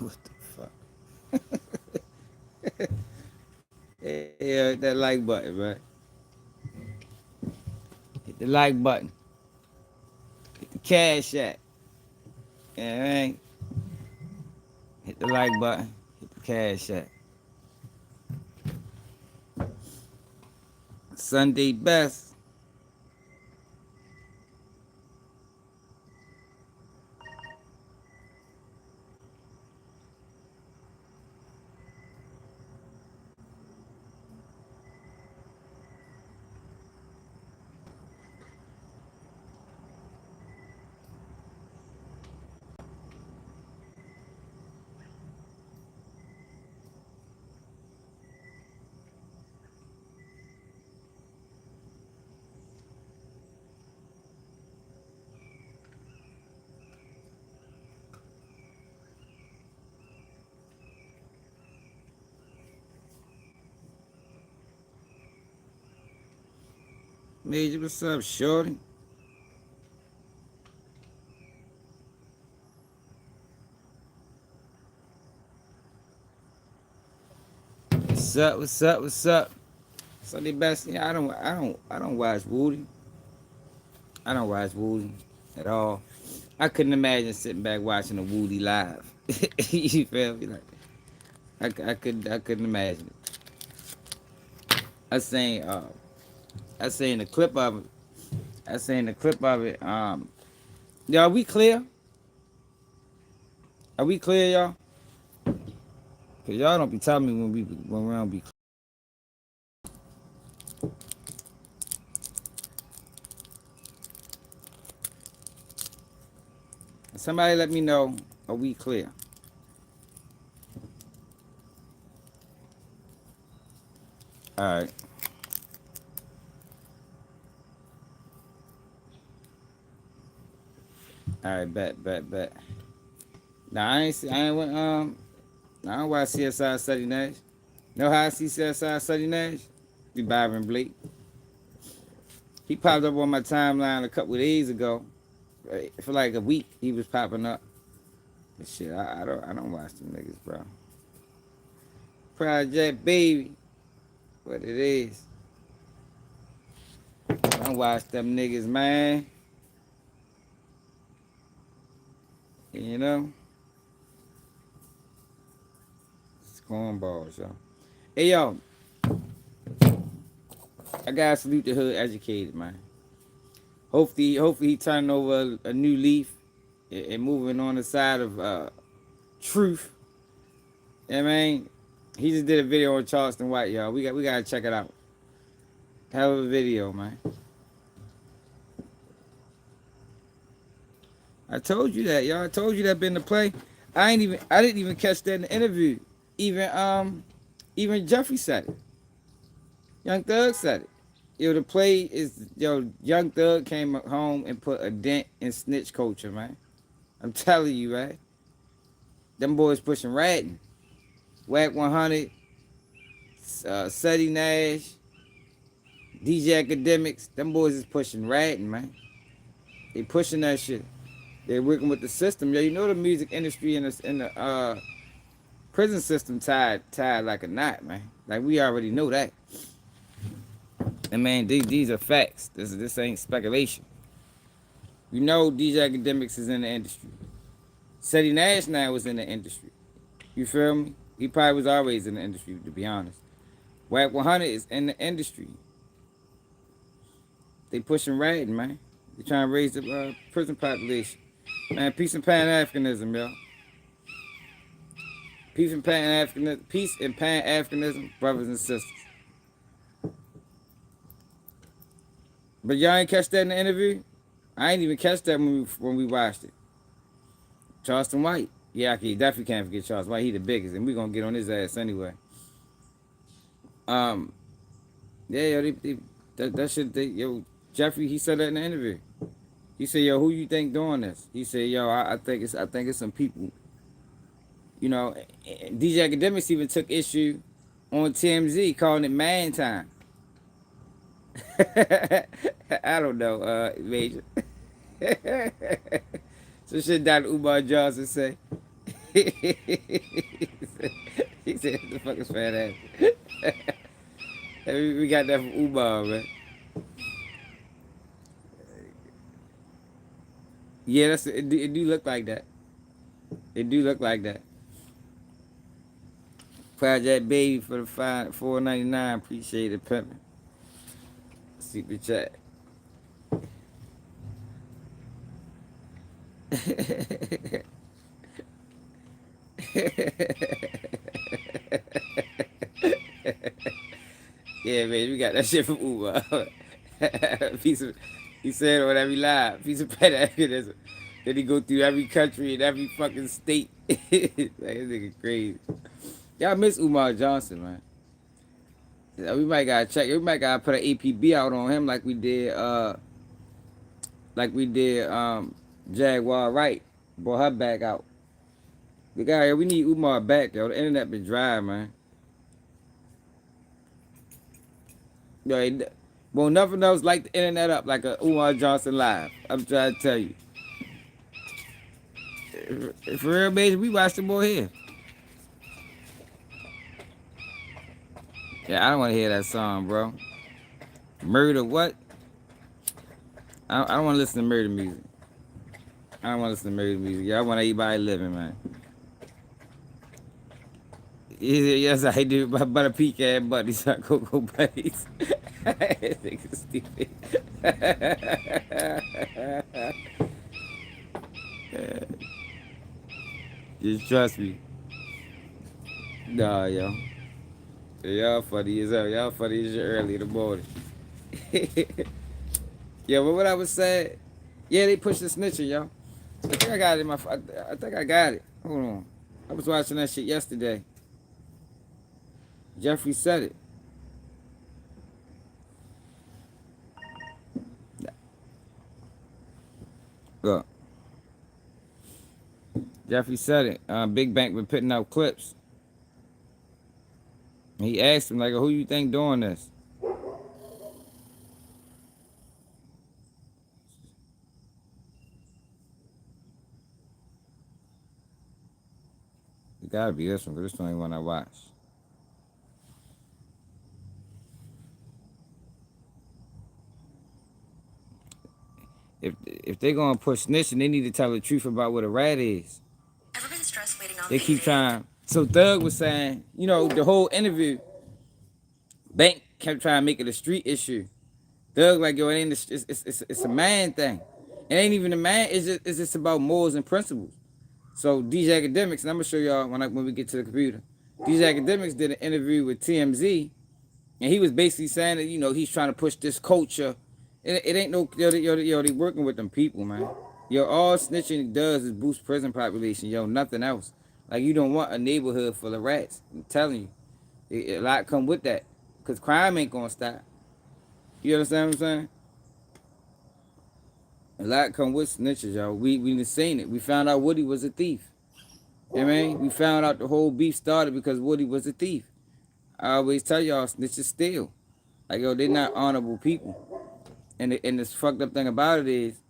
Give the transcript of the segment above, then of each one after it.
What the fuck? Yeah, hit that like button, man. Hit the like button. Hit the cash app. Yeah, man. Hit the like button. Hit the cash app. Sunday best. Major, what's up, shorty? What's up? What's up? What's up? Sunday best. Yeah, I don't watch Woody. I don't watch Woody at all. I couldn't imagine sitting back watching a Woody live. You feel me? Like I couldn't imagine it. I seen I seen the clip of it. I seen the clip of it. Y'all, are we clear? Are we clear, y'all? Cause y'all don't be telling me when we don't be clear. Somebody let me know. Are we clear? All right. All right. Bet. Now I ain't went I don't watch CSI Study Nash. Know how I see CSI Study Nash? Be Byron Blake. He popped up on my timeline a couple of days ago. For like a week, he was popping up. But shit, I don't watch them niggas, bro. Project Baby, what it is. I don't watch them niggas, man. You know, it's cornballs, yo. Hey, yo, I gotta salute the hood educated, man. Hopefully he turning over a new leaf and moving on the side of truth. Yeah, man. He just did a video on Charleston White, y'all. We gotta check it out. Hell of a video, man. I told you that, y'all. I told you that been the play. I didn't even catch that in the interview. Even Jeffrey said it. Young Thug said it. Yo, the play is Young Thug came home and put a dent in snitch culture, man. I'm telling you, man. Them boys pushing ratting. Whack 100, Seti Nash, DJ Akademiks. Them boys is pushing ratting, man. They pushing that shit. They're working with the system. Yo, you know the music industry and the prison system tied like a knot, man. Like we already know that. And man, these are facts. This ain't speculation. You know DJ Akademiks is in the industry. Seti Nash now was in the industry. You feel me? He probably was always in the industry, to be honest. Whack 100 is in the industry. They pushing ratting, man. They trying to raise the prison population. Man, peace and Pan-Africanism, yo. Peace and Pan-Africanism, brothers and sisters. But y'all ain't catch that in the interview? I ain't even catch that when we watched it. Charleston White. Yeah, I definitely can't forget Charleston White. He the biggest, and we gonna get on his ass anyway. Yeah, yo, that shit, yo, Jeffrey, he said that in the interview. He said, yo, who you think doing this? He said, yo, I think it's some people. You know, DJ Akademiks even took issue on TMZ, calling it man time. I don't know, Major. Some shit Dr. Umar Johnson say. He said, the fuck is fat ass? We got that from Umar, man. Yeah, it do look like that. It do look like that. Project Baby for the $4.99. Appreciate it, pimpin'. Super chat. Yeah, man, we got that shit from Uber. Piece of, he said on every live, piece of pet evidence. Then he go through every country and every fucking state. Like, this nigga crazy. Y'all miss Umar Johnson, man. Yeah, we might gotta check. We might gotta put an APB out on him like we did Jaguar Wright. Brought her back out. The guy, we need Umar back, yo. The internet been dry, man. Yo, well, nothing else like the internet up like a Umar Johnson live. I'm trying to tell you. For real, baby, we watched them more here. Yeah, I don't want to hear that song, bro. Murder what? I don't want to listen to murder music. I don't want to listen to murder music. Yeah, I want everybody living, man. Yes, I do. But a pecan buddies, Cocoa buddies. Nigga stupid. Just trust me. Nah, yo. Y'all funny as hell. Y'all funny as shit early in the morning. Yeah, but what I was saying, yeah, they pushed the snitching, yo. I think I got it in my. I think I got it. Hold on. I was watching that shit yesterday. Jeffrey said it. Look. Jeffrey said it. Big Bank been putting out clips. He asked him, like, who you think doing this? It gotta be this one, because this is the only one I watched. If they're gonna push snitching, they need to tell the truth about what a rat is. Ever been stressed waiting on They keep payday? trying. So Thug was saying, the whole interview, Bank kept trying to make it a street issue. Thug like, yo, it ain't it's a man thing. It ain't even a man. It's just about morals and principles. So DJ Akademiks, and I'm gonna show y'all when we get to the computer. DJ Akademiks did an interview with TMZ, and he was basically saying that he's trying to push this culture. It ain't no they working with them people, man. All snitching does is boost prison population, nothing else. Like, you don't want a neighborhood full of rats. I'm telling you, a lot come with that, cause crime ain't gonna stop. You understand what I'm saying? A lot come with snitches, y'all. We done seen it. We found out Woody was a thief. You know what I mean? We found out the whole beef started because Woody was a thief. I always tell y'all, snitches steal. Like, they're not honorable people. And this fucked up thing about it is,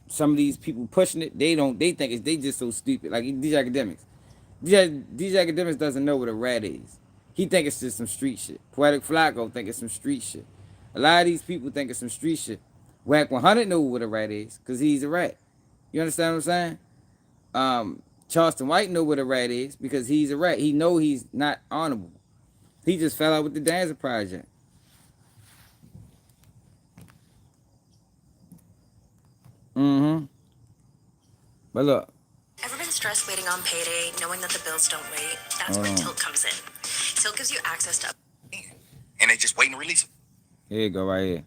some of these people pushing it, they think they just so stupid. Like these academics. These academics doesn't know what a rat is. He think it's just some street shit. Poetic Flacco think it's some street shit. A lot of these people think it's some street shit. Whack 100 know what a rat is, because he's a rat. You understand what I'm saying? Charleston White know what a rat is, because he's a rat. He know he's not honorable. He just fell out with the Dancer Project. Mm-hmm. But look. Ever been stressed waiting on payday, knowing that the bills don't wait? That's where Tilt comes in. Tilt gives you access to... And they just waiting to release it. Here you go, right here.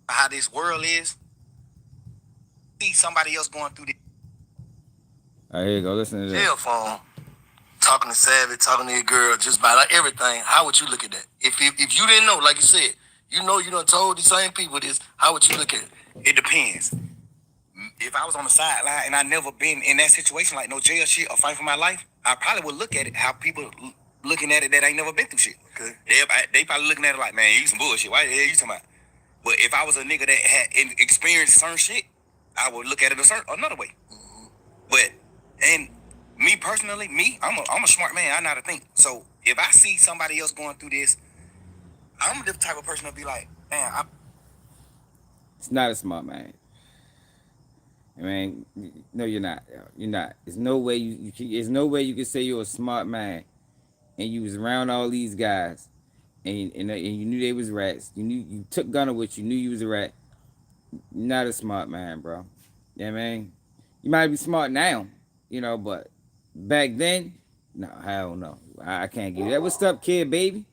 How this world is, see somebody else going through the All right, here you go. Listen to this. Jail phone, talking to Savage, talking to your girl, just about like everything. How would you look at that? If you didn't know, like you said, you done told the same people this, how would you look at it? It depends. If I was on the sideline and I never been in that situation, like no jail shit or fight for my life, I probably would look at it how people looking at it that ain't never been through shit. Okay. They probably looking at it like, man, you some bullshit. Why the hell you talking about? But if I was a nigga that had experienced certain shit, I would look at it another way. But and me personally, I'm a smart man. I know how to think. So if I see somebody else going through this, I'm the type of person to be like, damn, It's not a smart man. I mean, no, you're not. You're not. There's no way there's no way you can say you're a smart man and you was around all these guys and you knew they was rats. You took Gunner with you, knew you was a rat. You're not a smart man, bro. You know what I mean? You might be smart now, but back then, no, hell no. I can't give you that. What's up, kid, baby?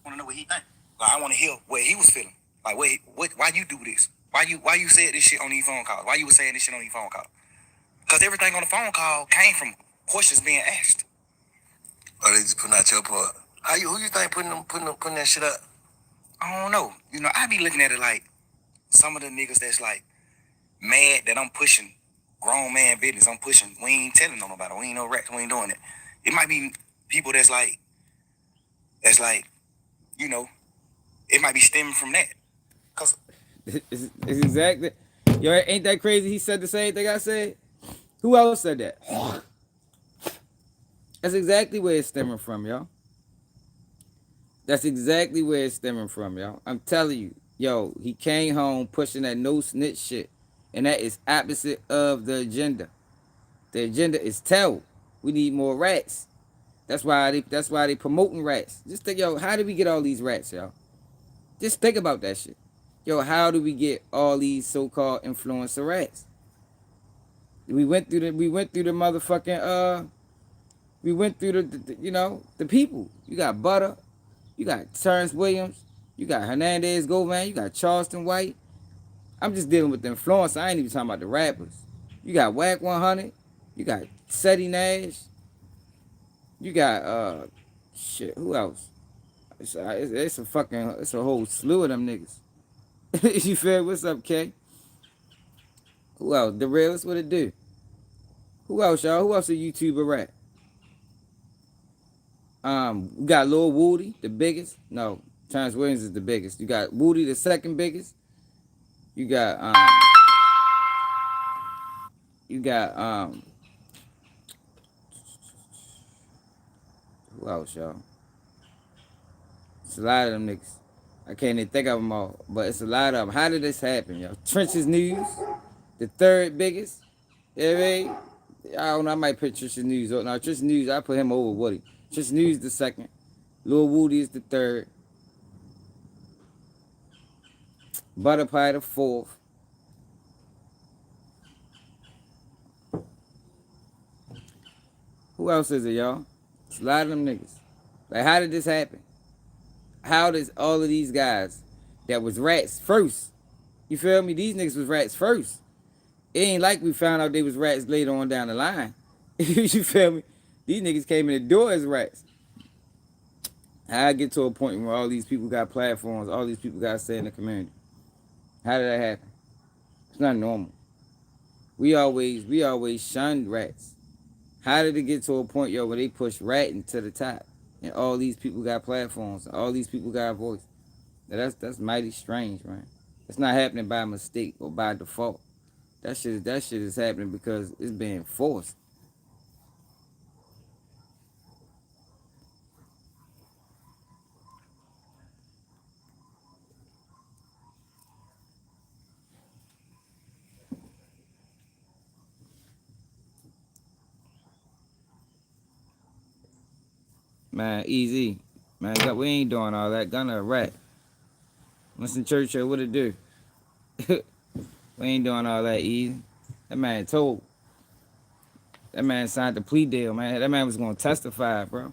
I want to know what he think. Like, I want to hear what he was feeling. Like, why you do this? Why you said this shit on these phone calls? Why you was saying this shit on these phone calls? Because everything on the phone call came from questions being asked. Or they just putting out your part. Who you think putting that shit up? I don't know. I be looking at it like some of the niggas that's like mad that I'm pushing grown man business. I'm pushing. We ain't telling on nobody. We ain't no rats. We ain't doing it. It might be people that's like, it might be stemming from that. Cause It's exactly. Yo, ain't that crazy? He said the same thing I said. Who else said that? That's exactly where it's stemming from, y'all. That's exactly where it's stemming from, y'all. I'm telling you, yo, he came home pushing that no snitch shit, and that is opposite of the agenda. The agenda is tell. We need more rats. That's why they promoting rats. Just think, yo, how did we get all these rats, y'all? Just think about that shit. Yo, how do we get all these so-called influencer rats? We went through the motherfucking we went through the people. You got Butter, you got Terrence Williams, you got Hernandez Govan, you got Charleston White. I'm just dealing with the influencer. I ain't even talking about the rappers. You got Whack 100, you got Seti Nash, you got shit. Who else? It's a whole slew of them niggas. You feel? What's up, K? Who else? The realest, what it do? Who else, y'all? Who else a YouTuber rap? We got Lil Woody, the biggest. No, Terrence Williams is the biggest. You got Woody, the second biggest. You got who else, y'all? It's a lot of them niggas. I can't even think of them all, but it's a lot of them. How did this happen, yo? Trenches News, the third biggest. You know what I mean? I don't know. I might put Trenches News. No, Trenches News, I put him over Woody. Trenches News the second. Lil Woody is the third. Butterpie the fourth. Who else is it, y'all? It's a lot of them niggas. Like, how did this happen? How does all of these guys that was rats first? You feel me? These niggas was rats first. It ain't like we found out they was rats later on down the line. You feel me? These niggas came in the door as rats. How I get to a point where all these people got platforms, all these people got to say in the community? How did that happen? It's not normal. We always shunned rats. How did it get to a point, yo, where they push ratting to the top, and all these people got platforms, and all these people got a voice? Now that's mighty strange, man. It's not happening by mistake or by default. That shit is happening because it's being forced. Man, easy. Man, we ain't doing all that. Gonna a rat. Winston Churchill, what it do? We ain't doing all that easy. That man told. That man signed the plea deal, man. That man was gonna testify, bro.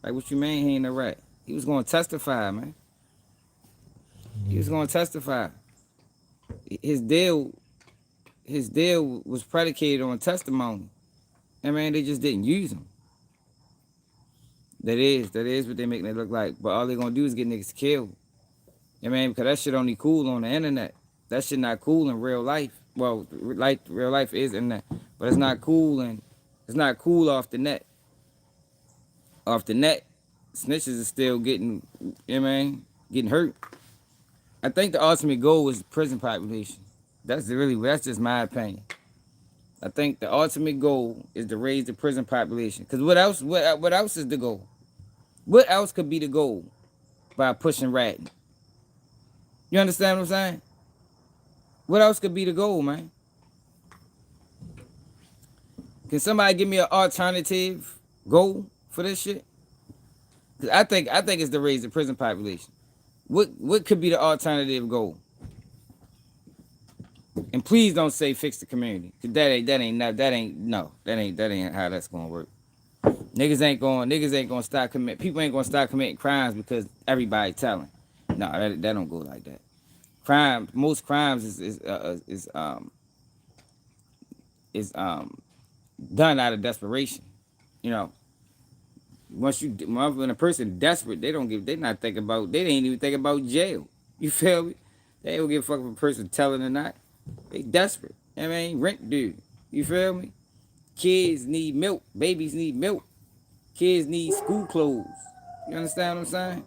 Like, what you mean he ain't a rat? He was gonna testify, man. He was gonna testify. His deal was predicated on testimony. I mean, they just didn't use him. That is what they make it look like. But all they gonna do is get niggas killed. I mean, because that shit only cool on the internet. That shit not cool in real life. Well, like real life is internet, but it's not cool off the net. Off the net, snitches is still getting, getting hurt. I think the ultimate goal is prison population. That's just my opinion. I think the ultimate goal is to raise the prison population. Because what else? What else is the goal? What else could be the goal by pushing ratting? You understand what I'm saying? What else could be the goal, man? Can somebody give me an alternative goal for this shit? 'Cause I think it's to raise the prison population. What could be the alternative goal? And please don't say fix the community. 'Cause that ain't how that's gonna work. Niggas ain't gonna stop commit. People ain't gonna stop committing crimes because everybody telling. No, that don't go like that. Most crimes is done out of desperation. You know, when a person desperate, they not thinking about, they ain't even thinking about jail. You feel me? They don't give a fuck if a person telling or not. They desperate. I mean, rent due. You feel me? Kids need milk. Babies need milk. Kids need school clothes. You understand what I'm saying?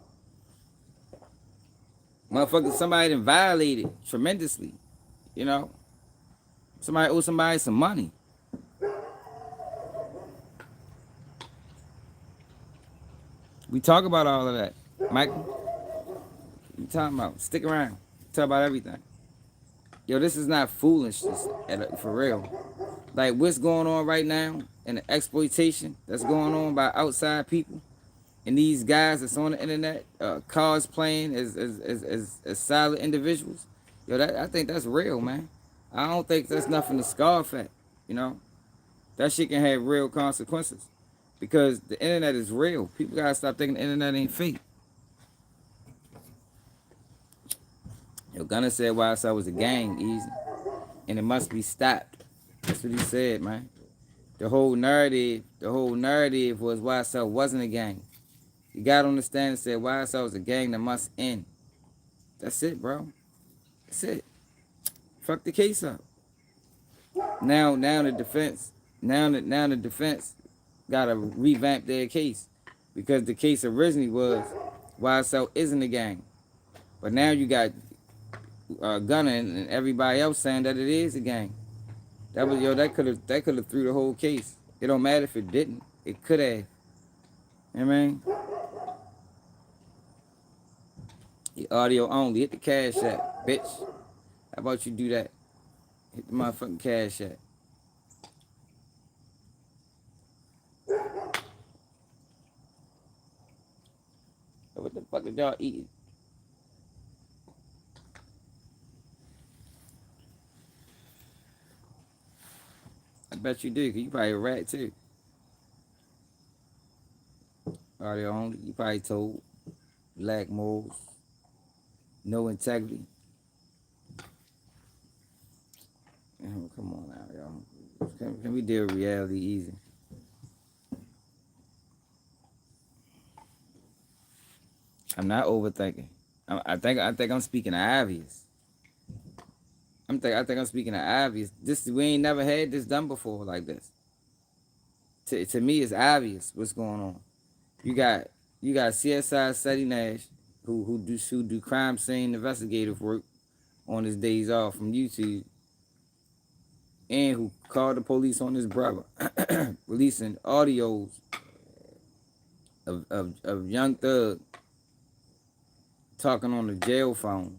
Motherfucker, somebody done violated tremendously. You know? Somebody owe somebody some money. We talk about all of that. Michael, we talking about? Stick around. Talk about everything. Yo, this is not foolishness for real. Like what's going on right now and the exploitation that's going on by outside people and these guys that's on the internet cosplaying as solid individuals. Yo, I think that's real, man. I don't think that's nothing to scoff at. You know, that shit can have real consequences because the internet is real. People gotta stop thinking the internet ain't fake. Yo, Gunner said YSL was a gang, easy, and it must be stopped. That's what he said, man. The whole narrative was YSL wasn't a gang. You gotta understand and said YSL was a gang that must end. That's it, bro. That's it. Fuck the case up. Now the defense gotta revamp their case because the case originally was YSL isn't a gang, but now you got Gunner and everybody else saying that it is a gang. That could have threw the whole case. It don't matter if it didn't. It could have. You know what I mean? The audio only. Hit the cash app, bitch. How about you do that? Hit the motherfucking cash app. What the fuck is y'all eating? I bet you do, cause you probably a rat too. Audio only. You probably told. Lack morals. No integrity. Oh, come on now, y'all. Can we deal with reality easy? I'm not overthinking. I think I'm speaking obvious. I think I'm speaking obvious. We ain't never had this done before like this. To me, it's obvious what's going on. You got CSI Seti Nash, who do crime scene investigative work on his days off from YouTube, and who called the police on his brother, releasing audios of Young Thug talking on the jail phone.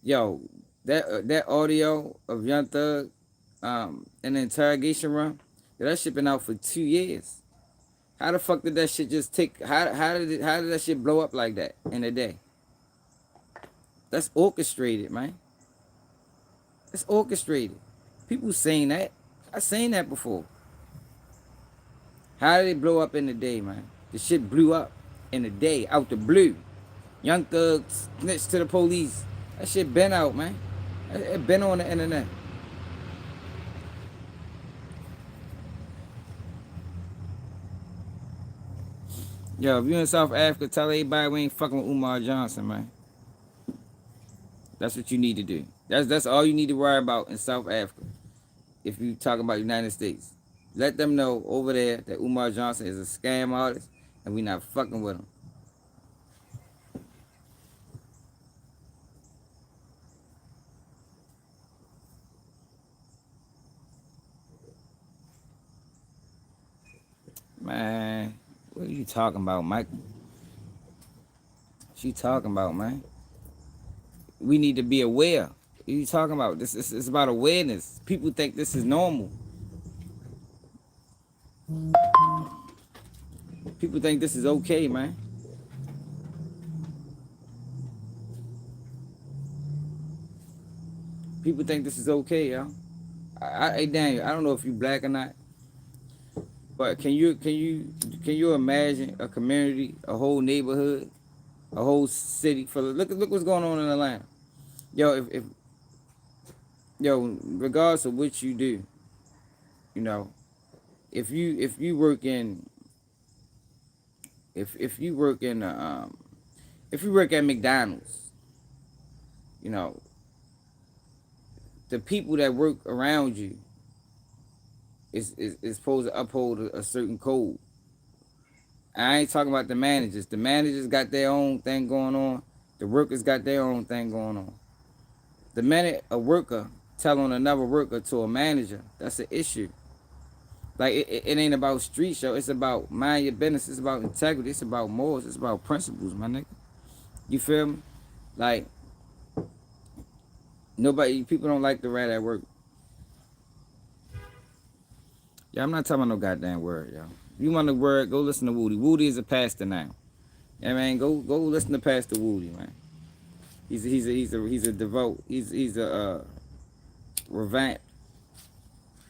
Yo, that audio of Young Thug in the interrogation room, that shit been out for 2 years. How the fuck did that shit just take? How did that shit blow up like that in a day? That's orchestrated, man. It's orchestrated. People saying that. I seen that before. How did it blow up in a day, man? The shit blew up in a day, out the blue. Young Thug snitched to the police. That shit been out, man. It been on the internet. Yo, if you in South Africa, tell everybody we ain't fucking with Umar Johnson, man. That's what you need to do. That's all you need to worry about in South Africa. If you talk about the United States, let them know over there that Umar Johnson is a scam artist and we not fucking with him. you talking about, Michael? What you talking about, man? We need to be aware. What you talking about? This is it's about awareness. People think this is normal. People think this is okay, man. People think this is okay, y'all. Hey Daniel, I don't know if you black or not, but can you imagine a community, a whole neighborhood, a whole city full of look what's going on in Atlanta. Yo, if yo, regardless of what you do, you know, if you work in if you work in if you work at McDonald's, you know, the people that work around you is supposed to uphold a certain code. I ain't talking about the managers. The managers got their own thing going on. The workers got their own thing going on. The minute a worker tell on another worker to a manager, that's an issue. Like it ain't about street show. It's about mind your business. It's about integrity. It's about morals. It's about principles, my nigga. You feel me? Like people don't like the rat at work. Yeah, I'm not talking about no goddamn word, y'all. If you want the word, go listen to Woody. Woody is a pastor now. Yeah, man, go listen to Pastor Woody, man. He's a devout. He's a revamped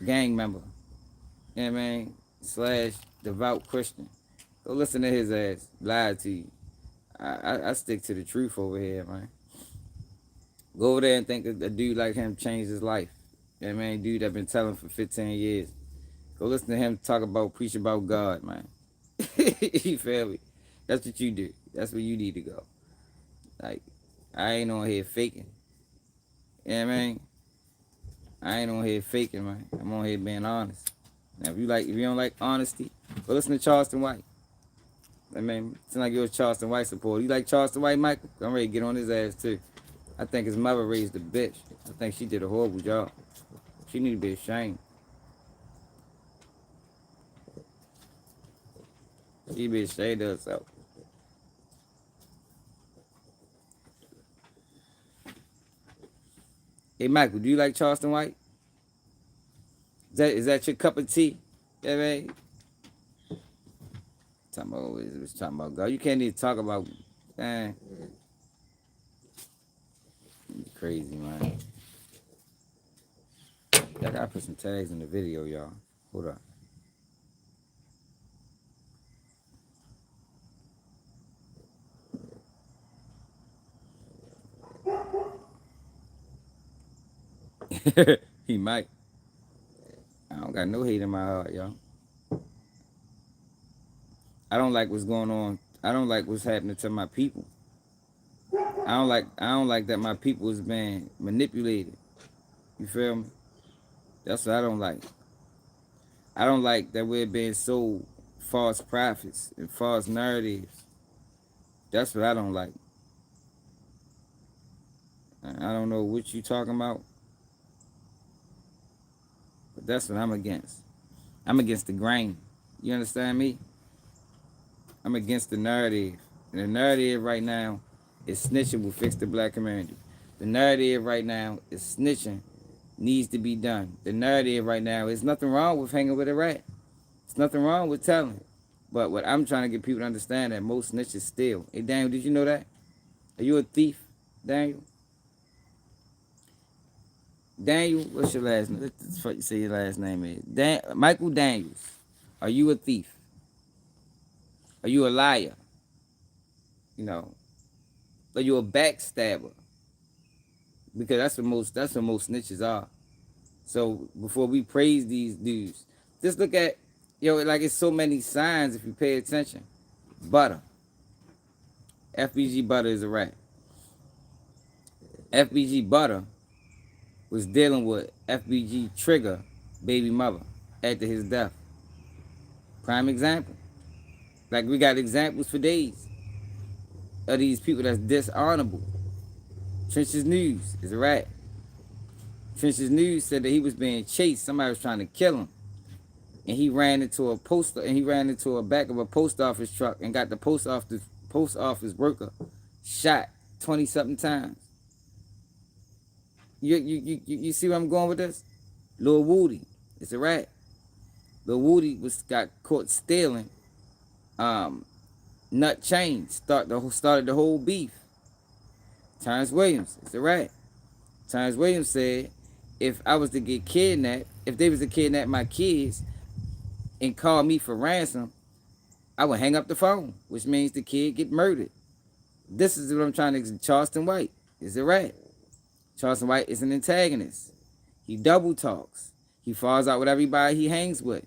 gang member. Yeah, man, / devout Christian. Go listen to his ass. Lied to you. I stick to the truth over here, man. Go over there and think a dude like him changed his life. Yeah, man, dude that been telling for 15 years. Go listen to him preach about God, man. You feel me? That's what you do. That's where you need to go. Like, I ain't on here faking. Yeah, man. I ain't on here faking, man. I'm on here being honest. Now, if you don't like honesty, go listen to Charleston White. I mean, it's like you're a Charleston White supporter. You like Charleston White, Michael? I'm ready to get on his ass too. I think his mother raised a bitch. I think she did a horrible job. She need to be ashamed. She be ashamed of herself. Hey, Michael, do you like Charleston White? Is that your cup of tea? Yeah, man. Talking about God. You can't even talk about, man. You crazy, man. I gotta put some tags in the video, y'all. Hold up. He might. I don't got no hate in my heart, y'all. I don't like what's going on. I don't like what's happening to my people. I don't like that my people is being manipulated. You feel me? That's what I don't like. I don't like that we're being sold false prophets and false narratives. That's what I don't like. I don't know what you talking about, but that's what I'm against. I'm against the grain. You understand me? I'm against the narrative. And the narrative right now is snitching will fix the black community. The narrative right now is snitching needs to be done. The narrative right now is nothing wrong with hanging with a rat. There's nothing wrong with telling. But what I'm trying to get people to understand that most snitches steal. Hey, Daniel, did you know that? Are you a thief, Daniel? Daniel, what's your last name? Let's say your last name is. Michael Daniels. Are you a thief? Are you a liar? You know, are you a backstabber? Because that's what most snitches are. So before we praise these dudes, just look at, like it's so many signs if you pay attention. Butter. FBG Butter is a rat. FBG Butter was dealing with FBG Trigger baby mother after his death. Prime example. Like we got examples for days of these people that's dishonorable. Trench's News is a rat. Trench's News said that he was being chased. Somebody was trying to kill him. and he ran into a back of a post office truck and got the post office worker shot 20 something times. You see where I'm going with this? Lil Woody, it's a rat. Lil Woody got caught stealing nut chains. Started the whole beef. Terrence Williams, it's a rat. Terrence Williams said, if I was to get kidnapped, if they was to kidnap my kids and call me for ransom, I would hang up the phone, which means the kid get murdered. This is what I'm trying to. Charleston White is a rat. Charleston White is an antagonist. He double talks. He falls out with everybody he hangs with.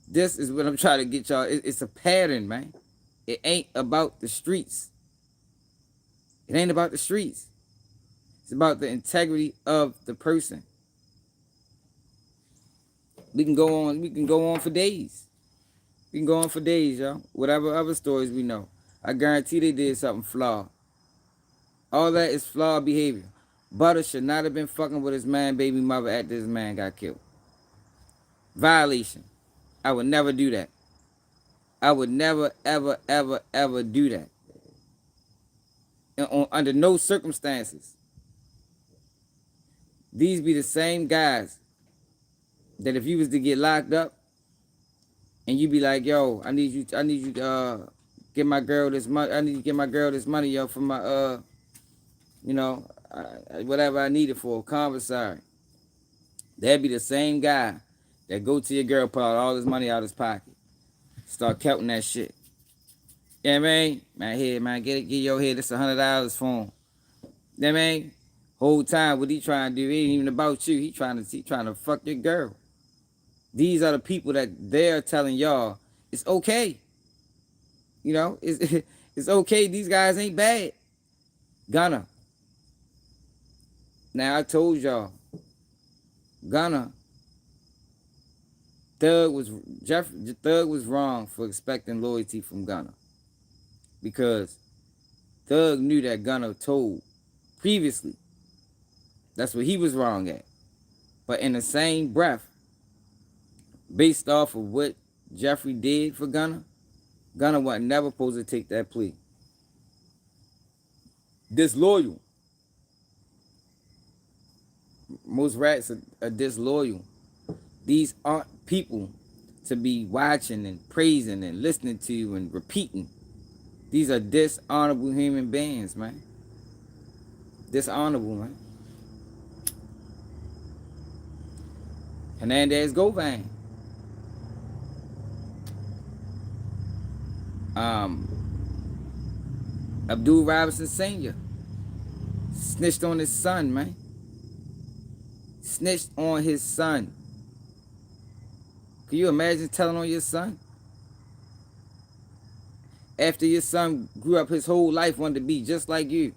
This is what I'm trying to get y'all. It's a pattern, man. It ain't about the streets. It ain't about the streets. It's about the integrity of the person. We can go on for days. We can go on for days, y'all. Whatever other stories we know. I guarantee they did something flawed. All that is flawed behavior. Butter should not have been fucking with his man, baby mother after his man got killed. Violation. I would never do that. I would never, ever, ever, ever do that. And under no circumstances. These be the same guys that if you was to get locked up and you be like, yo, I need you to get my girl this money. I need to get my girl this money, yo, for my whatever I need it for, commissary. That'd be the same guy that go to your girl, pull out all his money out of his pocket, start counting that shit. You know what I mean? Man, here, man, get your head. This $100 for him. You know what I mean? Whole time, what he trying to do ain't even about you. He trying to fuck your girl. These are the people that they're telling y'all it's okay. You know, it's okay. These guys ain't bad. Gunna. Now I told y'all, Gunna, Thug was wrong for expecting loyalty from Gunna, because Thug knew that Gunna told previously. That's what he was wrong at. But in the same breath, based off of what Jeffrey did for Gunna, Gunna wasn't never supposed to take that plea. Disloyal. Most rats are disloyal. These aren't people to be watching and praising and listening to and repeating. These are dishonorable human beings, man. Dishonorable, man. Hernandez Govan. Abdul Robinson Sr. snitched on his son, man. Snitched on his son. Can you imagine telling on your son? After your son grew up his whole life wanted to be just like you.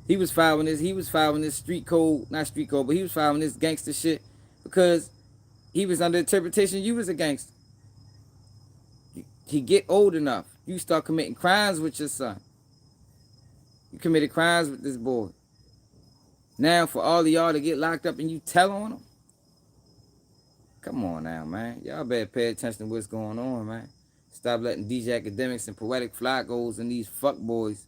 He was following this street code, not street code, but he was following this gangster shit because he was under interpretation you was a gangster. He get old enough, you start committing crimes with your son. You committed crimes with this boy. Now for all of y'all to get locked up and you tell on them? Come on now, man. Y'all better pay attention to what's going on, man. Stop letting DJ Akademiks and Poetic Flacos and these fuck boys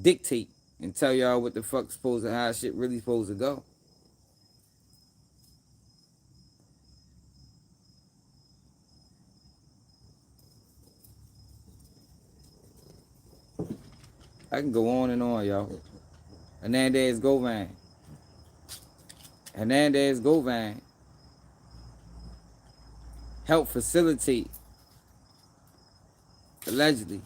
dictate and tell y'all what the fuck's supposed to, how shit really supposed to go. I can go on and on, y'all. Hernandez Govan. Hernandez Govan helped facilitate, allegedly,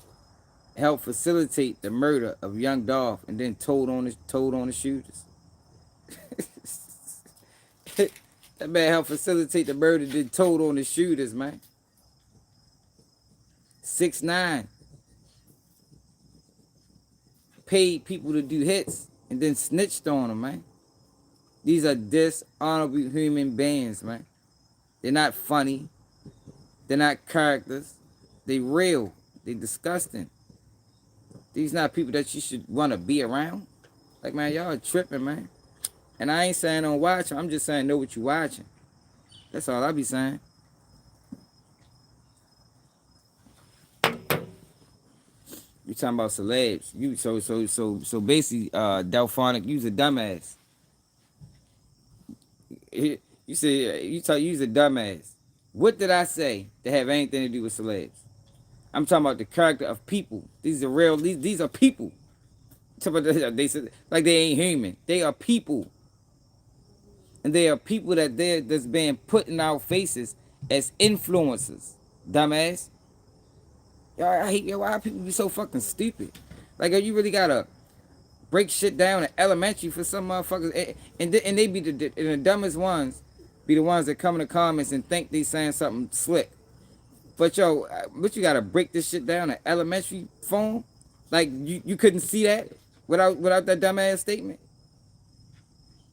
helped facilitate the murder of young Dolph and then told on the shooters. That man helped facilitate the murder, then told on the shooters, man. 6ix9ine paid people to do hits and then snitched on them, man. These are dishonorable human beings, man. They're not funny. They're not characters. They real. They disgusting. These not people that you should want to be around. Like, man, y'all tripping, man. And I ain't saying don't watch them. I'm just saying know what you watching. That's all I be saying. You talking about celebs. You so basically, Delphonic, you's a dumbass. You say you's a dumbass. What did I say to have anything to do with celebs? I'm talking about the character of people. These are real. These are people. They said like they ain't human. They are people, and they are people that's being put in our faces as influencers. Dumbass. I hate why people be so fucking stupid. Like you really gotta break shit down in elementary for some motherfuckers, and they be the dumbest ones. Be the ones that come in the comments and think they saying something slick. But but you gotta break this shit down in elementary form. Like you couldn't see that without that dumbass statement.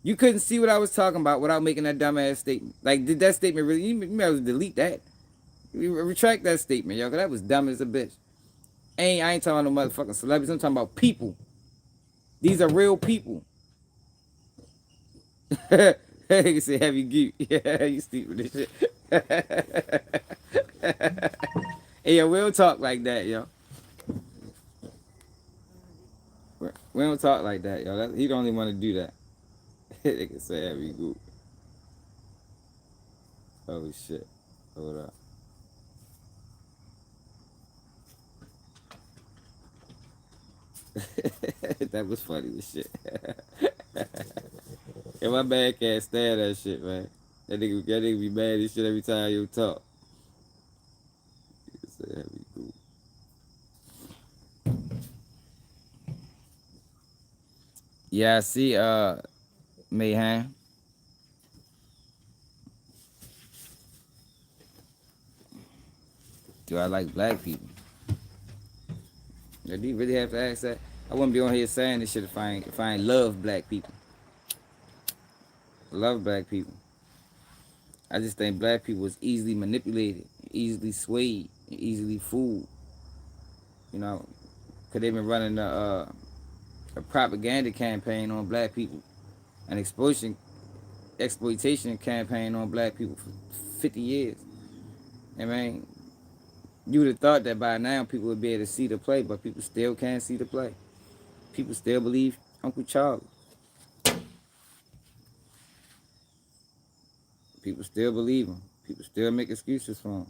You couldn't see what I was talking about without making that dumbass statement. Like did that statement really? You might as well delete that. Retract that statement, yo, cause that was dumb as a bitch. I ain't talking about no motherfucking celebrities. I'm talking about people. These are real people. You say heavy geek. Yeah, you stupid as shit. Hey, yo, we don't talk like that, yo. We don't talk like that, yo. He don't even want to do that. They can say heavy geek. Oh shit. Hold up. That was funny as shit. Yeah, my man can't stand that shit, man. That nigga be mad as shit every time you talk. Say heavy geek. Yeah, I see, Mayhem. Do I like black people? Do you really have to ask that? I wouldn't be on here saying this shit if I ain't love black people. I love black people. I just think black people is easily manipulated, easily swayed, easily fooled. You know, because they've been running a propaganda campaign on black people, an exploitation campaign on black people for 50 years. I mean, you would have thought that by now people would be able to see the play, but people still can't see the play. People still believe Uncle Charlie. People still believe him. People still make excuses for him.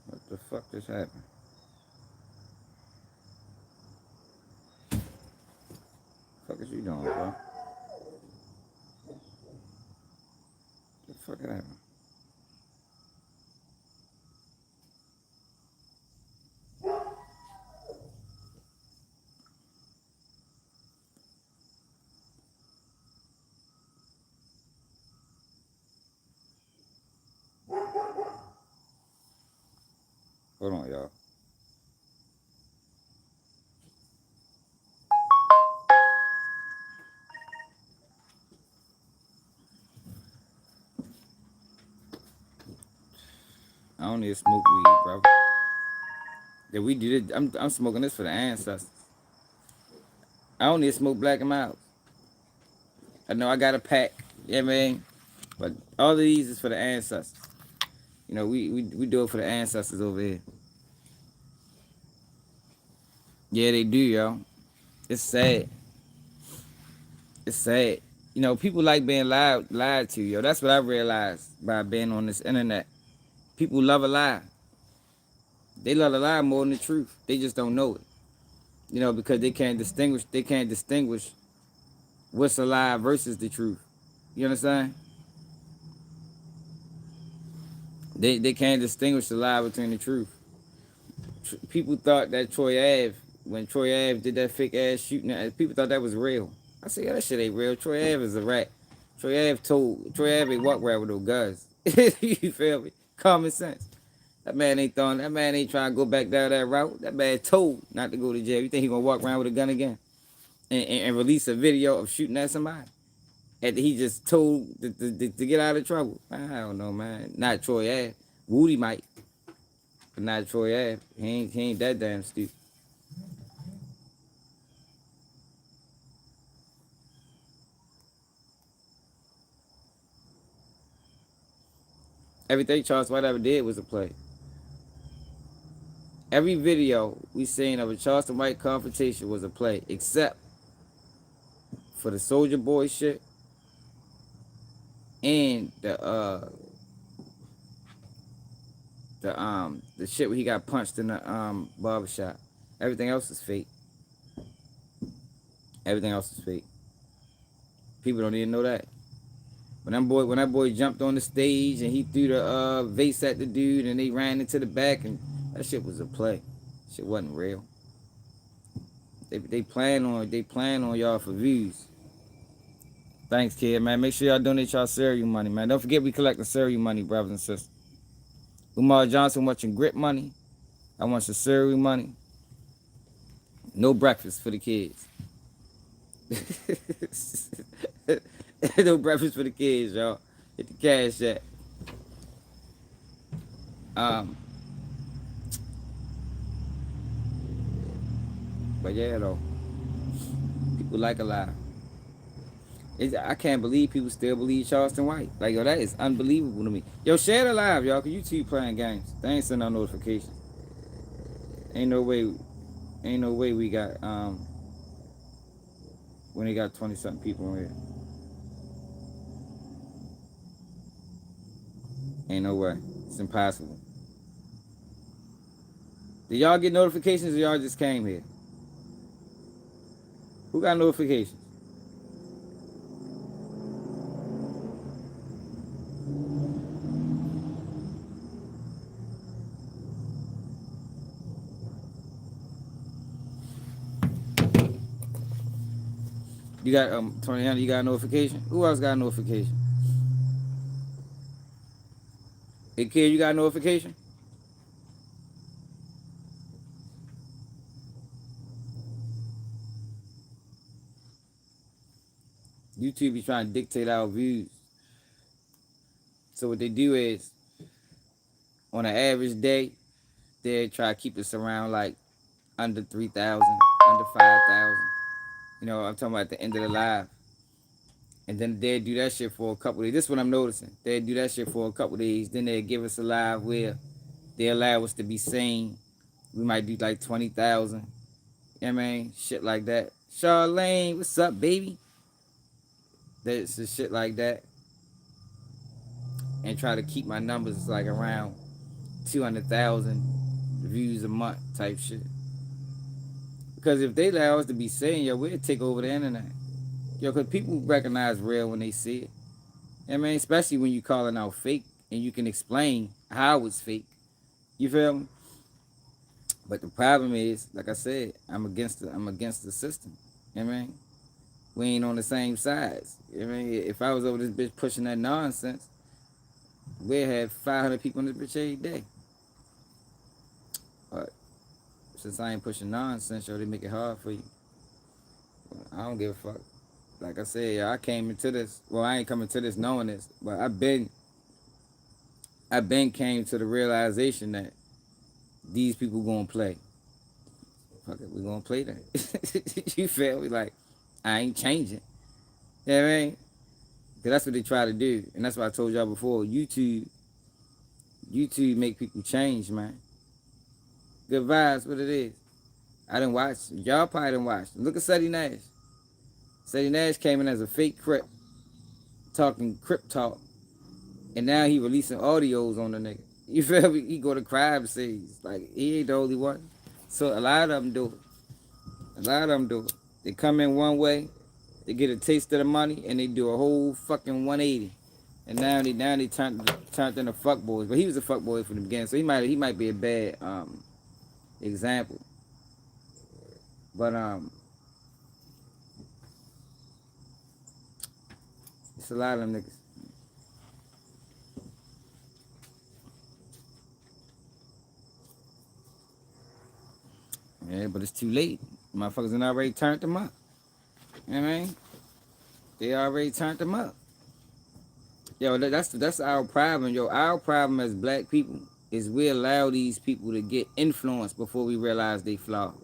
What the fuck just happened? What the fuck is you doing, bro? What the fuck happened? Hold on, y'all. I don't need to smoke weed, bro. Yeah, we did it. I'm smoking this for the ancestors. I don't need to smoke black and mild. I know I got a pack. Yeah, man. But all of these is for the ancestors. You know, we do it for the ancestors over here. Yeah, they do, yo. It's sad. It's sad. You know, people like being lied to, yo. That's what I realized by being on this internet. People love a lie. They love a lie more than the truth. They just don't know it. You know, because they can't distinguish what's a lie versus the truth. You understand? They can't distinguish the lie between the truth. People thought that when Troy Ave did that fake ass shooting, people thought that was real. I said, yeah, that shit ain't real. Troy Ave is a rat. Troy Ave ain't walk around with no guns. You feel me? Common sense. That man ain't trying to go back down that route. That man told not to go to jail. You think he gonna walk around with a gun again? And release a video of shooting at somebody? After he just told to get out of trouble. I don't know, man. Not Troy Ave. Woody might. But not Troy Ave. He ain't that damn stupid. Everything Charleston White ever did was a play. Every video we seen of a Charleston White confrontation was a play, except for the Soldier Boy shit and the shit where he got punched in the barbershop. Everything else is fake. Everything else is fake. People don't even know that. When that boy jumped on the stage and he threw the vase at the dude and they ran into the back, and that shit was a play. Shit wasn't real. They plan on y'all for views. Thanks, kid, man. Make sure y'all donate y'all cereal money, man. Don't forget we collecting cereal money, brothers and sisters. Umar Johnson watching grip money. I want some cereal money. No breakfast for the kids. No breakfast for the kids, y'all. Hit the cash app. But yeah, though, people like a lie. I can't believe people still believe Charleston White. Like, yo, that is unbelievable to me. Yo, share the live, y'all, because YouTube playing games. They ain't sending no notifications. Ain't no way we got, when they got 20-something people in here. Ain't no way. It's impossible. Did y'all get notifications or y'all just came here? Who got notifications? You got 2000, you got a notification? Who else got a notification? Hey kid, you got a notification? YouTube be trying to dictate our views. So what they do is, on an average day, they try to keep us around like under 3,000, under 5,000. You know, I'm talking about at the end of the live. And then they'll do that shit for a couple of days. This is what I'm noticing. They'll do that shit for a couple of days. Then they'll give us a live where they allow us to be seen. We might do like 20,000. You know what I mean? Shit like that. Charlene, what's up, baby? That's the shit like that. And try to keep my numbers like around 200,000 views a month type shit. Because if they allow us to be seen, yo, we'll take over the internet. Yo, because people recognize real when they see it. I mean, especially when you calling out fake and you can explain how it's fake. You feel me? But the problem is, like I said, I'm against the system. You know what I mean? We ain't on the same sides. You know what I mean? If I was over this bitch pushing that nonsense, we'd have 500 people in this bitch every day. But since I ain't pushing nonsense, yo, they make it hard for you. I don't give a fuck. Like I said, I came into this. Well, I ain't coming to this knowing this, but I've been came to the realization that these people gonna play. Fuck it, we gonna play that. You feel me? Like, I ain't changing. You know what I mean? Because that's what they try to do. And that's what I told y'all before. YouTube make people change, man. Good vibes, what it is. I didn't watch. Y'all probably didn't watch. Look at Seti Nash. Seti Nash came in as a fake Crip, talking Crip talk. And now he releasing audios on the nigga. You feel me? He go to crime scenes. Like, he ain't the only one. So a lot of them do it. They come in one way, they get a taste of the money, and they do a whole fucking 180. And now they turned into fuckboys. But he was a fuckboy from the beginning, so he might be a bad example. But it's a lot of them niggas. Yeah, but it's too late. Motherfuckers done already turned them up. You know what I mean? They already turned them up. Yo, that's our problem, yo. Our problem as black people is we allow these people to get influenced before we realize they flawed.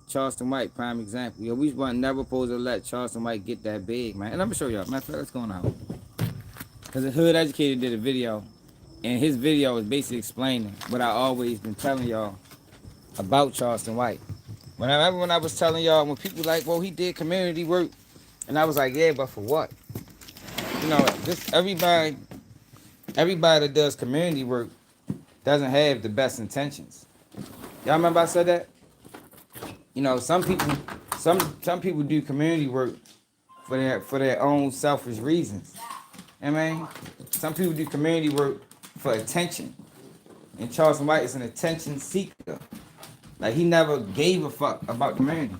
Charleston White, prime example. Yo, we weren't never supposed to let Charleston White get that big, man. And I'm gonna show y'all. Matter of fact, let's go on out. Because the Hood Educator did a video, and his video is basically explaining what I always been telling y'all about Charleston White. When I was telling y'all, when people like, well, he did community work, and I was like, yeah, but for what? You know, just everybody that does community work doesn't have the best intentions. Y'all remember I said that? You know, some people do community work for their own selfish reasons. I mean, some people do community work for attention. And Charleston White is an attention seeker. Like, he never gave a fuck about the community.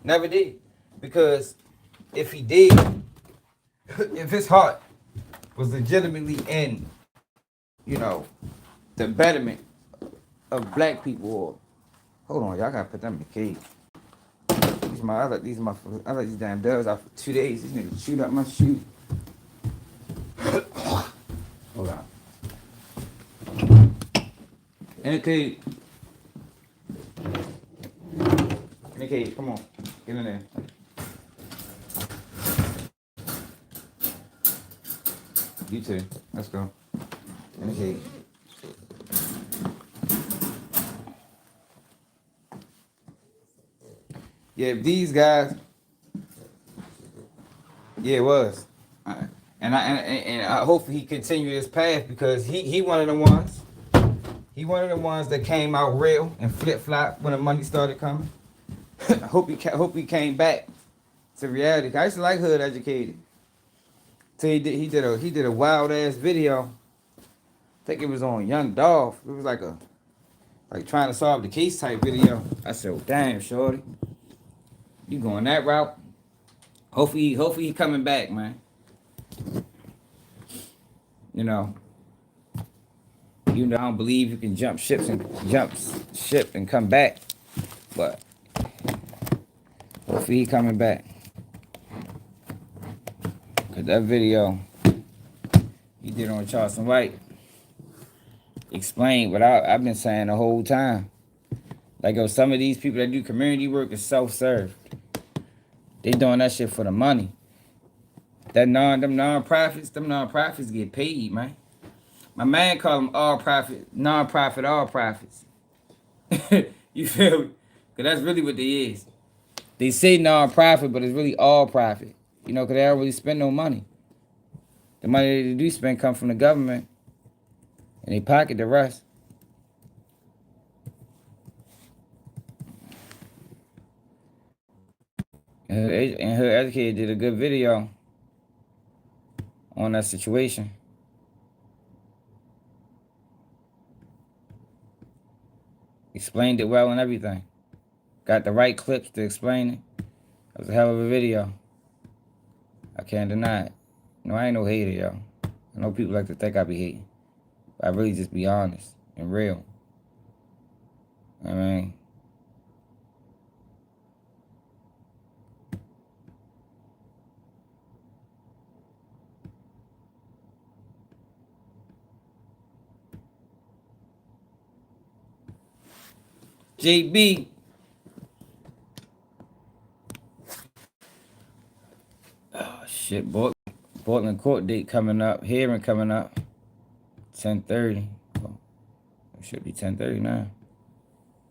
Never did. Because if he did, if his heart was legitimately in, you know, the betterment of black people, or hold on, y'all gotta put them in the cage. I let these damn doves out for 2 days. These niggas chewed up my shoe. Hold on. In the cage. In the cage, come on. Get in there. You too. Let's go. In the cage. Yeah, these guys. Yeah, it was. And I hope he continue this path, because he one of the ones. He one of the ones that came out real and flip flop when the money started coming. I hope he came back to reality. I used to like Hood Educated. So he did a wild ass video. I think it was on Young Dolph. It was like trying to solve the case type video. I said, oh, damn, shorty, you going that route? Hopefully he coming back, man. You know, I don't believe you can jump ship and come back, but hopefully he coming back. Cause that video he did on Charleston White explained what I've been saying the whole time. Like, some of these people that do community work is self-served. They doing that shit for the money. Them nonprofits get paid, man. My man call them non-profit, all profits. You feel me? Cause that's really what they is. They say non-profit, but it's really all profit. You know, cause they don't really spend no money. The money they do spend come from the government, and they pocket the rest. And Her Educator did a good video on that situation. Explained it well and everything. Got the right clips to explain it. It was a hell of a video. I can't deny it. No, I ain't no hater, y'all. I know people like to think I be hating. But I really just be honest and real. I mean, JB. Oh, shit. Portland court date coming up. Hearing coming up. 10:30. Oh, it should be 10:30 now.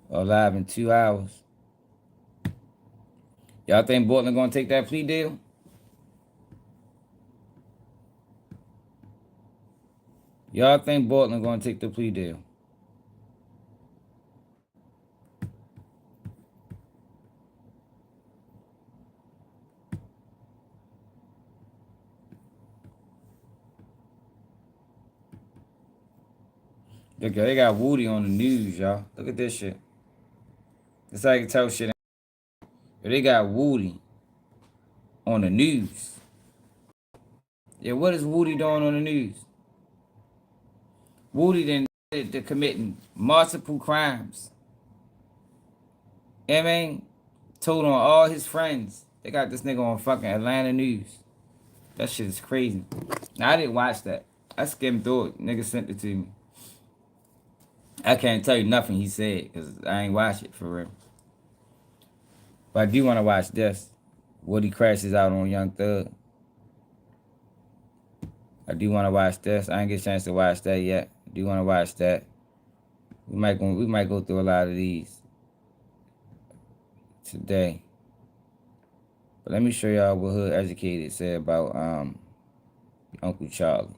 Or live in 2 hours. Y'all think Portland gonna take that plea deal? Y'all think Portland gonna take the plea deal? Look, they got Woody on the news, y'all. Look at this shit. That's how you can tell shit. They got Woody on the news. Yeah, what is Woody doing on the news? Woody then to committing multiple crimes. You know what I mean? Told on all his friends. They got this nigga on fucking Atlanta news. That shit is crazy. Now, I didn't watch that. I skimmed through it. Nigga sent it to me. I can't tell you nothing he said because I ain't watch it for real. But I do want to watch this. Woody crashes out on Young Thug. I do want to watch this. I didn't get a chance to watch that yet. I do want to watch that. We might go through a lot of these today. But let me show y'all what Hood Educated said about Uncle Charlie.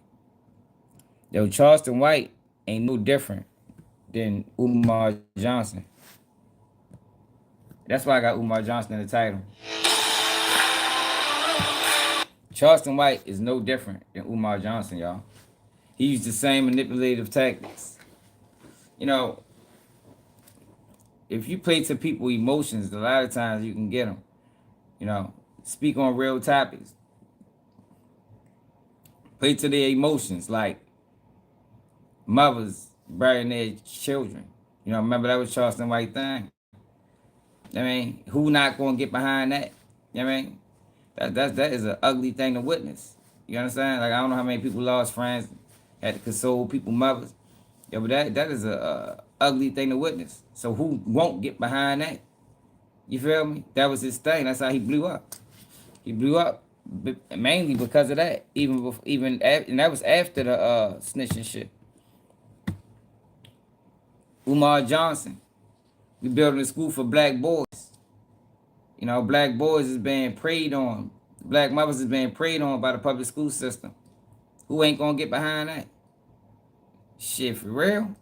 Yo, Charleston White ain't no different than Umar Johnson. That's why I got Umar Johnson in the title. Charleston White is no different than Umar Johnson, y'all. He used the same manipulative tactics. You know, if you play to people's emotions, a lot of times you can get them. You know, speak on real topics. Play to their emotions, like mothers burying their children. You know, remember that was Charleston White thing. I mean, who not gonna get behind that? You know what I mean? That is an ugly thing to witness. You understand? Like, I don't know how many people lost friends, had to console people's mothers. Yeah, but that is a ugly thing to witness. So who won't get behind that? You feel me? That was his thing. That's how he blew up. He blew up mainly because of that. And that was after the snitching shit. Umar Johnson. We building a school for black boys. You know, black boys is being preyed on. Black mothers is being preyed on by the public school system. Who ain't gonna get behind that? Shit, for real?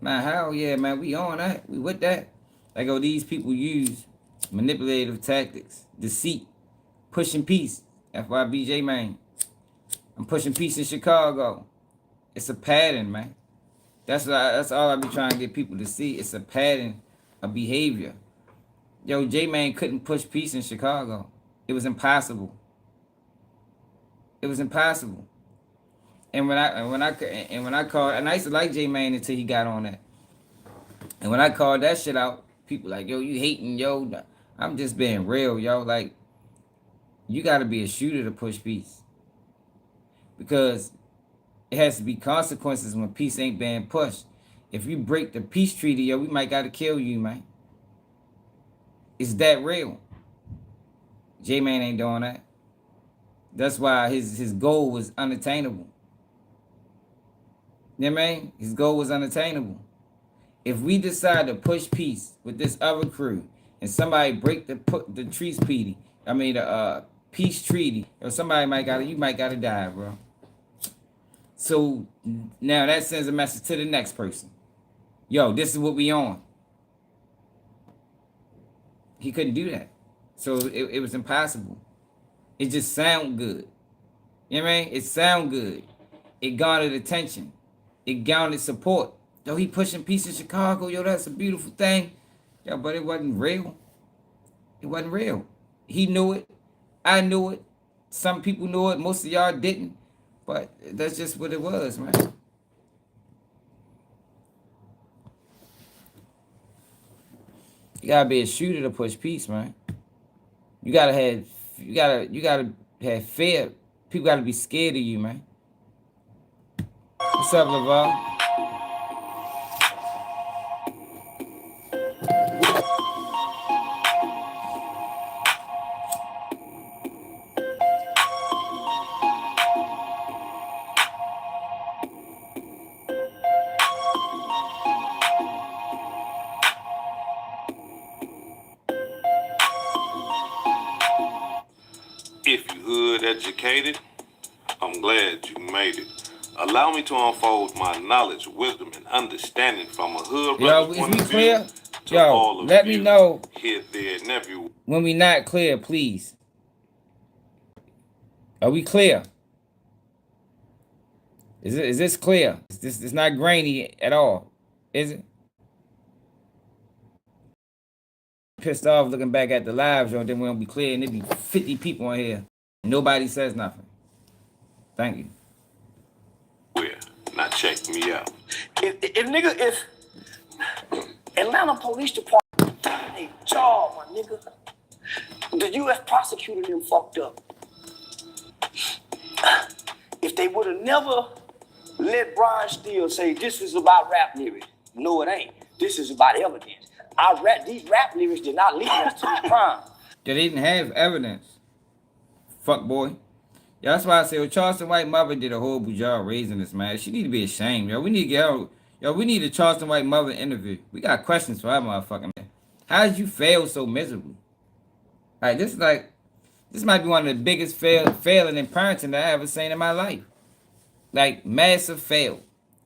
Man, hell yeah, man. We on that. We with that. Like, oh, these people use manipulative tactics, deceit, pushing peace. FYBJ, man. I'm pushing peace in Chicago. It's a pattern, man. That's all I be trying to get people to see. It's a pattern of behavior. Yo, J-Man couldn't push peace in Chicago. It was impossible. It was impossible. And when I called, and I used to like J-Man until he got on that. And when I called that shit out, people like, yo, you hating, yo. I'm just being real, yo. Like, you got to be a shooter to push peace. Because it has to be consequences when peace ain't being pushed. If you break the peace treaty, yo, we might got to kill you, man. It's that real. J-Man ain't doing that. That's why his goal was unattainable. You know what I mean? His goal was unattainable. If we decide to push peace with this other crew and somebody break the peace treaty, peace treaty, or you might gotta die, bro. So now that sends a message to the next person. Yo, this is what we on. He couldn't do that. So it was impossible. It just sound good. You know what I mean? It sound good. It garnered attention. It garnered support. Yo, he pushing peace in Chicago. Yo, that's a beautiful thing. Yo, but it wasn't real. It wasn't real. He knew it. I knew it. Some people knew it. Most of y'all didn't. But that's just what it was, man. You gotta be a shooter to push peace, man. You gotta have fear. People gotta be scared of you, man. What's up, LaVar? If you hood educated, I'm glad you made it. Allow me to unfold my knowledge, wisdom, and understanding from a hood brother's point of view to all of let me know here, there, and everywhere. When we not clear, please. Are we clear? Is this clear? It's not grainy at all, is it? Pissed off looking back at the live show, then we don't be clear, and there be 50 people on here. Nobody says nothing. Thank you. Where? Now check me out. If Atlanta Police Department did a job, my nigga, the U.S. prosecutor them fucked up. If they would have never let Brian Steele say this is about rap lyrics, no, it ain't. This is about evidence. These rap lyrics did not lead us to this crime. They didn't have evidence. Fuck boy. Yeah, that's why I say, well, Charleston White mother did a horrible job raising us, man. She need to be ashamed, yo. We need to get her, yo, we need a Charleston White mother interview. We got questions for her, motherfucking man. How did you fail so miserably? Like, this might be one of the biggest failing in parenting that I ever seen in my life. Like, massive fail.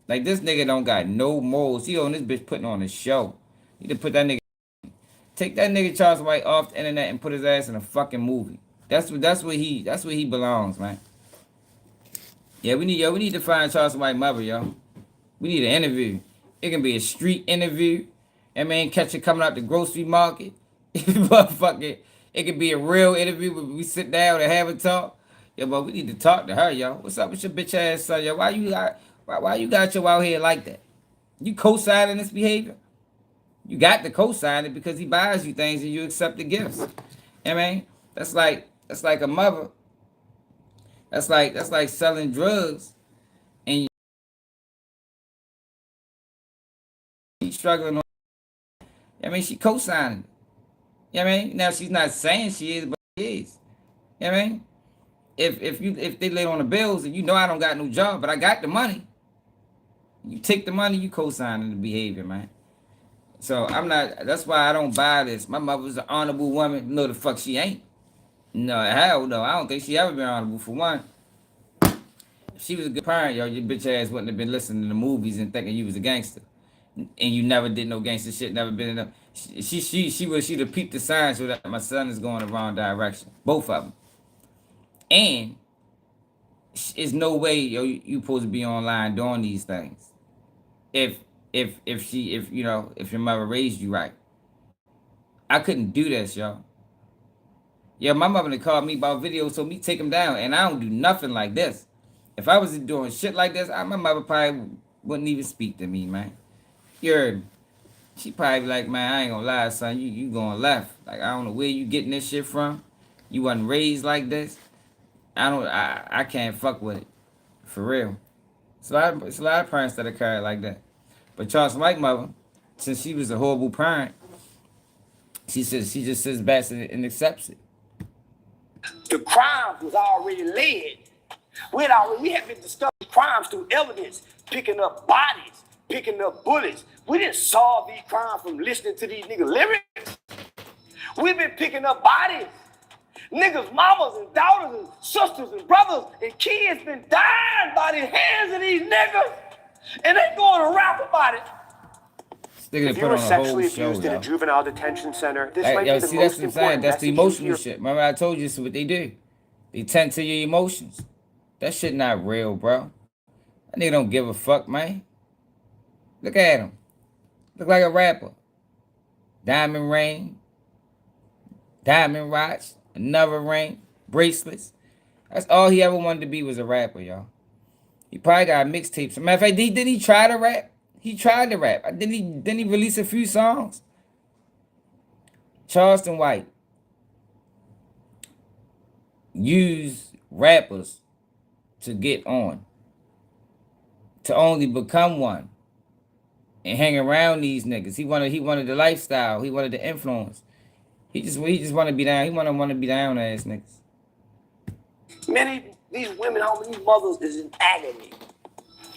Like, this nigga don't got no morals. He on this bitch putting on a show. You need to put that nigga, take that nigga Charles White off the internet and put his ass in a fucking movie. That's where he belongs, man. Yeah, we need to find Charles White mother, yo. We need an interview. It can be a street interview. I mean, catch her coming out the grocery market. Motherfucker, it could be a real interview where we sit down and have a talk. Yeah, but we need to talk to her, yo. What's up with your bitch ass son, yo? Why you got your out here like that? You co-signing this behavior? You got to co-sign it because he buys you things and you accept the gifts. I mean, that's like a mother. That's like selling drugs and you struggling on. I mean, she co-signing. You know what I mean? Now she's not saying she is, but she is. You know what I mean? If they lay on the bills and you know I don't got no job, but I got the money, you take the money, you co-signing the behavior, man. So I'm not. That's why I don't buy this. My mother's an honorable woman. No, the fuck she ain't. No, hell no. I don't think she ever been honorable for one. If she was a good parent, yo, your bitch ass wouldn't have been listening to movies and thinking you was a gangster, and you never did no gangster shit. Never been in a. She'd have peeped the signs so that my son is going the wrong direction. Both of them. And there's no way, yo, you supposed to be online doing these things. If your mother raised you right. I couldn't do this, yo. Yeah, my mother called me about videos, so me take them down, and I don't do nothing like this. If I was doing shit like this, my mother probably wouldn't even speak to me, man. You heard me? She probably be like, man, I ain't gonna lie, son, you going left. Like, I don't know where you getting this shit from. You wasn't raised like this. I can't fuck with it. For real. It's a lot of parents that are carried like that. But Charleston White mother, since she was a horrible parent, she just sits back and accepts it. The crimes was already led. We had been discovering crimes through evidence, picking up bodies, picking up bullets. We didn't solve these crimes from listening to these niggas' lyrics. We've been picking up bodies. Niggas' mamas and daughters and sisters and brothers and kids been dying by the hands of these niggas. And they going to rap about it. If you were sexually abused in a juvenile detention center, this might be the most important. That's the emotional shit. Remember I told you this is what they do. They tend to your emotions. That shit not real, bro. That nigga don't give a fuck, man. Look at him. Look like a rapper. Diamond ring. Diamond watch. Another ring. Bracelets. That's all he ever wanted to be was a rapper, y'all. He probably got mixtapes. As a matter of fact, didn't he try to rap? He tried to rap. Didn't he release a few songs? Charleston White used rappers to get on, to only become one, and hang around these niggas. He wanted the lifestyle. He wanted the influence. He just wanted to be down. He want to be down ass niggas. Many these women, how many mothers is in agony.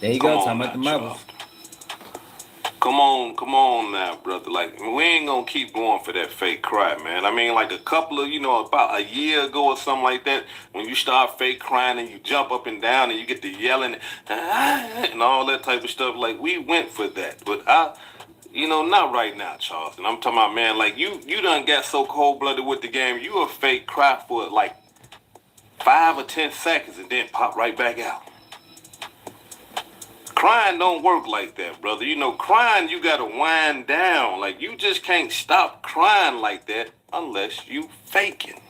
There you go, talking about the mothers. Come on now, brother. Like, we ain't gonna keep going for that fake cry, man. I mean, like a couple of, about a year ago or something like that, when you start fake crying and you jump up and down and you get to yelling and all that type of stuff, like, we went for that. But not right now, Charleston. I'm talking about, man, like, you done got so cold-blooded with the game, you a fake cry for, like, 5 or 10 seconds and then pop right back out. Crying don't work like that, brother. Crying, you gotta wind down. Like, you just can't stop crying like that unless you faking.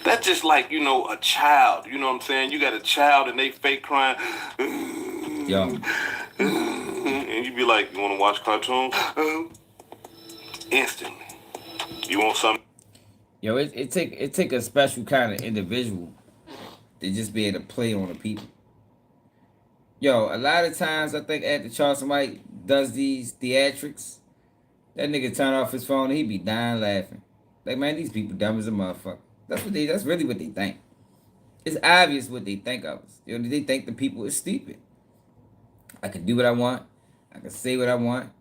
That's just like, a child. You know what I'm saying? You got a child and they fake crying. Yeah. And you be like, you want to watch cartoons? Instantly. You want something? Yo, it take a special kind of individual to just be able to play on the people. Yo, a lot of times I think after Charleston White does these theatrics, that nigga turn off his phone and he be dying laughing. Like, man, these people dumb as a motherfucker. That's really what they think. It's obvious what they think of us. You know, they think the people is stupid. I can do what I want. I can say what I want.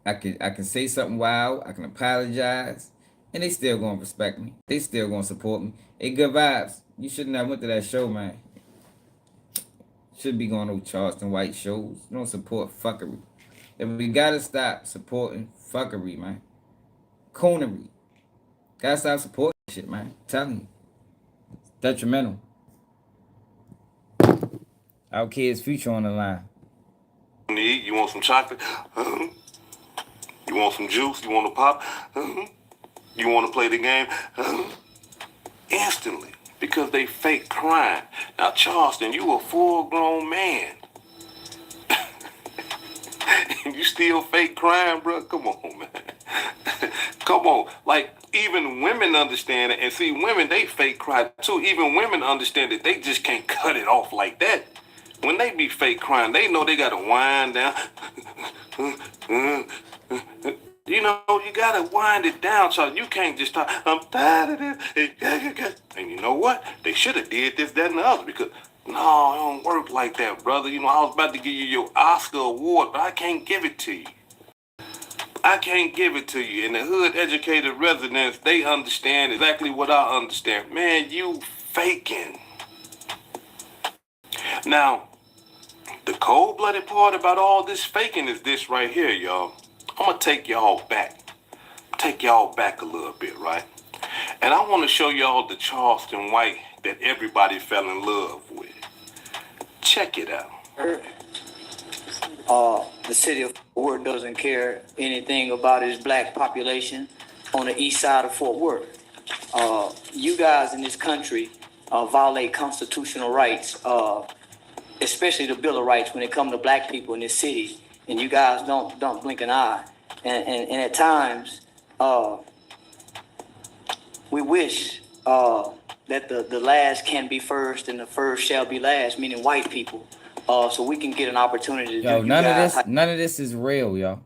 I can say something wild. I can apologize, and they still gonna respect me. They still gonna support me. Hey, good vibes. You shouldn't have went to that show, man. Should be going to Charleston White shows. You don't support fuckery. And we gotta stop supporting fuckery, man. Coonery. Gotta stop supporting shit, man. I'm telling you. It's detrimental. Our kids' future on the line. You want some chocolate? You want some juice? You want to pop? You want to play the game? Instantly. Because they fake crying. Now, Charleston, you a full-grown man. And you still fake crying, bro? Come on, man. Come on. Like, even women understand it. And see, women, they fake cry, too. Even women understand that they just can't cut it off like that. When they be fake crying, they know they got to wind down. You know, you got to wind it down, Charlie. You can't just talk, I'm tired of this. And you know what? They should have did this, that, and the other. Because, no, it don't work like that, brother. You know, I was about to give you your Oscar award, but I can't give it to you. I can't give it to you. In the hood educated residents, they understand exactly what I understand. Man, you faking. Now, the cold-blooded part about all this faking is this right here, y'all. I'm going to take y'all back. Take y'all back a little bit, right? And I want to show y'all the Charleston White that everybody fell in love with. Check it out. The city of Fort Worth doesn't care anything about its black population on the east side of Fort Worth. You guys in this country violate constitutional rights, especially the Bill of Rights when it comes to black people in this city, and you guys don't blink an eye. And at times, we wish that the last can be first and the first shall be last, meaning white people. So we can get an opportunity to Yo, none of this is real, yo.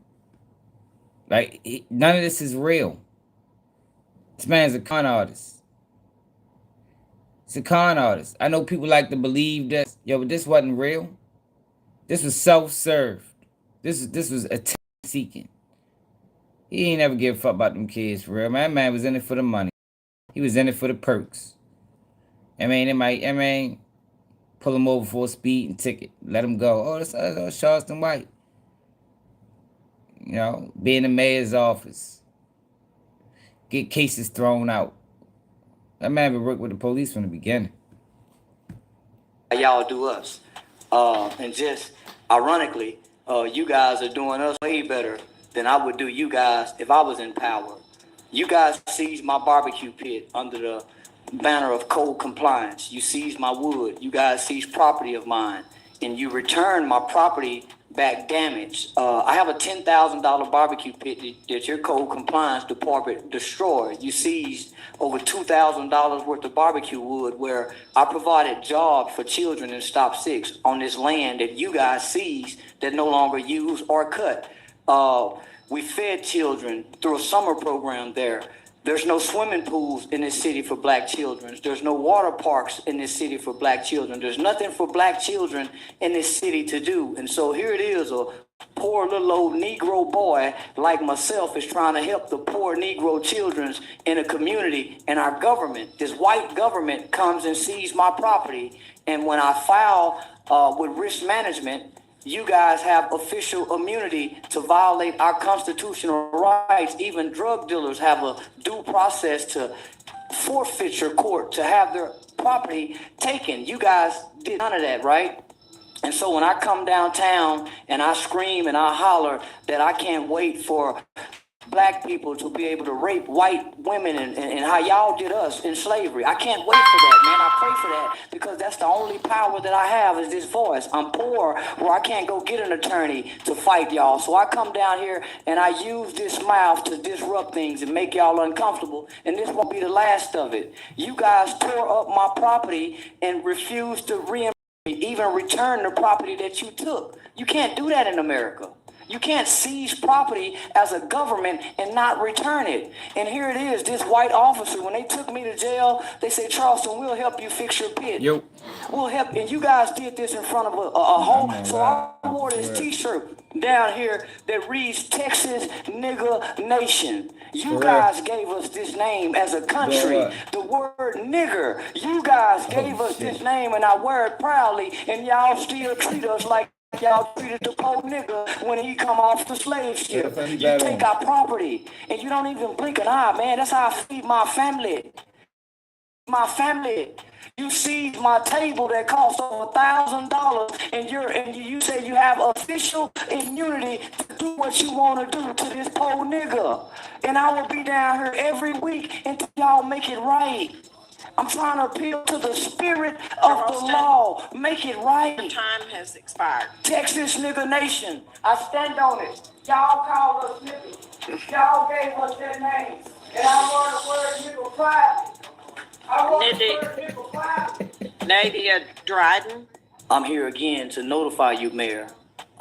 Like, none of this is real. This man's a con artist. It's a con artist. I know people like to believe that, yo, but this wasn't real. This was self-served. This was attention seeking. He ain't never give a fuck about them kids for real. Man, that man was in it for the money. He was in it for the perks. Pull him over for a speeding ticket. Let him go. Oh, that's Charleston White. You know, be in the mayor's office. Get cases thrown out. That man been working with the police from the beginning. Y'all do us. And just ironically, you guys are doing us way better than I would do you guys if I was in power. You guys seized my barbecue pit under the banner of code compliance. You seized my wood. You guys seized property of mine, and you returned my property back damaged. I have a $10,000 barbecue pit that your code compliance department destroyed. You seized over $2,000 worth of barbecue wood, where I provided jobs for children in Stop 6 on this land that you guys seized that no longer use or cut. We fed children through a summer program there. There's no swimming pools in this city for black children. There's no water parks in this city for black children. There's nothing for black children in this city to do. And so here it is, a poor little old Negro boy like myself is trying to help the poor Negro children in a community. And our government, this white government, comes and seizes my property. And when I file with risk management, you guys have official immunity to violate our constitutional rights. Even drug dealers have a due process to forfeiture court to have their property taken. You guys did none of that, right? And so when I come downtown and I scream and I holler that I can't wait for black people to be able to rape white women and how y'all did us in slavery, I can't wait for that, man. I pray for that because that's the only power that I have is this voice. I'm poor where I can't go get an attorney to fight y'all. So I come down here and I use this mouth to disrupt things and make y'all uncomfortable. And this won't be the last of it. You guys tore up my property and refused to even return the property that you took. You can't do that in America. You can't seize property as a government and not return it. And here it is, this white officer, when they took me to jail, they said, Charleston, we'll help you fix your pit. Yo. We'll help. And you guys did this in front of a whole. So I wore this t-shirt down here that reads Texas Nigga Nation. You guys gave us this name as a country. The word nigger. You guys gave us this name, and I wear it proudly, and y'all still treat us like y'all treated the poor nigga when he come off the slave ship. You take our property, and you don't even blink an eye, man. That's how I feed my family. My family. You seized my table that cost over $1,000, and you say you have official immunity to do what you want to do to this poor nigga. And I will be down here every week until y'all make it right. I'm trying to appeal to the spirit of the law. Make it right. Your time has expired. Texas Nigga Nation. I stand on it. Y'all called us niggas. Y'all gave us their names. And I want the word nigga pride. Nadia Dryden. I'm here again to notify you, Mayor.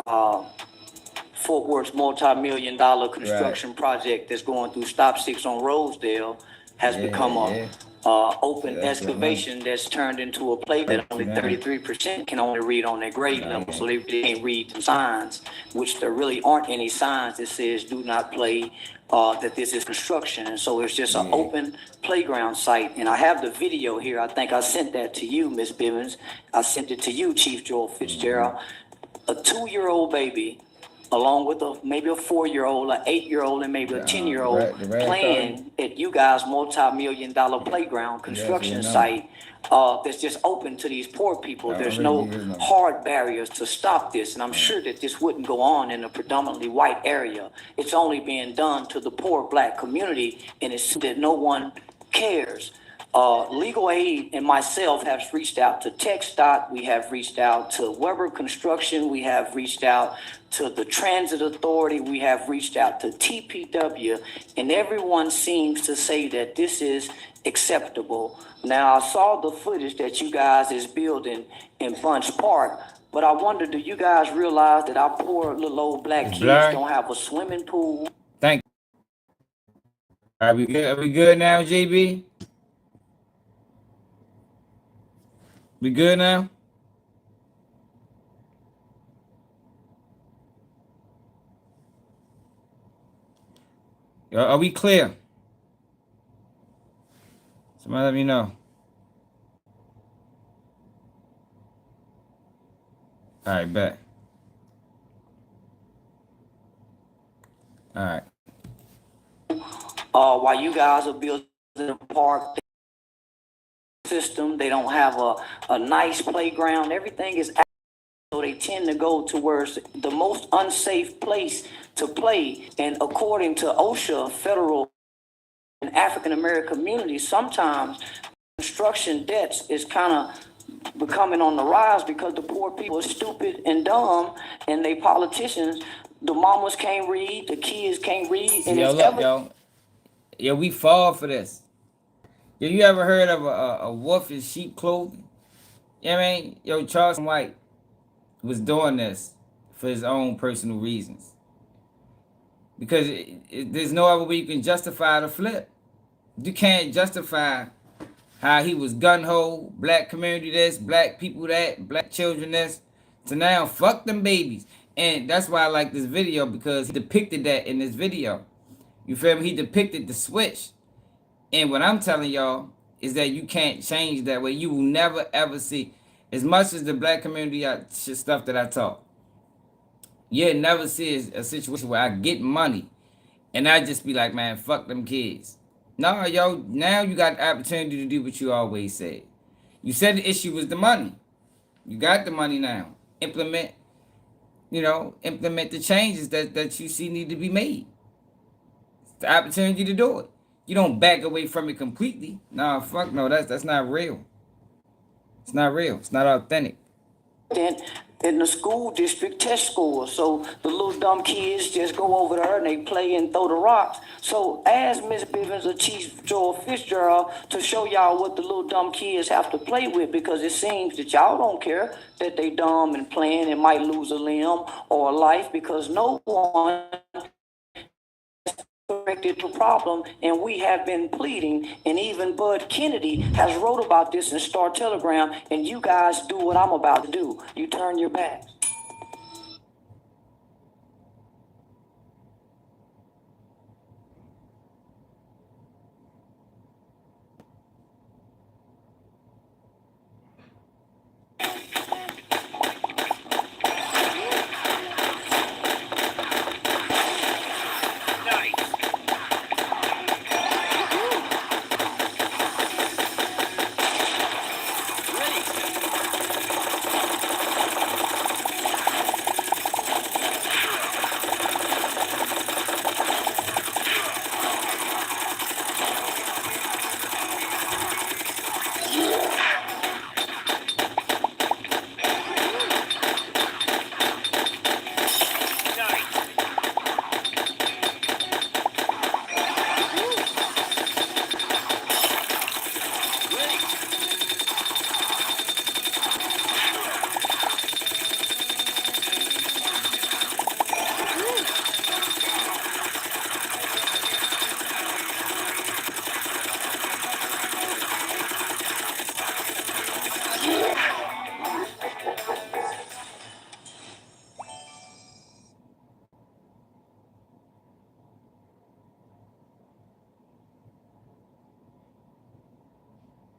Fort Worth's multi-million-dollar construction project that's going through Stop 6 on Rosedale has become a open excavation that's turned into a play that only 33% can only read on their grade level, so they really can't read the signs, which there really aren't any signs that says do not play, that this is construction. And so it's just an open playground site. And I have the video here. I think I sent that to you, Miss Bivens. I sent it to you, Chief Joel Fitzgerald. A 2-year-old baby, along with maybe a 4-year-old, an 8-year-old, and maybe a 10-year-old playing at you guys' multi-million-dollar playground construction site that's just open to these poor people. There's no hard barriers to stop this, and I'm sure that this wouldn't go on in a predominantly white area. It's only being done to the poor black community, and it's that no one cares. Legal Aid and myself have reached out to TxDOT. We have reached out to Weber Construction. We have reached out to the Transit Authority. We have reached out to TPW, and everyone seems to say that this is acceptable. Now, I saw the footage that you guys is building in Bunch Park, but I wonder, do you guys realize that our poor little old black kids don't have a swimming pool? Thank you. Are we good? Are we good now, JB? We good now? Are we clear? Somebody let me know. All right, bet. All right. While you guys are building a park system, they don't have a nice playground. Everything is so they tend to go towards the most unsafe place to play. And according to OSHA, federal and African American communities, sometimes construction debts is kind of becoming on the rise because the poor people are stupid and dumb, and they politicians, the mamas can't read, the kids can't read. And yo, look, yo, we fall for this. Yo, you ever heard of a wolf in sheep clothing? You know what I mean? Yo, Charleston White was doing this for his own personal reasons. Because there's no other way you can justify the flip. You can't justify how he was gun-ho, black community this, black people that, black children this, to now fuck them babies. And that's why I like this video, because he depicted that in this video. You feel me? He depicted the switch. And what I'm telling y'all is that you can't change that way. You will never, ever see, as much as the black community stuff that I talk, you'll never see a situation where I get money and I just be like, man, fuck them kids. No, yo, now you got the opportunity to do what you always said. You said the issue was the money. You got the money now. Implement the changes that you see need to be made. It's the opportunity to do it. You don't back away from it completely. Nah, fuck no, that's not real. It's not real. It's not authentic. Then in the school district test scores. So the little dumb kids just go over there and they play and throw the rocks. So ask Miss Bivens or Chief Joel Fitzgerald to show y'all what the little dumb kids have to play with, because it seems that y'all don't care that they dumb and playing and might lose a limb or a life, because no one corrected the problem, and we have been pleading, and even Bud Kennedy has wrote about this in Star Telegram, and you guys do what I'm about to do. You turn your backs.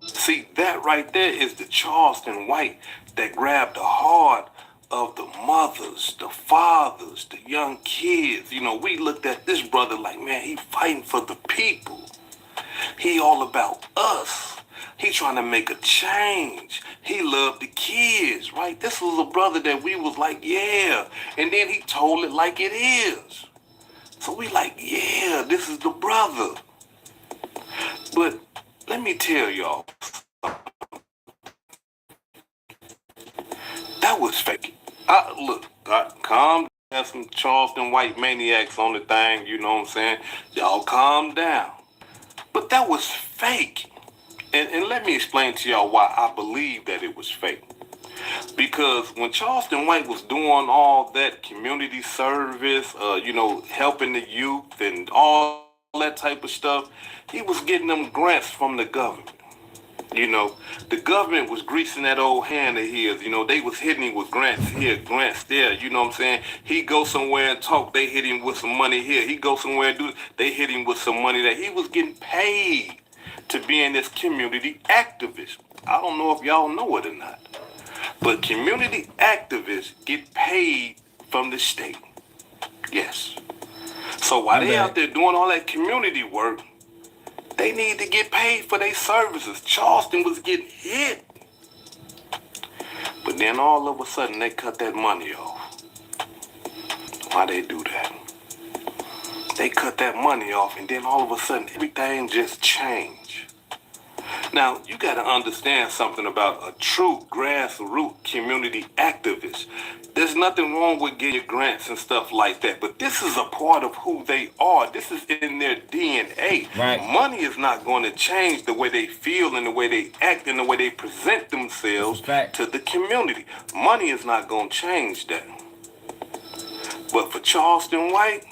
See, that right there is the Charleston White that grabbed the heart of the mothers, the fathers, the young kids. You know, we looked at this brother like, man, he fighting for the people. He all about us. He trying to make a change. He loved the kids, right? This was a brother that we was like, yeah. And then he told it like it is. So we like, yeah, this is the brother. But let me tell y'all, that was fake. Calm down. Some Charleston White maniacs on the thing, you know what I'm saying? Y'all calm down. But that was fake. And let me explain to y'all why I believe that it was fake. Because when Charleston White was doing all that community service, helping the youth and all that type of stuff, he was getting them grants from the government. You know, the government was greasing that old hand of his. You know, they was hitting him with grants here, grants there. You know what I'm saying? He go somewhere and talk, they hit him with some money here. He go somewhere and do, they hit him with some money there. He was getting paid to be in this community activist. I don't know if y'all know it or not, but community activists get paid from the state. Yes. So while they out there doing all that community work, they need to get paid for their services. Charleston was getting hit. But then all of a sudden they cut that money off. Why they do that? They cut that money off, and then all of a sudden everything just changed. Now, you got to understand something about a true grassroots community activist. There's nothing wrong with getting your grants and stuff like that, but this is a part of who they are. This is in their DNA. Right. Money is not going to change the way they feel and the way they act and the way they present themselves to the community. Money is not going to change that. But for Charleston White,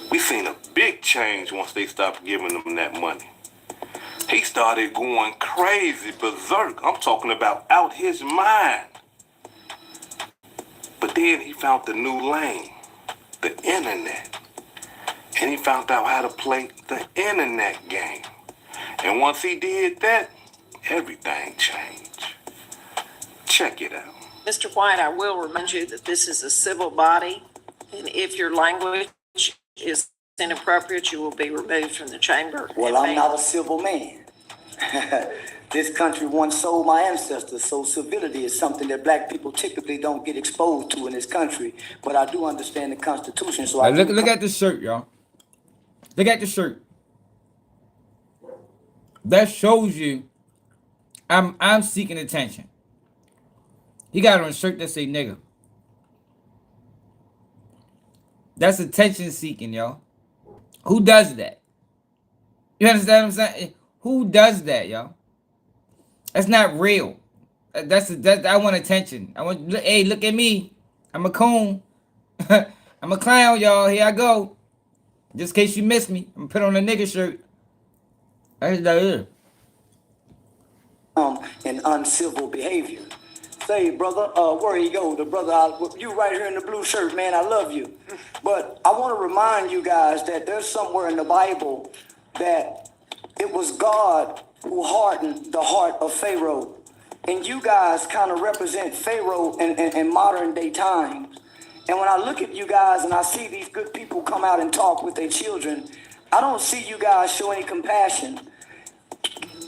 we seen a big change once they stopped giving them that money. He started going crazy, berserk. I'm talking about out his mind. But then he found the new lane, the internet. And he found out how to play the internet game. And once he did that, everything changed. Check it out. Mr. White, I will remind you that this is a civil body, and if your language is inappropriate, you will be removed from the chamber. Well, I'm not a civil man. This country once sold my ancestors, so civility is something that black people typically don't get exposed to in this country. But I do understand the Constitution, so I look at the shirt, y'all. Look at the shirt. That shows you I'm seeking attention. He got on a shirt that say nigga. That's attention seeking, yo. Who does that? You understand what I'm saying? Who does that, yo? That's not real. I want attention. Hey, look at me. I'm a coon. I'm a clown, y'all. Here I go. Just in case you missed me, I'm gonna put on a nigga shirt. That's that. And uncivil behavior. Say, brother, where you go? The brother, you right here in the blue shirt, man, I love you. But I want to remind you guys that there's somewhere in the Bible that it was God who hardened the heart of Pharaoh. And you guys kind of represent Pharaoh in modern day times. And when I look at you guys and I see these good people come out and talk with their children, I don't see you guys show any compassion.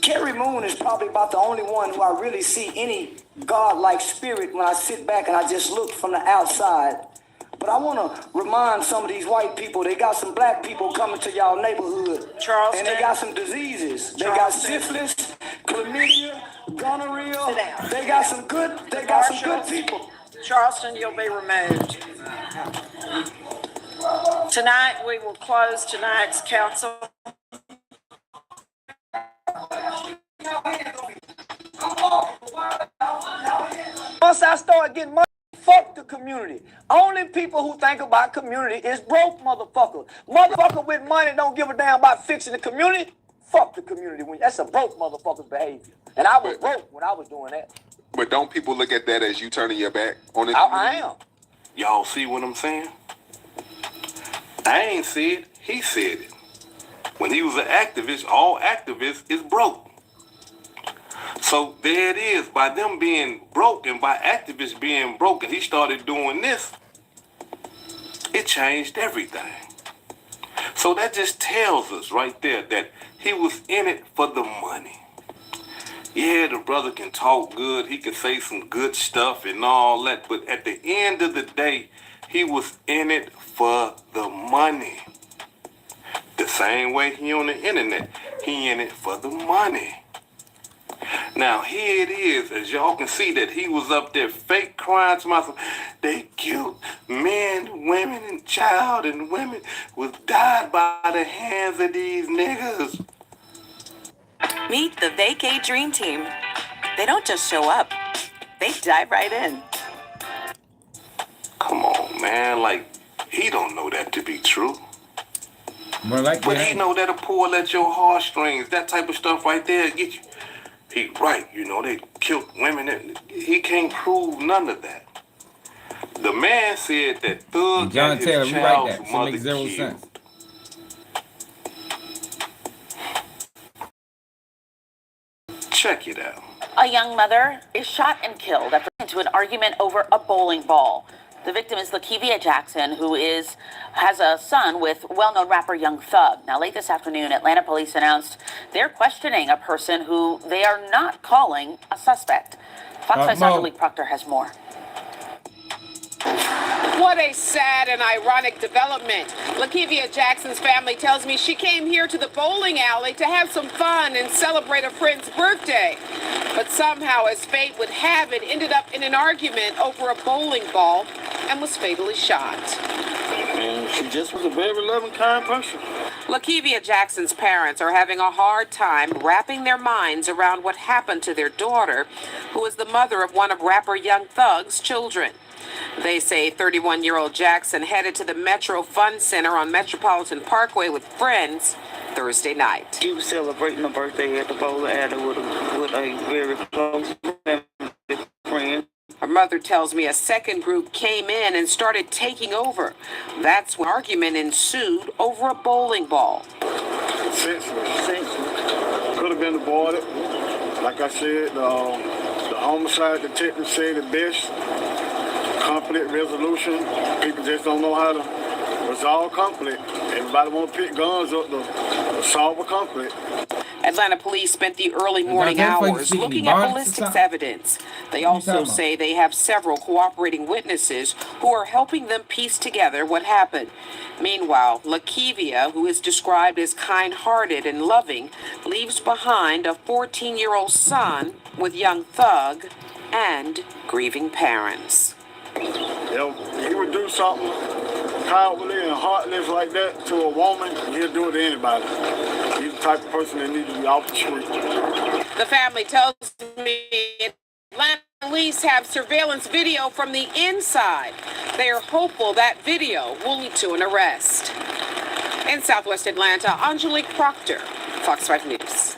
Carrie Moon is probably about the only one who I really see any God-like spirit when I sit back and I just look from the outside. But I want to remind some of these white people, they got some black people coming to y'all neighborhood. Charleston. And they got some diseases. They got syphilis, chlamydia, gonorrhea. They got some good people. Charleston, you'll be removed. Tonight, we will close tonight's council. Once I start getting money, fuck the community. Only people who think about community is broke motherfuckers. Motherfucker with money don't give a damn about fixing the community. Fuck the community. That's a broke motherfucker's behavior. And I was broke when I was doing that. But don't people look at that as you turning your back on it? I am. Y'all see what I'm saying? I ain't said, he said it. When he was an activist, all activists is broke. So there it is. By them being broke and by activists being broke, and he started doing this, it changed everything. So that just tells us right there that he was in it for the money. Yeah, the brother can talk good. He can say some good stuff and all that. But at the end of the day, he was in it for the money. The same way he on the internet. He in it for the money. Now, here it is. As y'all can see that he was up there fake crying to myself. They killed men, women, and child, and women was died by the hands of these niggas. Meet the Vacay Dream Team. They don't just show up. They dive right in. Come on, man. Like, he don't know that to be true. More like But he know that'll pull at your heartstrings. That type of stuff right there get you. He right, you know, they killed women. And he can't prove none of that. The man said that Thug John got Taylor, his we write child's that. Should mother make zero killed. sense. Check it out. A young mother is shot and killed after into an argument over a bowling ball. The victim is Lakivia Jackson, who has a son with well-known rapper Young Thug. Now, late this afternoon, Atlanta police announced they're questioning a person who they are not calling a suspect. Fox 5's Angelique Proctor has more. What a sad and ironic development. Lakivia Jackson's family tells me she came here to the bowling alley to have some fun and celebrate a friend's birthday. But somehow, as fate would have it, ended up in an argument over a bowling ball and was fatally shot. And she just was a very loving, kind person. Lakivia Jackson's parents are having a hard time wrapping their minds around what happened to their daughter, who is the mother of one of rapper Young Thug's children. They say 31-year-old Jackson headed to the Metro Fun Center on Metropolitan Parkway with friends Thursday night. She was celebrating her birthday at the bowling alley with a very close friend. Her mother tells me a second group came in and started taking over. That's when argument ensued over a bowling ball. Senseless. Could have been avoided. Like I said, the homicide detective said it best. Conflict resolution. People just don't know how to resolve conflict. Everybody want to pick guns up to solve a conflict. Atlanta police spent the early morning hours looking at ballistics evidence. They also say they have several cooperating witnesses who are helping them piece together what happened. Meanwhile, Lakivia, who is described as kind-hearted and loving, leaves behind a 14-year-old son with Young Thug and grieving parents. If he would do something cowardly and heartless like that to a woman, he'll do it to anybody. He's the type of person that needs to be off the street. The family tells me Atlanta police have surveillance video from the inside. They are hopeful that video will lead to an arrest. In Southwest Atlanta, Angelique Proctor, Fox 5 News.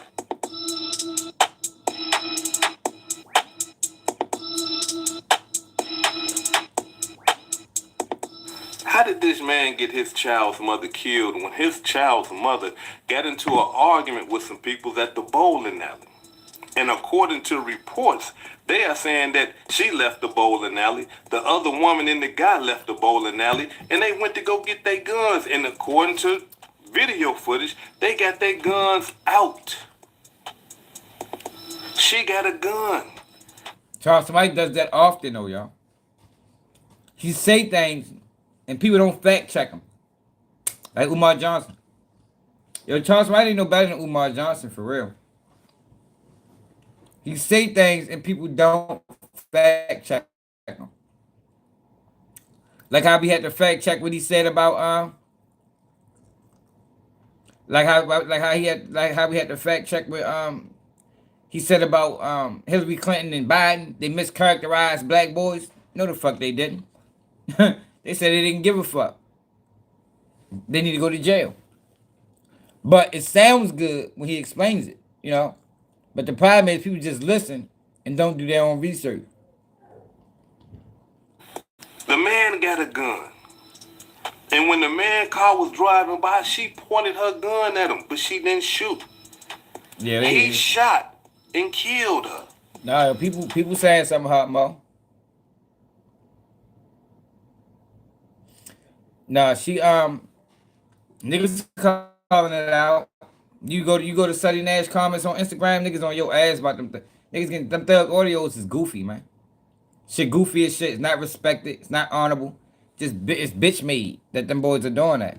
How did this man get his child's mother killed when his child's mother got into an argument with some people at the bowling alley? And according to reports, they are saying that she left the bowling alley, the other woman and the guy left the bowling alley, and they went to go get their guns. And according to video footage, they got their guns out. She got a gun. Charleston White does that often, though, y'all. He say things, and people don't fact check him. Like Umar Johnson. Yo, Charleston White ain't no better than Umar Johnson, for real. He say things, and people don't fact check him. Like how we had to fact check what he said about like how we had to fact check what he said about Hillary Clinton and Biden. They mischaracterized black boys. No, the fuck they didn't. They said they didn't give a fuck. They need to go to jail. But it sounds good when he explains it, you know. But the problem is people just listen and don't do their own research. The man got a gun. And when the man car was driving by, she pointed her gun at him, but she didn't shoot. Yeah, he shot and killed her. Nah, people saying something hot, Mo. Nah, she niggas calling it out. You go to Sunny Nash comments on Instagram, niggas on your ass about them. Niggas getting them thug audios is goofy, man. Shit goofy as shit. It's not respected. It's not honorable. It's bitch made that them boys are doing that.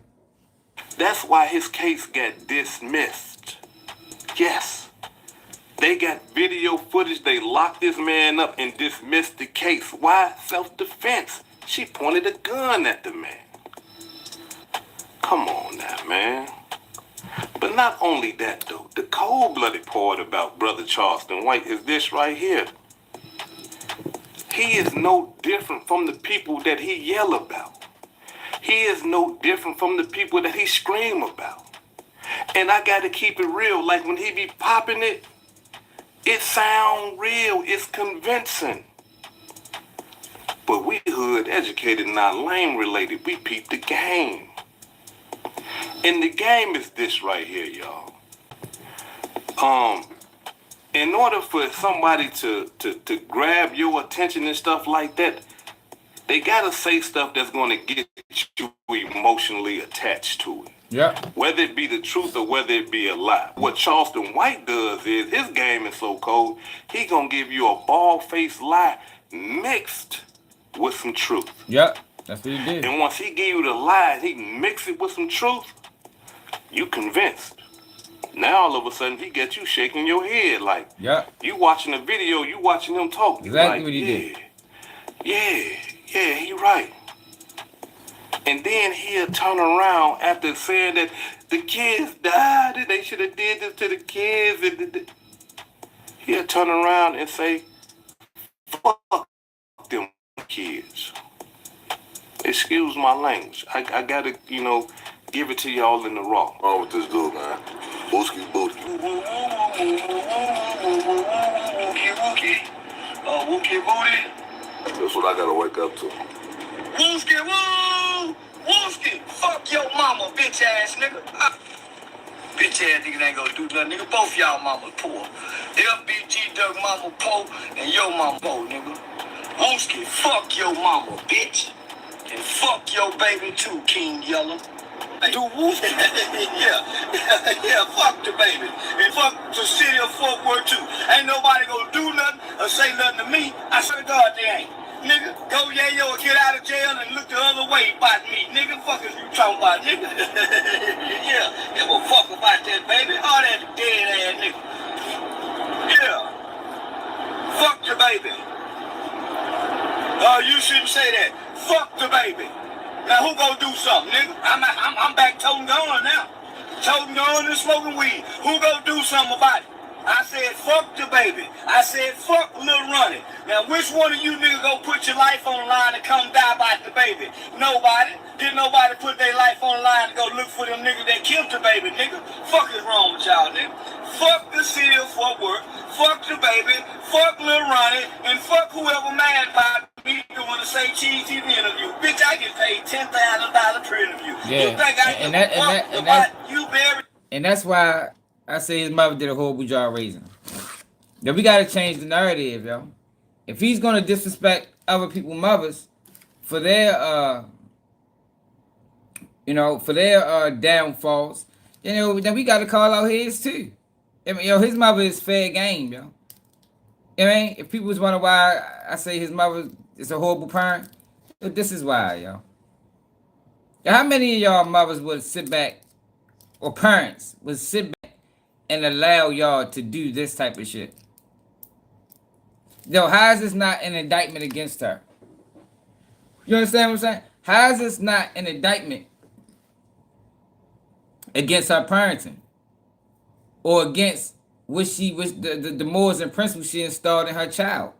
That's why his case got dismissed. Yes. They got video footage. They locked this man up and dismissed the case. Why? Self-defense. She pointed a gun at the man. Come on now, man. But not only that, though. The cold-blooded part about Brother Charleston White is this right here. He is no different from the people that he yell about. He is no different from the people that he scream about. And I got to keep it real. Like when he be popping it, it sound real. It's convincing. But we hood educated, not lame related. We peep the game. And the game is this right here, y'all. In order for somebody to grab your attention and stuff like that, they gotta say stuff that's gonna get you emotionally attached to it. Yeah. Whether it be the truth or whether it be a lie. What Charleston White does is, his game is so cold, he gonna give you a bald-faced lie mixed with some truth. Yeah, that's what he did. And once he give you the lie, he mix it with some truth, you convinced. Now all of a sudden he gets you shaking your head like, yeah. You watching a video, you watching him talk. Exactly like, what he did. Yeah, he right. And then he'll turn around after saying that the kids died and they should have did this to the kids. He'll turn around and say, fuck them kids. Excuse my language. I gotta, give it to y'all in the raw. What's wrong with this dude, man? Booski booty. Wookie booty. That's what I gotta wake up to. Wooski woo! Wooski! Fuck your mama, bitch ass nigga. Bitch ass niggas ain't gonna do nothing, nigga. Both y'all mamas poor. FBG Doug mama poor and your mama poor, nigga. Wooski, fuck your mama, bitch. And fuck your baby too, King Yellow. Do Wooski? yeah, fuck the baby. And fuck the city of Fort Worth too. Ain't nobody gonna do nothing or say nothing to me. I swear to God they ain't. Nigga, go yayo or get out of jail and look the other way about me. Nigga, fuck is you talking about, nigga? Yeah, give a fuck about that baby. All that dead ass nigga. Yeah. Fuck the baby. you shouldn't say that. Fuck the baby. Now who gonna do something, nigga? I'm back toting gone now. Toting gone and smoking weed. Who gonna do something about it? I said, fuck the baby. I said, fuck Lil Ronnie. Now, which one of you niggas gonna put your life on the line and come die by the baby? Nobody. Didn't nobody put their life on the line to go look for them niggas that killed the baby, nigga? Fuck is wrong with y'all, nigga? Fuck the city of Fort Worth. Fuck the baby. Fuck Lil Ronnie. And fuck whoever mad about me doing the Say Cheese TV interview. Bitch, I get paid $10,000 per interview. Yeah. You think I give a fuck about you buried? And that's why I say his mother did a horrible job raising him. Yo, we gotta change the narrative, yo. If he's gonna disrespect other people's mothers for their for their downfalls, then we gotta call out his too. I mean, his mother is fair game, yo. I mean, if people was wondering why I say his mother is a horrible parent, this is why, yo. How many of y'all mothers would sit back, or parents would sit back and allow y'all to do this type of shit? Yo, how is this not an indictment against her? You understand what I'm saying? How is this not an indictment against her parenting? Or against the morals and principles she installed in her child?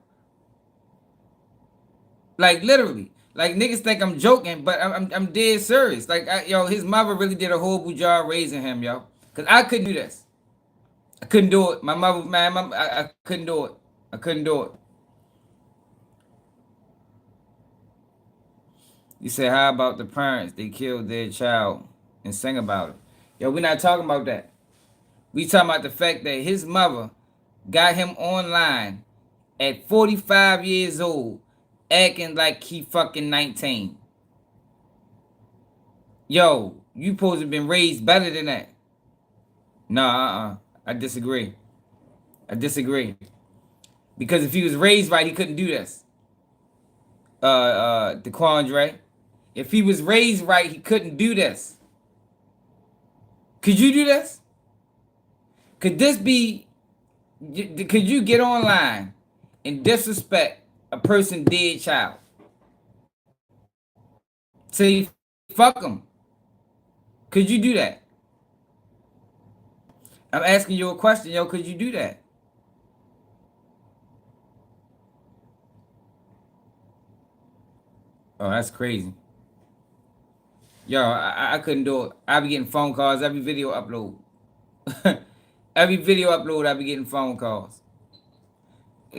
Like, literally. Like, niggas think I'm joking, but I'm dead serious. Like, his mother really did a horrible job raising him, yo. Because I couldn't do this. I couldn't do it. My mother, man, I couldn't do it. I couldn't do it. You say, how about the parents? They killed their child and sang about it. Yo, we're not talking about that. We talking about the fact that his mother got him online at 45 years old, acting like he fucking 19. Yo, you supposed to have been raised better than that. Nah, I disagree. I disagree. Because if he was raised right, he couldn't do this. DeQuandre. If he was raised right, he couldn't do this. Could you do this? Could this be... Could you get online and disrespect a person dead child? Say, fuck him. Could you do that? I'm asking you a question, yo. Could you do that? Oh, that's crazy. Yo, I couldn't do it. I be getting phone calls every video upload. Every video upload, I be getting phone calls.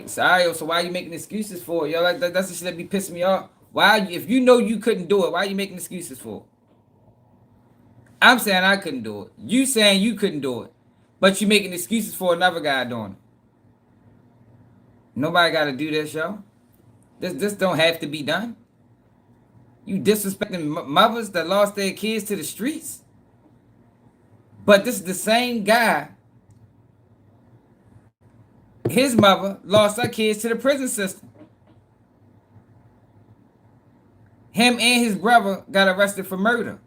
Sorry, so why are you making excuses for it? Yo, that's the shit that be pissing me off. Why, if you know you couldn't do it, why are you making excuses for it? I'm saying I couldn't do it. You saying you couldn't do it. But you making excuses for another guy doing it. Nobody got to do this, yo. This don't have to be done. You disrespecting mothers that lost their kids to the streets. But this is the same guy. His mother lost her kids to the prison system. Him and his brother got arrested for murder.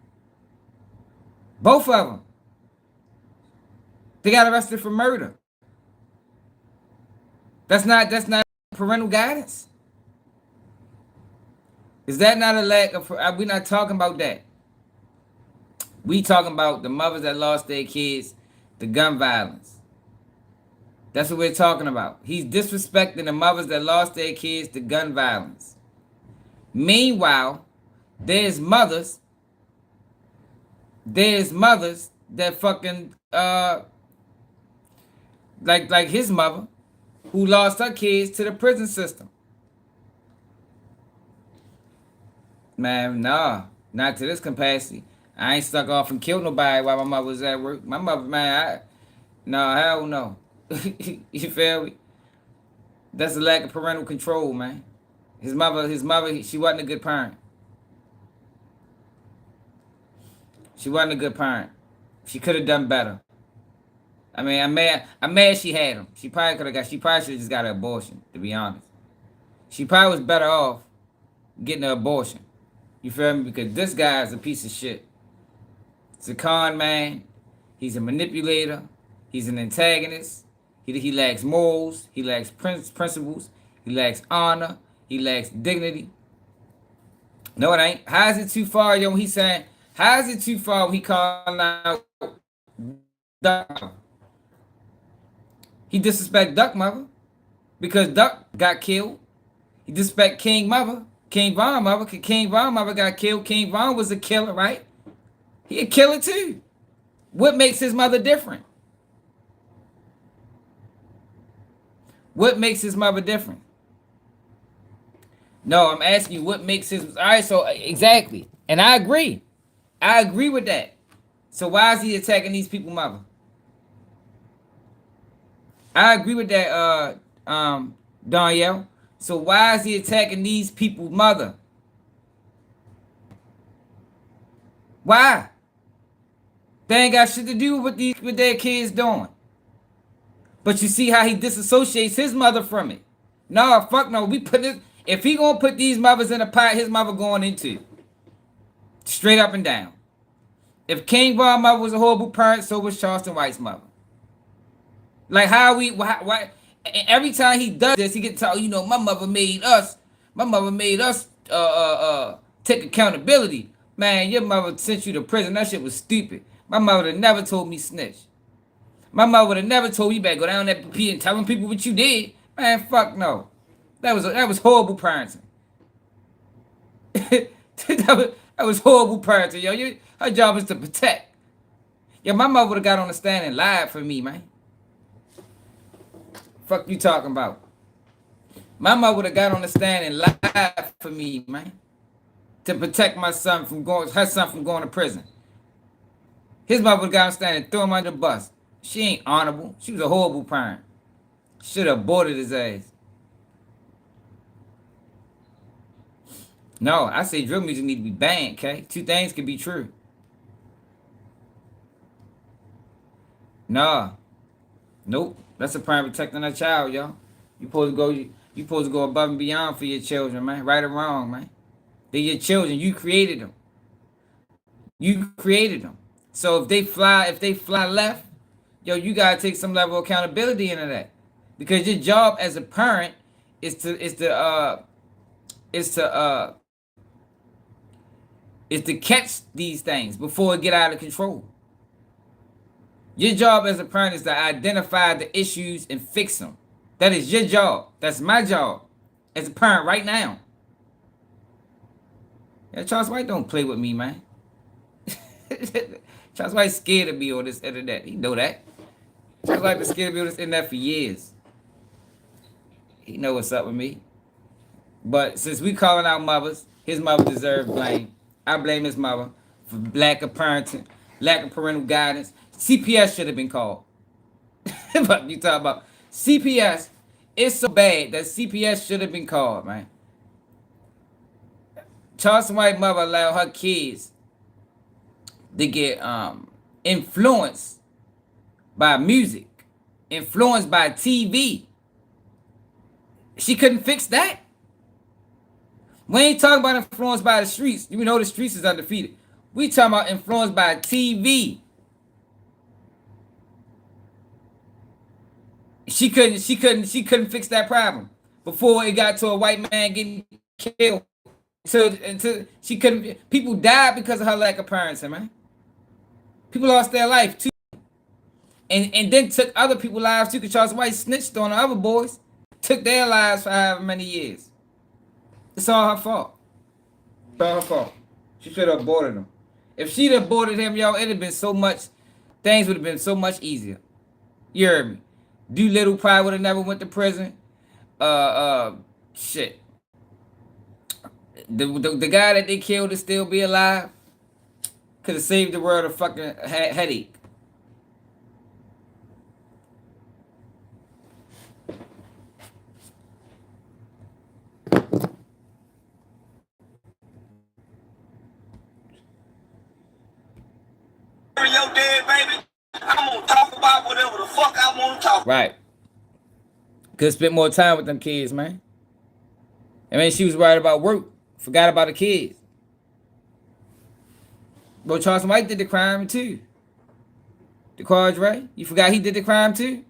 Both of them. They got arrested for murder. That's not parental guidance. Is that not a lack of... We're not talking about that. We talking about the mothers that lost their kids to gun violence. That's what we're talking about. He's disrespecting the mothers that lost their kids to gun violence. Meanwhile, there's mothers that fucking like his mother who lost her kids to the prison system. Man, nah, not to this capacity. I ain't stuck off and killed nobody while my mother was at work. My mother, man, hell no. You feel me? That's a lack of parental control, man. His mother, she wasn't a good parent. She wasn't a good parent. She could have done better. I mean, I'm mad she had him. She probably should have just got an abortion, to be honest. She probably was better off getting an abortion. You feel me? Because this guy is a piece of shit. He's a con man. He's a manipulator. He's an antagonist. He lacks morals. He lacks principles. He lacks honor. He lacks dignity. No, it ain't. How is it too far, yo? He saying, how is it too far when he calling out Duck Mother? He disrespect Duck Mother because Duck got killed. He disrespect King Mother, King Von Mother, because King Von Mother got killed. King Von was a killer, right? He a killer too. What makes his mother different? What makes his mother different? No, I'm asking you what makes his... All right, so exactly. And I agree. I agree with that. So why is he attacking these people's mother? I agree with that, Danielle. So why is he attacking these people's mother? Why? They ain't got shit to do with what their kids doing. But you see how he disassociates his mother from it. No, fuck no. We put this... If he gonna put these mothers in a pot, his mother going into. Straight up and down. If King Von mother was a horrible parent, so was Charleston White's mother. Like how we... Why every time he does this, he get told, you know, my mother made us take accountability. Man, your mother sent you to prison. That shit was stupid. My mother would have never told me snitch. My mother would have never told you better go down there and telling people what you did. Man, fuck no. That was horrible parenting. that was horrible parenting, yo. Her job is to protect. Yo, my mother would have got on the stand and lied for me, man. Fuck you talking about? My mother would have got on the stand and lied for me, man. To protect my son from going to prison. His mother would have got on the stand and threw him under the bus. She ain't honorable. She was a horrible parent. Should have aborted his ass. No, I say drill music need to be banned, okay? Two things can be true. Nah. Nope. That's a parent protecting a child, y'all. You supposed to go above and beyond for your children, man. Right or wrong, man. They're your children. You created them. You created them. So if they fly left, yo, you gotta take some level of accountability into that. Because your job as a parent is to catch these things before it get out of control. Your job as a parent is to identify the issues and fix them. That is your job. That's my job as a parent right now. Yeah, Charles White don't play with me, man. Charles White's scared of me on this internet. He know that. Charles White been scared of me on this internet for years. He know what's up with me. But since we calling out mothers, his mother deserves blame. I blame his mother for lack of parenting, lack of parental guidance. CPS should have been called. But you talk about CPS. It's so bad that CPS should have been called, man. Charleston White mother allowed her kids to get influenced by music, influenced by TV. She couldn't fix that. We ain't talking about influenced by the streets. You know the streets is undefeated. We talking about influenced by TV. She couldn't fix that problem before it got to a white man getting killed. Until she couldn't. People died because of her lack of parenting, man. People lost their life too, and then took other people's lives too. Because Charleston White snitched on the other boys, took their lives for however many years. It's all her fault. It's all her fault. She should have aborted him. If she'd have aborted him, y'all, it'd have been so much. Things would have been so much easier. You heard me? Doolittle probably would have never went to prison. Shit. The guy that they killed to still be alive could have saved the world a fucking headache. Your dead baby, I'm gonna talk about whatever the fuck I want to talk about. Right. Could spend more time with them kids, man. I mean, she was worried about work. Forgot about the kids. But Charleston White did the crime too. The cards, right? You forgot he did the crime too?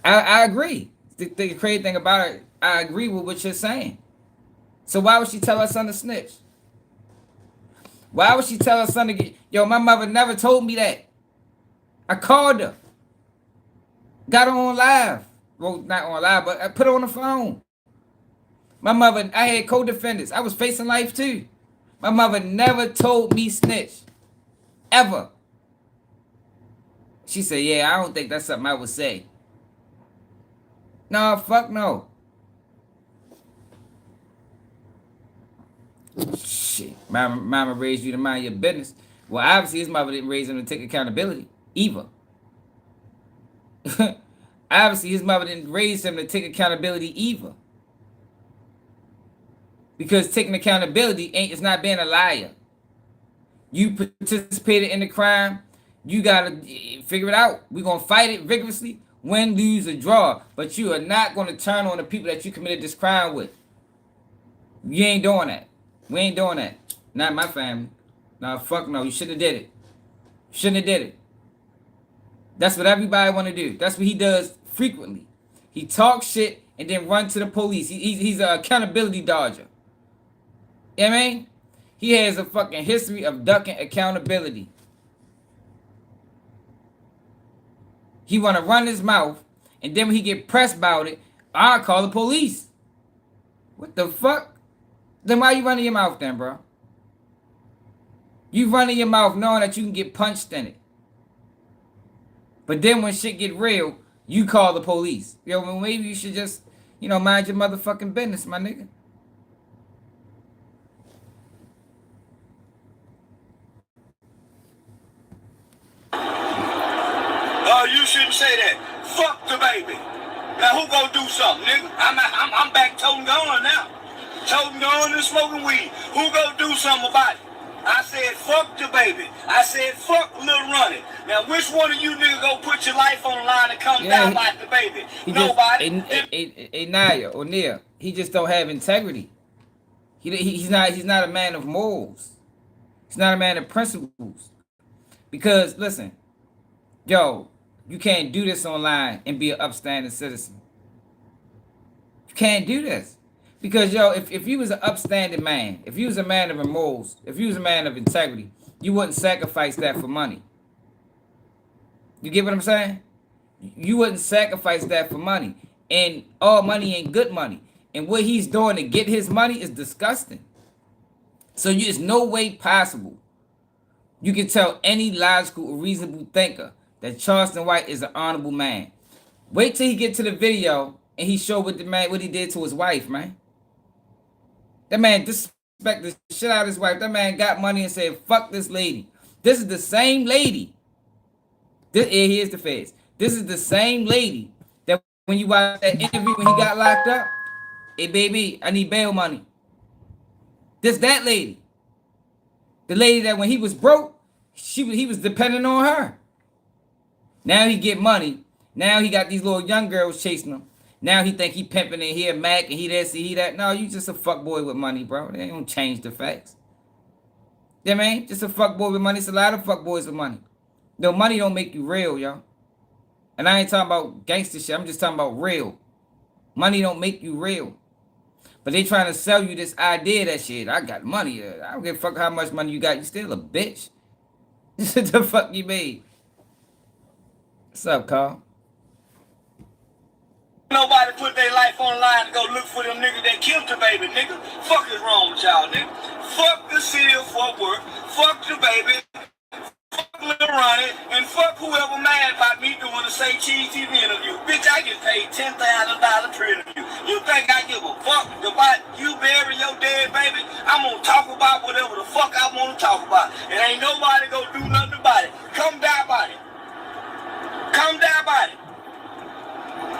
I agree. The crazy thing about it, I agree with what you're saying. So why would she tell her son to snitch? Why would she tell her son to get... Yo, my mother never told me that. I called her. Got her on live. Well, not on live, but I put her on the phone. My mother, I had co-defendants. I was facing life too. My mother never told me snitch. Ever. She said, yeah, I don't think that's something I would say. No, fuck no. Shit. Mama raised you to mind your business. Well, obviously his mother didn't raise him to take accountability. Either. Obviously his mother didn't raise him to take accountability either. Because taking accountability it's not being a liar. You participated in the crime. You gotta figure it out. We're gonna fight it vigorously, win, lose, or draw. But you are not gonna turn on the people that you committed this crime with. You ain't doing that. We ain't doing that. Not my family. Nah, fuck no. You shouldn't have did it. Shouldn't have did it. That's what everybody want to do. That's what he does frequently. He talks shit and then run to the police. He's an accountability dodger. You know what I mean? He has a fucking history of ducking accountability. He want to run his mouth, and then when he get pressed about it, I'll call the police. What the fuck? Then why you running your mouth then, bro? You running your mouth knowing that you can get punched in it. But then when shit get real, you call the police. Yo, well, maybe you should just, mind your motherfucking business, my nigga. You shouldn't say that. Fuck the baby. Now who gonna do something, nigga? I'm back toting gun now. Toting gun and smoking weed. Who gonna do something about it? I said fuck the baby. I said fuck Lil Ronnie. Now which one of you niggas gonna put your life on the line and come down like the baby? Nobody. Naya or Nia, he just don't have integrity. He's not a man of morals. He's not a man of principles. Because listen, yo, you can't do this online and be an upstanding citizen. You can't do this. Because, yo, if you was an upstanding man, if you was a man of morals, if you was a man of integrity, you wouldn't sacrifice that for money. You get what I'm saying? You wouldn't sacrifice that for money. And all money ain't good money. And what he's doing to get his money is disgusting. So there's no way possible you can tell any logical or reasonable thinker that Charleston White is an honorable man. Wait till he get to the video and he show what he did to his wife, man. That man disrespect the shit out of his wife. That man got money and said, fuck this lady. This is the same lady. Here's the face. This is the same lady that when you watch that interview when he got locked up, hey baby, I need bail money. That lady. The lady that when he was broke, he was depending on her. Now he get money. Now he got these little young girls chasing him. Now he think he pimping in here, Mac, and he this, he that. No, you just a fuckboy with money, bro. They don't change the facts. Yeah, man, just a fuckboy with money. It's a lot of fuckboys with money. No, money don't make you real, y'all. And I ain't talking about gangster shit. I'm just talking about real. Money don't make you real. But they trying to sell you this idea that shit. I got money. I don't give a fuck how much money you got. You still a bitch. What the fuck you made? What's up, Carl? Nobody put their life on the line to go look for them niggas that killed the baby, nigga. Fuck is wrong with y'all, nigga. Fuck the city of Fort Worth. Fuck the baby. Fuck Lil Ronnie. And fuck whoever mad about me doing a Say Cheese TV interview. Bitch, I get paid $10,000 per interview. You think I give a fuck about you burying your dead baby? I'm gonna talk about whatever the fuck I wanna talk about. And ain't nobody gonna do nothing about it. Come die about it. Come die about it.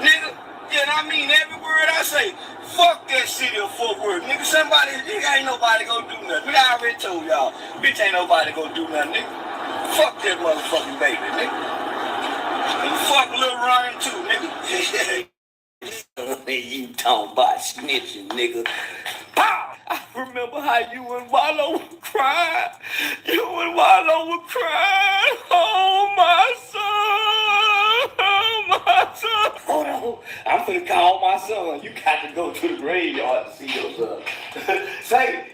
Nigga. And I mean every word I say. Fuck that city of Fort Worth. Nigga, ain't nobody gonna do nothing. I already told y'all. Bitch, ain't nobody gonna do nothing, nigga. Fuck that motherfucking baby, nigga. And fuck Lil Ronnie too, nigga. You talking about snitching, nigga. Pow! I remember how you and Wallow would cry. You and Wallow would cry. Oh, my son. Oh, my son. Hold on. I'm finna call my son. You got to go to the graveyard to see your son. say,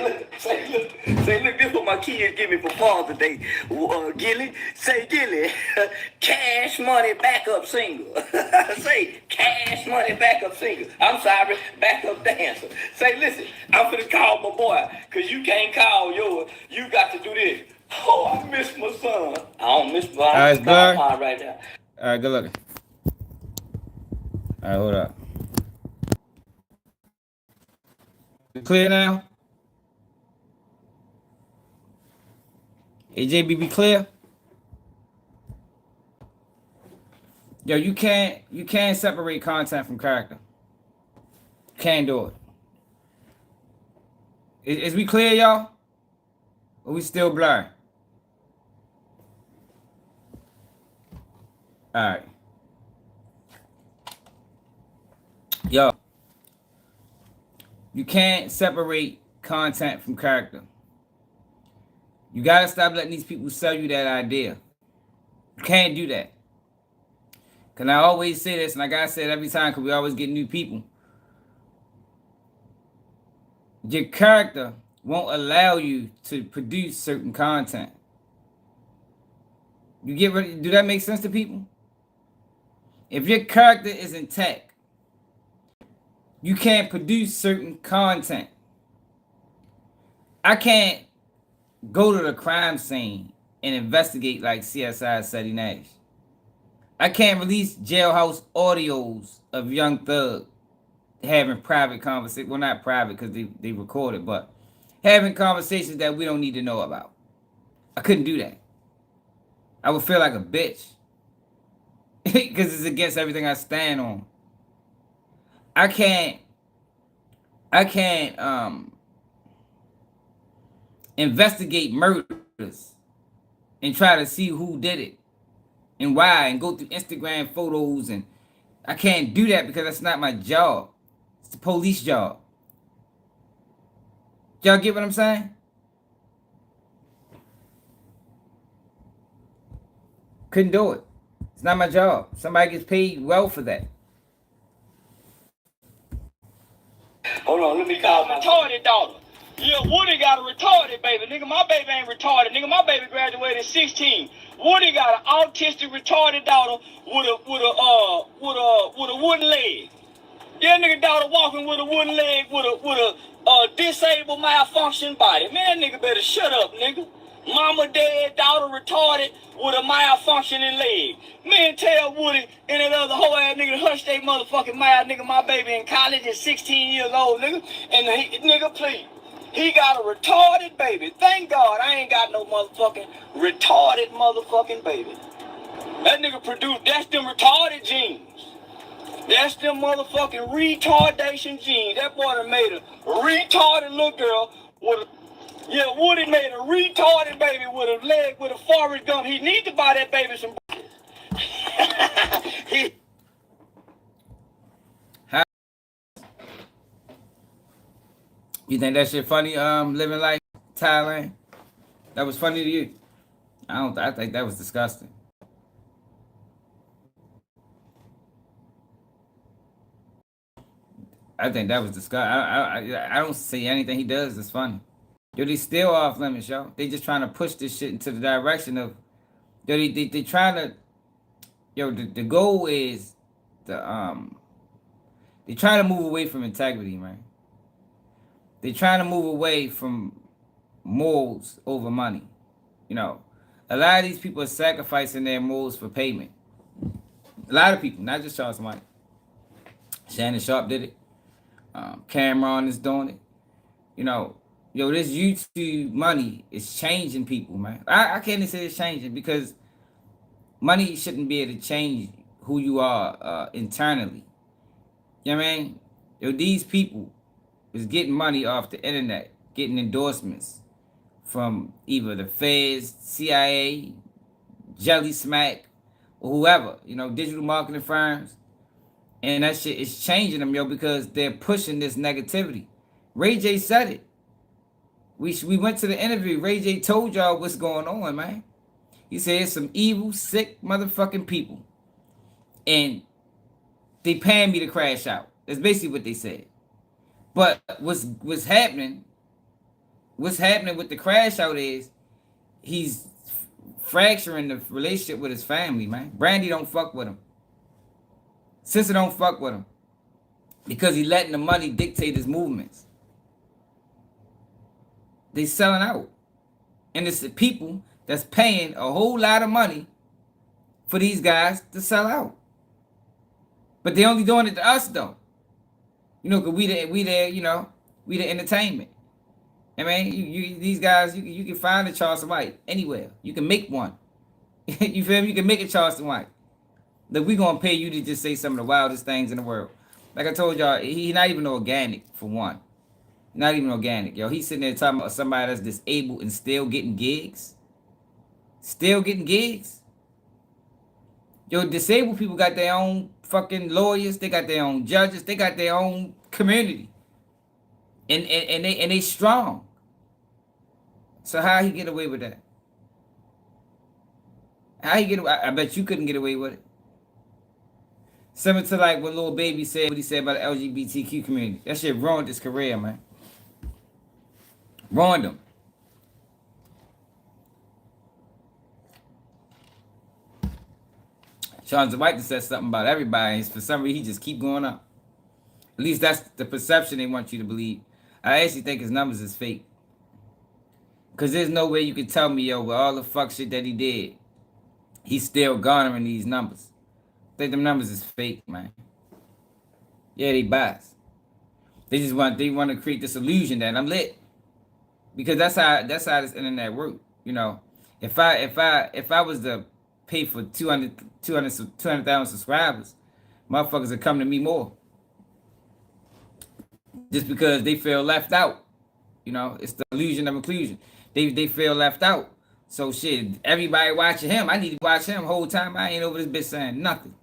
look, this what my kids give me for Father's Day. Gilly, say, Gilly, cash money backup singer. Say, cash money backup singer. I'm sorry, backup dancer. Say, listen, I'm finna call my boy, because you can't call yours. You got to do this. Oh, I miss my son. I don't miss my son right now. All right, good looking. All right, hold up. Clear now? AJB clear? Yo, you can't separate content from character. Can't do it. Is we clear, y'all? Or we still blurry? All right. Yo, you can't separate content from character. You gotta stop letting these people sell you that idea. You can't do that. Cause I always say this, and I gotta say it every time, cause we always get new people. Your character won't allow you to produce certain content. You get ready? Do that make sense to people? If your character is intact, you can't produce certain content. I can't go to the crime scene and investigate like CSI Seti Nash. I can't release jailhouse audios of Young Thug having private conversations. Well, not private because they record it, but having conversations that we don't need to know about. I couldn't do that. I would feel like a bitch. Because it's against everything I stand on. I can't investigate murders and try to see who did it and why and go through Instagram photos, and I can't do that because that's not my job. It's the police job. Y'all get what I'm saying? Couldn't do it. It's not my job. Somebody gets paid well for that. Hold on, let me call my retarded daughter. Yeah, Woody got a retarded baby. Nigga, my baby ain't retarded. Nigga, my baby graduated at 16. Woody got an autistic retarded daughter with a wooden leg. Yeah, nigga daughter walking with a wooden leg with a disabled malfunction body. Man, nigga better shut up, nigga. Mama dead, daughter retarded with a malfunctioning leg. Man, tell Woody and that other whole ass nigga to hush they motherfucking mouth, nigga. My baby in college is 16 years old, nigga. And nigga, please. He got a retarded baby. Thank God I ain't got no motherfucking retarded motherfucking baby. That nigga produced, that's them retarded genes. That's them motherfucking retardation genes. That boy done made a retarded little girl with a... Yeah, Woody made a retarded baby with a leg with a Forrest Gump. He need to buy that baby some... You think that shit funny, living like Thailand? That was funny to you? I think that was disgusting. I think that was disgusting. I don't see anything he does that's funny. Yo, they still off limits, yo. They just trying to push this shit into the direction of... Yo, they trying to... Yo, the goal is... They trying to move away from integrity, man. They trying to move away from morals over money. You know, a lot of these people are sacrificing their morals for payment. A lot of people, not just Charleston White. Shannon Sharp did it. Cameron is doing it. You know, yo, this YouTube money is changing people, man. I can't even say it's changing because money shouldn't be able to change who you are internally. You know what I mean? Yo, these people is getting money off the internet, getting endorsements from either the feds, CIA, Jelly Smack, or whoever, you know, digital marketing firms. And that shit is changing them, yo, because they're pushing this negativity. Ray J said it. We went to the interview. Ray J told y'all what's going on, man. He said it's some evil, sick motherfucking people. And they paying me to crash out. That's basically what they said. But what's happening with the crash out is he's fracturing the relationship with his family, man. Brandy don't fuck with him. Sister don't fuck with him. Because he letting the money dictate his movements. They selling out. And it's the people that's paying a whole lot of money for these guys to sell out. But they only doing it to us though. You know, cause we the entertainment. I mean, these guys, you can find a Charleston White anywhere. You can make one. You feel me? You can make a Charleston White. Look, we gonna pay you to just say some of the wildest things in the world. Like I told y'all, he's not even organic for one. Not even organic, yo. He's sitting there talking about somebody that's disabled and still getting gigs. Still getting gigs. Yo, disabled people got their own fucking lawyers. They got their own judges. They got their own community. And they strong. So how he get away with that? How he get away? I bet you couldn't get away with it. Similar to like what Lil Baby said, what he said about the LGBTQ community. That shit ruined his career, man. Ruined him. Charleston White said something about everybody, and for some reason he just keep going up. At least that's the perception they want you to believe. I actually think his numbers is fake. Because there's no way you can tell me, yo, with all the fuck shit that he did, he's still garnering these numbers. I think them numbers is fake, man. Yeah, they biased. They want to create this illusion that I'm lit. Because that's how this internet works. You know, if I was to pay for 200,000 subscribers, motherfuckers would come to me more. Just because they feel left out. You know, it's the illusion of inclusion. They feel left out. So shit, everybody watching him. I need to watch him the whole time. I ain't over this bitch saying nothing.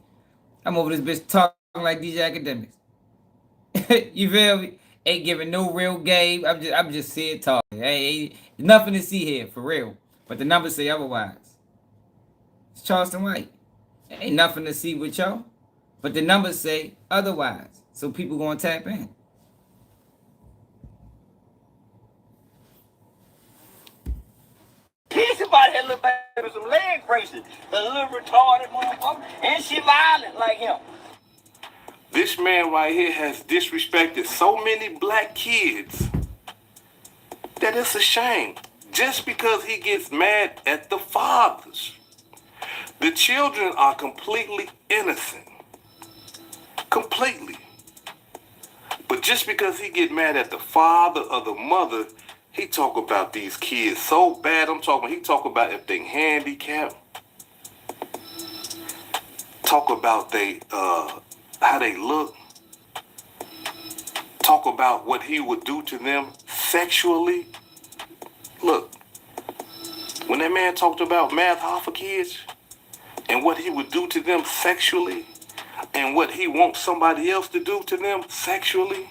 I'm over this bitch talking like DJ Akademiks. You feel me? Ain't giving no real game. I'm just saying talking. Hey, nothing to see here for real. But the numbers say otherwise. It's Charleston White. Ain't nothing to see with y'all. But the numbers say otherwise. So people gonna tap in. Somebody had a little baby with some leg braces. A little retarded motherfucker. And she violent like him. This man right here has disrespected so many black kids that it's a shame. Just because he gets mad at the fathers. The children are completely innocent. Completely. But just because he get mad at the father or the mother, he talk about these kids so bad. He talk about if they handicapped. Talk about how they look. Talk about what he would do to them sexually. Look, when that man talked about math Hoffa kids and what he would do to them sexually and what he wants somebody else to do to them sexually,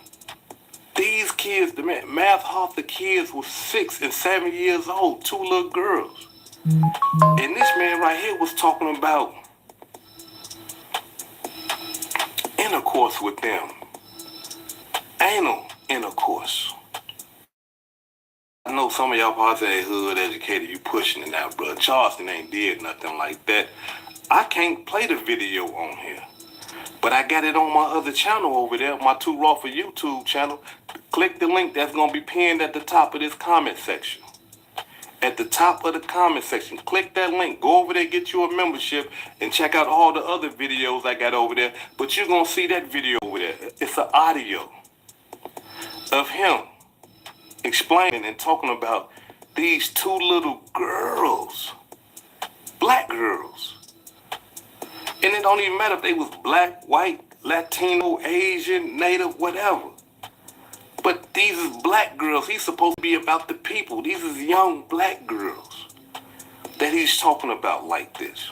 these kids, the math Hoffa kids were 6 and 7 years old, 2 little girls. And this man right here was talking about intercourse with them. Anal intercourse. I know some of y'all probably say, hood educated, you pushing it out, bro. Charleston ain't did nothing like that. I can't play the video on here. But I got it on my other channel over there, my Too Raw for YouTube channel. Click the link that's going to be pinned at the top of this comment section. At the top of the comment section, click that link. Go over there, get you a membership, and check out all the other videos I got over there. But you're going to see that video over there. It's an audio of him explaining and talking about these 2 little girls, black girls. And it don't even matter if they was black, white, Latino, Asian, Native, whatever. But these is black girls. He's supposed to be about the people. These is young black girls that he's talking about like this.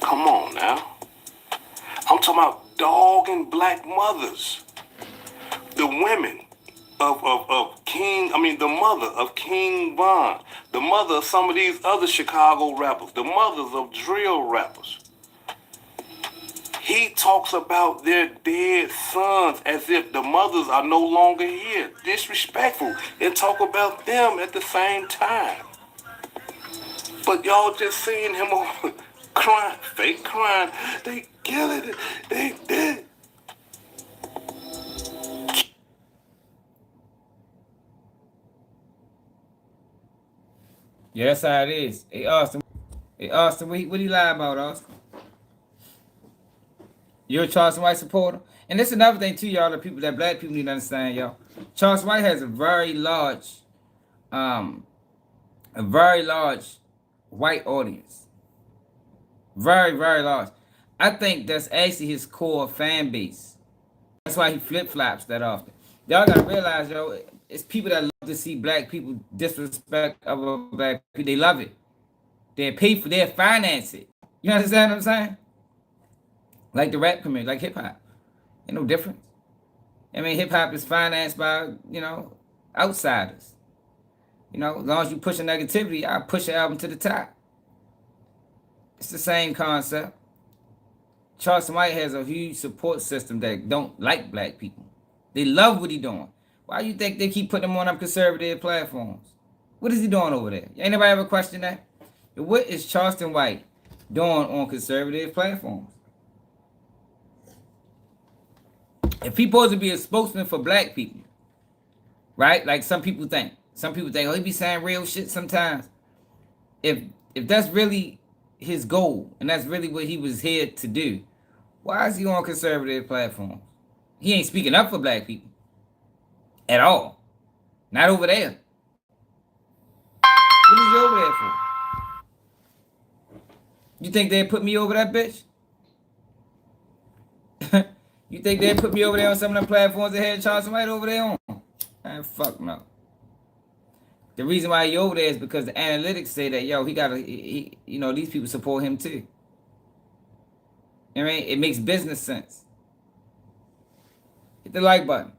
Come on now. I'm talking about dogging black mothers. The women of King, the mother of King Von, the mother of some of these other Chicago rappers, the mothers of drill rappers. He talks about their dead sons as if the mothers are no longer here. Disrespectful. And talk about them at the same time. But y'all just seeing him on crying, fake crying. They killing it. They did. Yeah, that's how it is. Hey, Austin, what he lie about, Austin? You're a Charleston White supporter? And this is another thing, too, y'all, that black people need to understand, y'all. Charleston White has a very large white audience. Very, very large. I think that's actually his core fan base. That's why he flip-flops that often. Y'all gotta realize, yo, it's people that love to see black people disrespect other black people. They love it. They pay for, they finance it. You understand what I'm saying? Like the rap community, like hip-hop. Ain't no difference. I mean, hip-hop is financed by, outsiders. As long as you push a negativity, I push the album to the top. It's the same concept. Charleston White has a huge support system that don't like black people. They love what he doing. Why do you think they keep putting him on them conservative platforms? What is he doing over there? Ain't nobody ever questioned that? What is Charleston White doing on conservative platforms? If he's supposed to be a spokesman for black people, right? Like some people think. Some people think, oh, he be saying real shit sometimes. If that's really his goal, and that's really what he was here to do, why is he on conservative platforms? He ain't speaking up for black people. At all. Not over there. What is he over there for? You think they'd put me over that bitch? You think they'd put me over there on some of them platforms that had Charleston White over there on? Man, fuck no. The reason why he over there is because the analytics say that, yo, these people support him too. You know what I mean? It makes business sense. Hit the like button.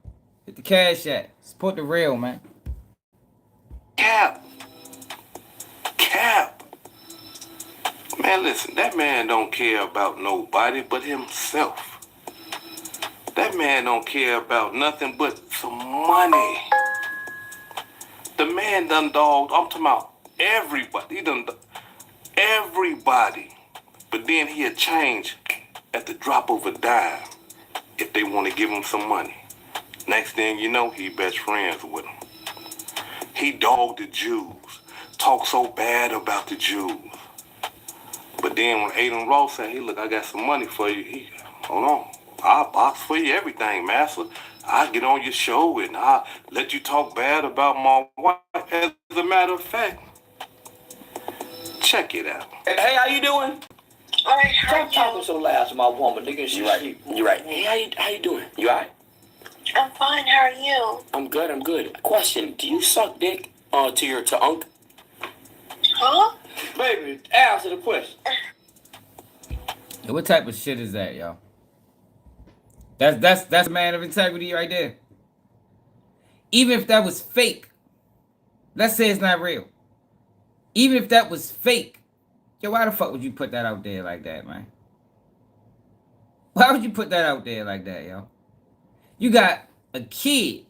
Hit the cash app. Support the real, man. Cap. Man, listen, that man don't care about nobody but himself. That man don't care about nothing but some money. The man done dogged, I'm talking about everybody. He done everybody. But then he'll change at the drop of a dime if they want to give him some money. Next thing you know, he best friends with them. He dogged the Jews. Talked so bad about the Jews. But then when Aiden Ross said, hey, look, I got some money for you. Hold on. I'll box for you everything, master. I'll get on your show and I'll let you talk bad about my wife. As a matter of fact, check it out. Hey, how you doing? All right, how are Stop talking so loud to my woman, nigga. You're right. Hey, how you doing? You all right? I'm fine. How are you? I'm good. Question, do you suck dick to Unc? Huh? Baby, answer the question. What type of shit is that, y'all? That's a man of integrity right there. Even if that was fake, let's say it's not real. Even if that was fake, yo, why the fuck would you put that out there like that, man? Why would you put that out there like that, yo? You got a kid,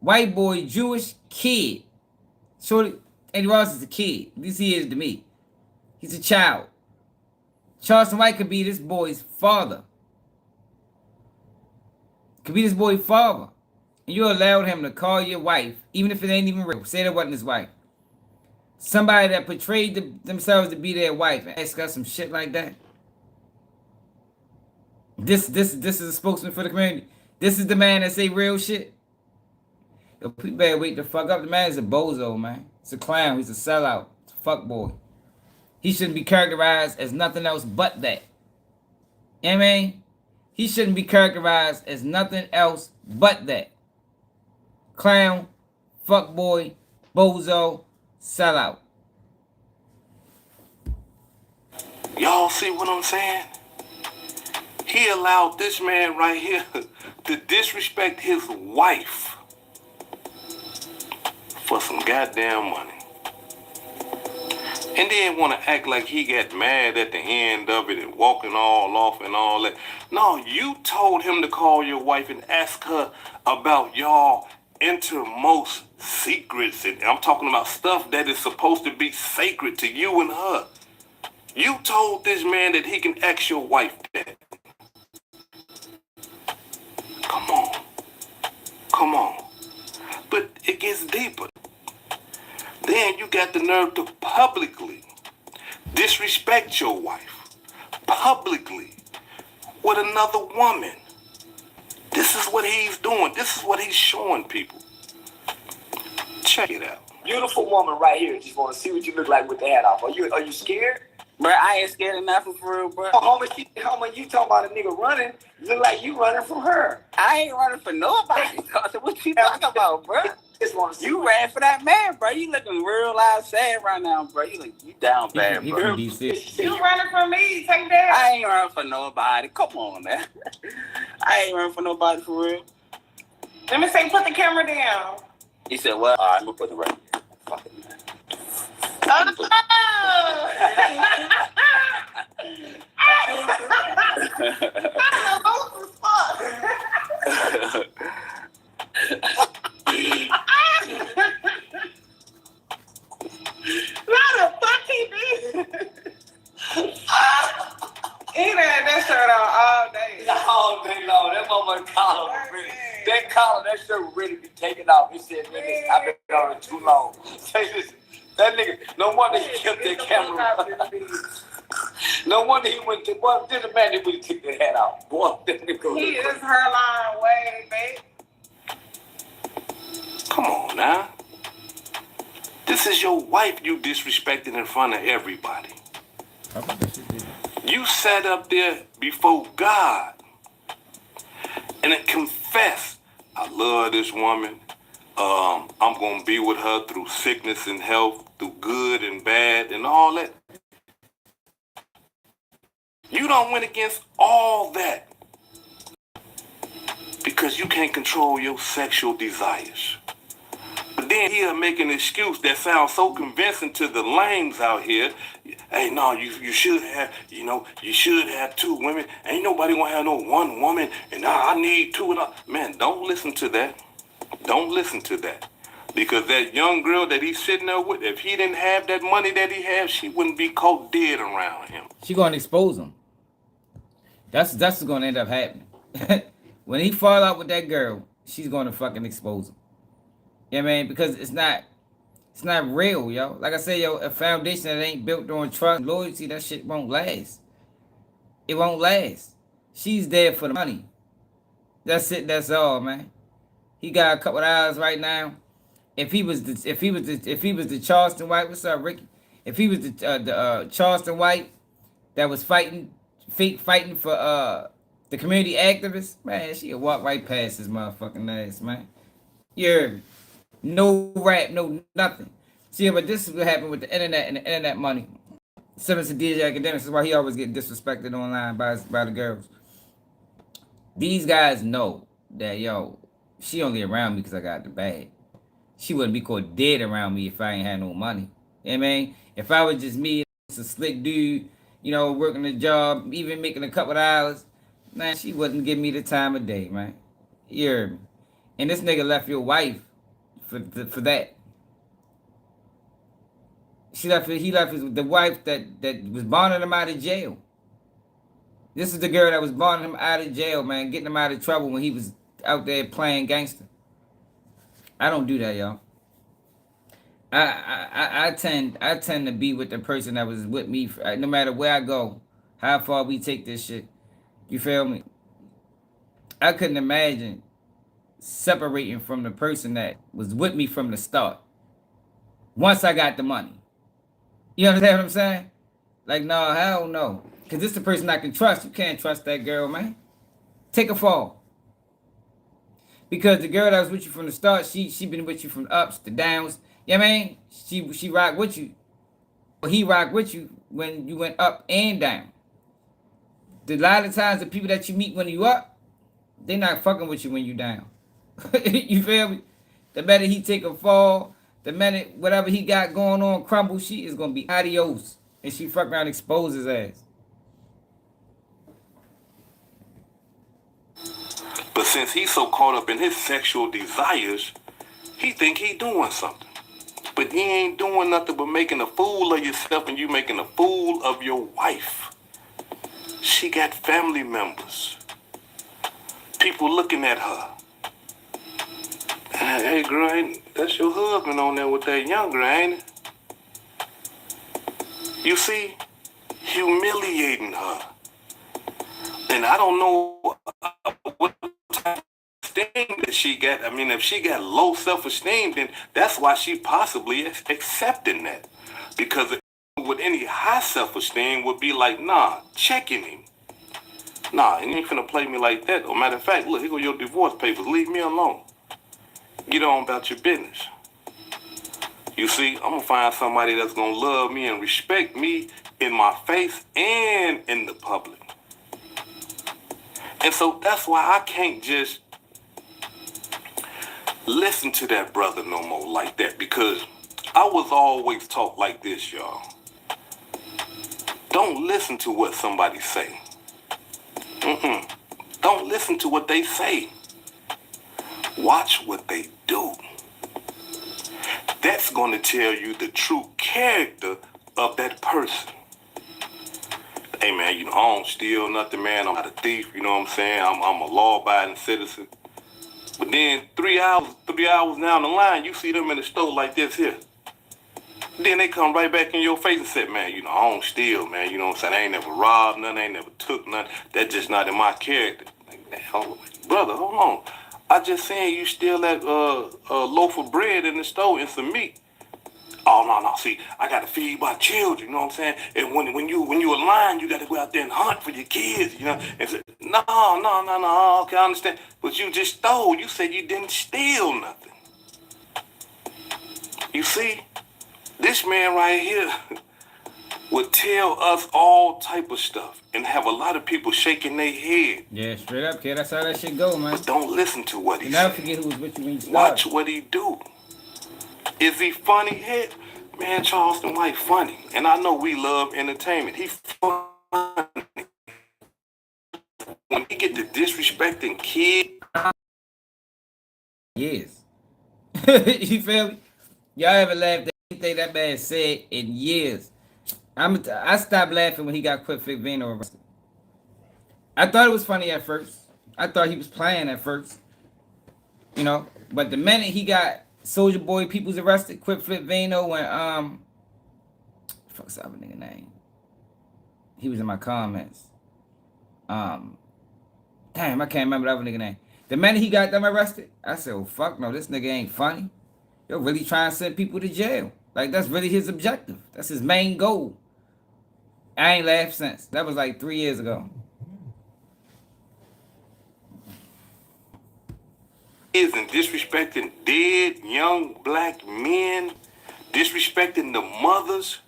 white boy, Jewish kid. Shorty, Eddie Ross is a kid. At least he is to me. He's a child. Charleston White could be this boy's father. Could be this boy's father. And you allowed him to call your wife, even if it ain't even real. Say that wasn't his wife. Somebody that portrayed themselves to be their wife and ask us some shit like that. This is a spokesman for the community. This is the man that say real shit. Yo, people better wake the fuck up. The man is a bozo, man. He's a clown. He's a sellout. He's a fuckboy. He shouldn't be characterized as nothing else but that. You know what I mean? He shouldn't be characterized as nothing else but that. Clown, fuckboy, bozo, sellout. Y'all see what I'm saying? He allowed this man right here to disrespect his wife for some goddamn money. And then want to act like he got mad at the end of it and walking all off and all that. No, you told him to call your wife and ask her about y'all innermost secrets. And I'm talking about stuff that is supposed to be sacred to you and her. You told this man that he can ask your wife that. Come on. Come on. But it gets deeper. Then you got the nerve to publicly disrespect your wife. Publicly. With another woman. This is what he's doing. This is what he's showing people. Check it out. Beautiful woman right here. Just want to see what you look like with the hat off. Are you scared? Bro, I ain't scared of nothing for real, bro. Homie, you talking about a nigga running? Look like you running from her. I ain't running for nobody. What you talking about, bro? Just want to see. You ran for that man, bro. You looking real live sad right now, bro. You down bad, He bro. from DC. You running from me? Take that. I ain't running for nobody. Come on, man. I ain't running for nobody for real. Let me say, put the camera down. He said, well, all right, I'm going to put it right here. Fuck it, man. He had that shirt on all day. All day long. That motherfucking collar was ready. That collar, that shirt was ready to be taken off. He said, nigga, I've been on it too long. Say this. That nigga, no wonder he kept that camera. No wonder he went to, boy, this a man that would take that hat off. Boy, that nigga. He is hairline way, babe. Come on now. This is your wife you disrespected in front of everybody. You sat up there before God and then confessed, I love this woman. I'm going to be with her through sickness and health, through good and bad and all that. You don't went against all that because you can't control your sexual desires. But then he'll make an excuse that sounds so convincing to the lames out here. Hey, no, you should have, you should have two women. Ain't nobody gonna have no one woman, and I need two. Man, don't listen to that. Don't listen to that. Because that young girl that he's sitting there with, if he didn't have that money that he has, she wouldn't be caught dead around him. She gonna expose him. That's what's gonna end up happening. When he fall out with that girl, she's gonna fucking expose him. Yeah, man, because it's not real, yo. Like I said, yo, a foundation that ain't built on trust and loyalty, that shit won't last. It won't last. She's there for the money. That's it. That's all, man. He got a couple of hours right now. If he was the Charleston White, what's up, Ricky? If he was the Charleston White that was fighting for the community activists, man, she'd walk right past his motherfucking ass, man. You heard me? No rap, no nothing. See, but this is what happened with the internet and the internet money. Similar to DJ Akademiks, is why he always get disrespected online by the girls. These guys know that, yo, she only around me because I got the bag. She wouldn't be caught dead around me if I ain't had no money. You know what I mean? If I was just me, a slick dude, working a job, even making a couple of dollars, man, she wouldn't give me the time of day, man. You heard me? And this nigga left your wife for that. He left the wife that was bonding him out of jail. This is the girl that was bonding him out of jail, man, getting him out of trouble when he was out there playing gangster. I don't do that, y'all. I tend to be with the person that was with me, no matter where I go, how far we take this shit. You feel me? I couldn't imagine separating from the person that was with me from the start. Once I got the money. You understand what I'm saying? Like, no, hell no. Because this is the person I can trust. You can't trust that girl, man. Take a fall. Because the girl that was with you from the start, she been with you from the ups, the downs. You know what I mean? She rocked with you. But he rocked with you when you went up and down. A lot of times the people that you meet when you up, they not fucking with you when you down. You feel me? The better he take a fall, The minute whatever he got going on crumble, she is gonna be adios. And she fuck around, expose his ass. But since he's so caught up in his sexual desires, he think he doing something. But he ain't doing nothing but making a fool of yourself, and you making a fool of your wife. She got family members. People looking at her. Hey, girl, that's your husband on there with that young girl, ain't it? You see, humiliating her. And I don't know what type of esteem that she got. I mean, if she got low self-esteem, then that's why she possibly accepting that. Because with any high self-esteem would be like, nah, checking him. Nah, you ain't finna play me like that. Or matter of fact, look, here go your divorce papers. Leave me alone. Get on about your business. You see, I'm gonna find somebody that's gonna love me and respect me in my face and in the public. And so that's why I can't just listen to that brother no more like that, because I was always taught like this, y'all. Don't listen to what somebody say. Don't listen to what they say. Watch what they do. That's going to tell you the true character of that person. Hey, man, you know, I don't steal nothing, man. I'm not a thief, you know what I'm saying? I'm a law-abiding citizen. But then 3 hours down the line, you see them in the store like this here. Then they come right back in your face and say, man, you know, I don't steal, man. You know what I'm saying? I ain't never robbed nothing. I ain't never took nothing. That's just not in my character. Like, brother, hold on. I just saying you steal that loaf of bread in the store and some meat. Oh, no. See, I got to feed my children, you know what I'm saying? And when you align, you got to go out there and hunt for your kids, you know? And say, no. Okay, I understand. But you just stole. You said you didn't steal nothing. You see, this man right here would tell us all type of stuff and have a lot of people shaking their head. Yeah, straight up, kid. That's how that shit go, man. But don't listen to what he says. Never forget who was with you when you started. Watch what he do. Is he funny? Head? Man, Charleston White funny. And I know we love entertainment. He funny. When he get to disrespecting kids. Yes. You feel me? Y'all ever laughed at anything that man said in years? I stopped laughing when he got Quick Fit Vino arrested. I thought it was funny at first. I thought he was playing at first. You know? But the minute he got Soulja Boy Peoples arrested, Quick Flip Vino, and fuck's that nigga name? He was in my comments. Damn, I can't remember that other nigga name. The minute he got them arrested, I said, oh fuck no, this nigga ain't funny. You're really trying to send people to jail. Like, that's really his objective. That's his main goal. I ain't laughed since. That was like 3 years ago. And disrespecting dead young black men, disrespecting the mothers,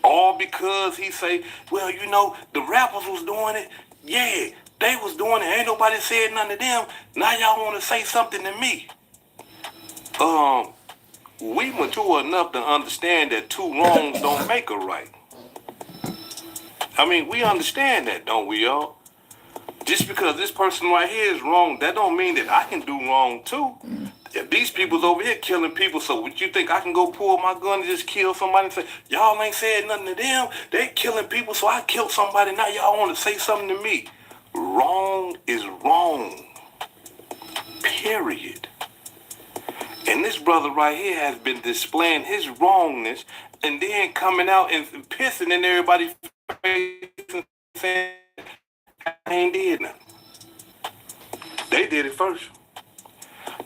all because he say, well, you know, the rappers was doing it. Yeah, they was doing it. Ain't nobody said nothing to them. Now y'all want to say something to me. We mature enough to understand that two wrongs don't make a right. I mean, we understand that, don't we, y'all? Just because this person right here is wrong, that don't mean that I can do wrong too. If these people's over here killing people, so would you think I can go pull my gun and just kill somebody and say, y'all ain't said nothing to them? They killing people, so I killed somebody. Now y'all want to say something to me. Wrong is wrong. Period. And this brother right here has been displaying his wrongness and then coming out and pissing in everybody's face and saying, I ain't did nothing. They did it first.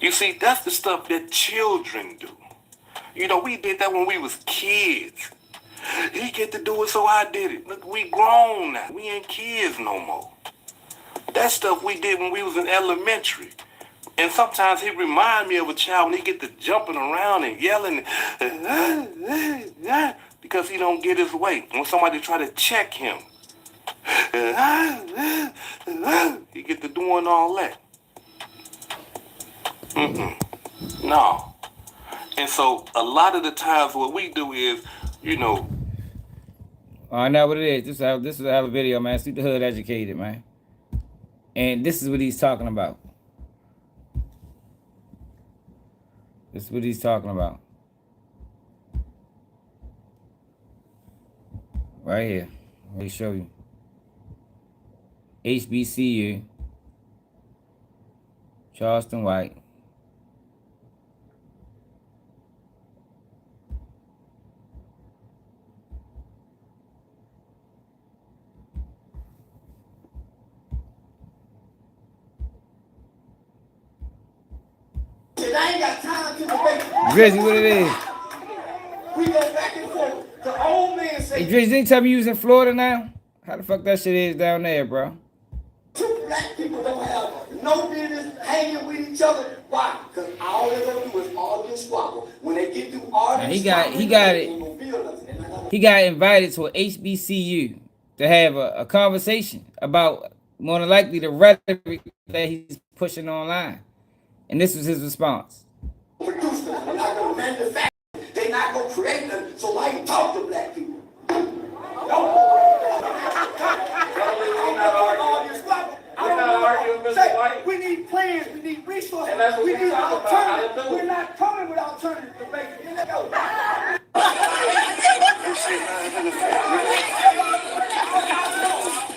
You see, that's the stuff that children do. You know, we did that when we was kids. He get to do it, so I did it. Look, we grown now. We ain't kids no more. That stuff we did when we was in elementary. And sometimes he remind me of a child when he get to jumping around and yelling because he don't get his way. When somebody try to check him, he get to doing all that. No. And so a lot of the times what we do is, you know. I know what it is. This is how a video, man. Sleep the Hood educated, man. And this is what he's talking about. This is what he's talking about. Right here. Let me show you. HBCU. Charleston White. I ain't got time to debate. Drizzy, what it is? We go back and forth. The old man said, Hey, Drizzy, didn't you tell me you was in Florida now? How the fuck that shit is down there, bro? two black people don't have no business hanging with each other. Why? Because all they're gonna do is argue and squabble. When they get through arguing, he got invited to a HBCU to have a conversation about more than likely the rhetoric that he's pushing online. And this was his response. Produce them. They're not gonna manufacture. They're not gonna create them. So why you talk to black people? We need plans, we need resources, we need alternatives. We're not coming with alternatives to make it.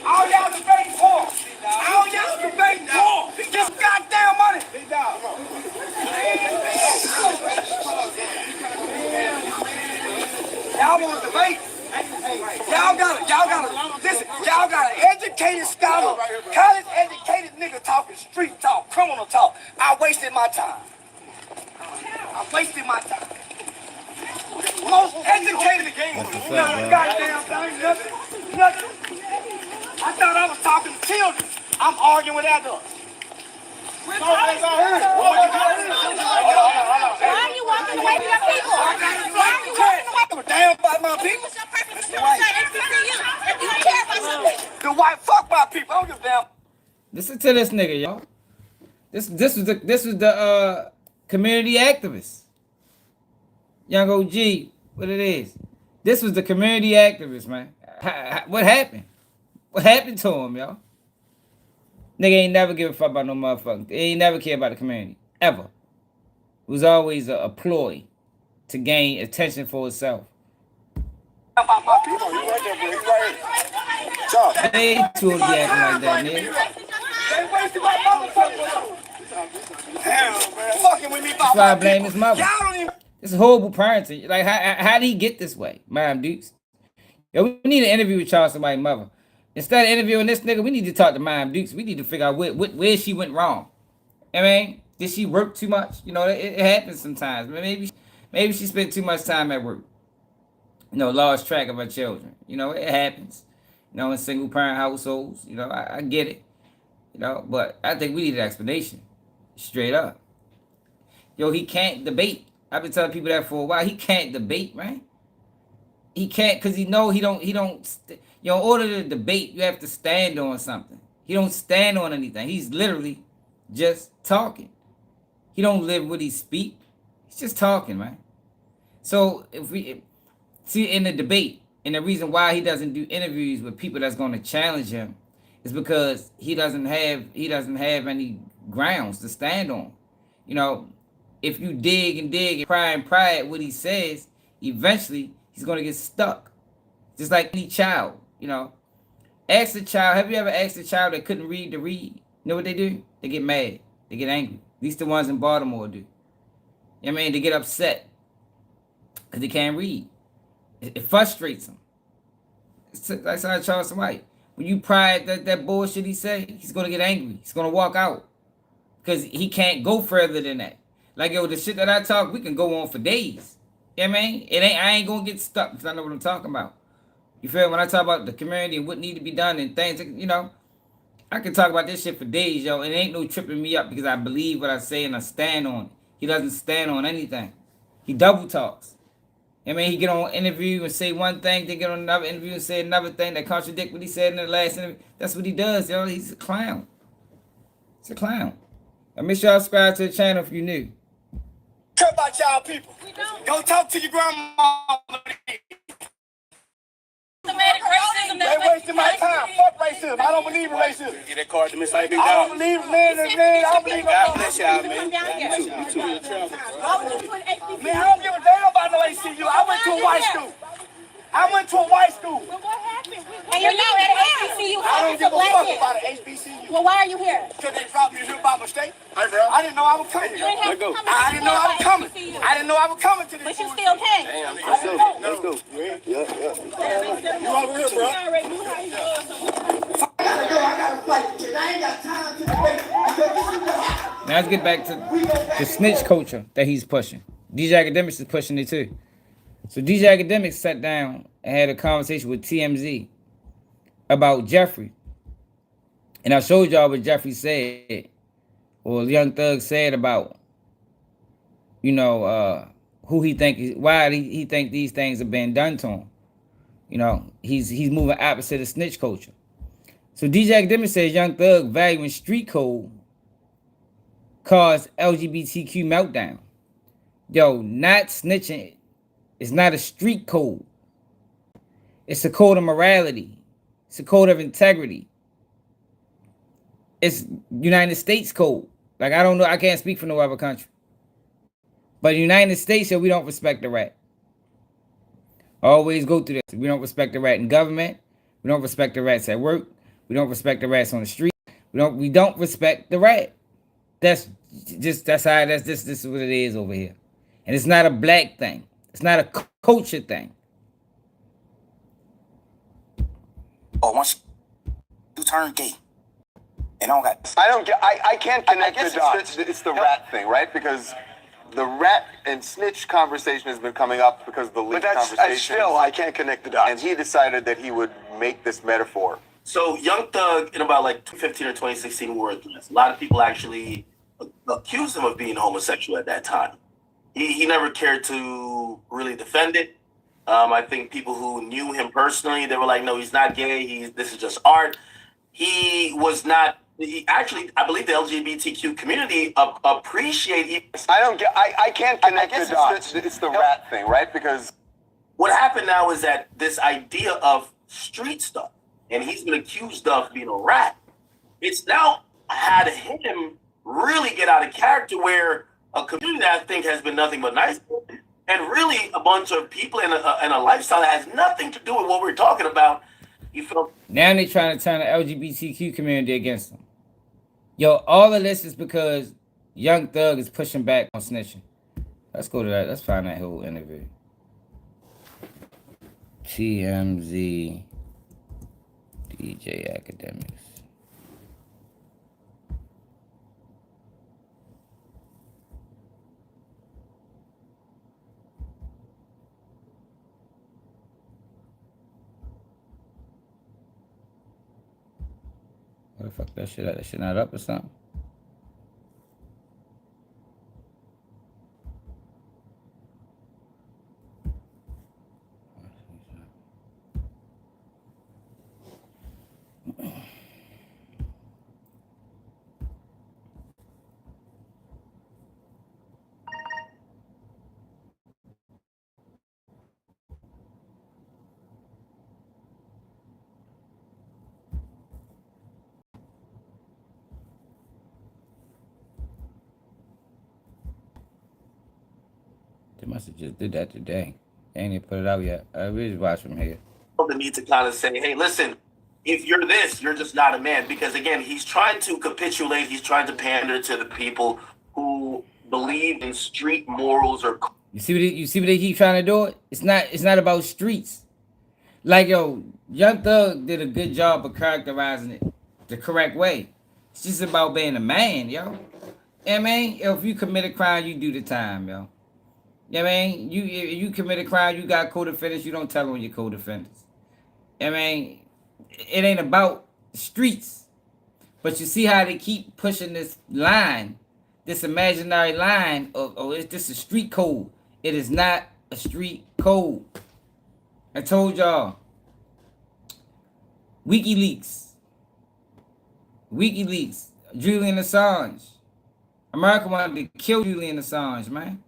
All y'all debating for. All y'all debating for. Just goddamn money. Y'all want to debate? Y'all got an educated scholar, college educated nigga talking street talk, criminal talk. I wasted my time. Most educated goddamn thing, nothing. I thought I was talking to children. I'm arguing with adults. Why are you walking away from your people? Why are you walking away? I'm damn about my people. The white fuck my people. I don't give a damn. Listen to this nigga, y'all. This was the community activist. Young OG, what it is. This was the community activist, man. What happened? What happened to him, y'all? Nigga ain't never give a fuck about no motherfucker. He ain't never care about the community. Ever. It was always a ploy to gain attention for itself. About my people. You right there, bro. You right here. They ain't too acting like that, nigga. They wasted my motherfucker. Damn, man. Fucking with me about That's why I blame his mother. Y'all don't even... It's horrible parenting. Like, how did he get this way, Mom Dukes? Yo, we need an interview with Charleston White mother. Instead of interviewing this nigga, we need to talk to Mom Dukes. We need to figure out where she went wrong. I mean, did she work too much? You know, it happens sometimes. Maybe she spent too much time at work. You know, lost track of her children. You know, it happens. You know, in single parent households. You know, I get it. You know, but I think we need an explanation. Straight up. Yo, he can't debate. I've been telling people that for a while. He can't debate, man. He can't, because he know he don't. You know, in order to debate, you have to stand on something. He don't stand on anything. He's literally just talking. He don't live what he speak. He's just talking, man. So if we see in the debate, and the reason why he doesn't do interviews with people that's going to challenge him is because he doesn't have any grounds to stand on. You know, if you dig and pry at what he says, eventually he's going to get stuck. Just like any child, you know. Ask a child, have you ever asked a child that couldn't read to read? You know what they do? They get mad. They get angry. At least the ones in Baltimore do. You know what I mean? They get upset because they can't read. It frustrates them. That's how Charleston White. When you pry at that bullshit he say, he's going to get angry. He's going to walk out. Because he can't go further than that. Like, yo, the shit that I talk, we can go on for days. You know what I mean? I ain't going to get stuck because I know what I'm talking about. You feel me? When I talk about the community and what need to be done and things, you know, I can talk about this shit for days, yo. And it ain't no tripping me up because I believe what I say and I stand on it. He doesn't stand on anything. He double talks. I mean, he get on an interview and say one thing, then get on another interview and say another thing that contradict what he said in the last interview. That's what he does, yo. He's a clown. He's a clown. And make sure y'all subscribe to the channel if you're new. Care about y'all people. Go talk to your grandma. They wasting my time. Fuck racism. I don't believe in racism. Get that card to Miss Ivy. I don't believe in man. I don't believe in God bless y'all, man. You too. Man, I don't give a damn about no ACU. I went to a white school. Well, what happened? And you're not at HBCU. I don't give a fuck about an HBCU. Well, why are you here? Because they dropped me here by mistake. Hey, bro. I didn't know I was coming. You didn't have to come. I didn't know I was coming. I didn't know I was coming to this. But you still came. Let's go. Yeah. You over here, bro. I already knew how you was. I gotta fight. I ain't got time to debate. Now let's get back to the snitch culture that he's pushing. DJ Akademiks is pushing it too. So DJ Akademiks sat down and had a conversation with TMZ about Jeffrey. And I showed y'all what Jeffrey said, or Young Thug said about, who he think, why he think these things have been done to him. He's moving opposite of snitch culture. So DJ Akademiks says Young Thug valuing street code caused LGBTQ meltdown. Yo, not snitching. It's not a street code. It's a code of morality. It's a code of integrity. It's United States code. Like, I don't know. I can't speak for no other country. But in the United States, we don't respect the rat. Always go through this. We don't respect the rat in government. We don't respect the rats at work. We don't respect the rats on the street. We don't respect the rat. That's how this is what it is over here. And it's not a black thing. It's not a culture thing. Or once you turn gay, and I can't connect the dots. It's the rat thing, right? Because the rat and snitch conversation has been coming up because of the leaked conversation. Still, I can't connect the dots. And he decided that he would make this metaphor. So Young Thug, in about like 2015 or 2016, wore a dress. A lot of people actually accused him of being homosexual at that time. He never cared to really defend it. I think people who knew him personally, they were like, no, he's not gay. This is just art. He was not. I believe the LGBTQ community appreciate. I can't connect the dots. It's the rat thing, right? Because what happened now is that this idea of street stuff, and he's been accused of being a rat. It's now had him really get out of character, where a community that I think has been nothing but nice, and really a bunch of people in a lifestyle that has nothing to do with what we're talking about. You feel? Now they're trying to turn the LGBTQ community against them. Yo, all of this is because Young Thug is pushing back on snitching. Let's go to that. Let's find that whole interview. TMZ, DJ Akademiks. What the fuck that shit? That shit not up or something? They must have just did that today. They ain't even put it out yet. I really watch from here. The need to kind of say, hey, listen, if you're this, you're just not a man. Because again, he's trying to capitulate. He's trying to pander to the people who believe in street morals or. You see what they keep trying to do? It's not about streets. Like, yo, Young Thug did a good job of characterizing it the correct way. It's just about being a man, yo. I mean, if you commit a crime, you do the time, yo. I mean, you commit a crime, you got co-defendants, you don't tell on your co-defendants. I mean, it ain't about streets. But you see how they keep pushing this line, this imaginary line of, this is street code. It is not a street code. I told y'all. WikiLeaks, Julian Assange. America wanted to kill Julian Assange, man.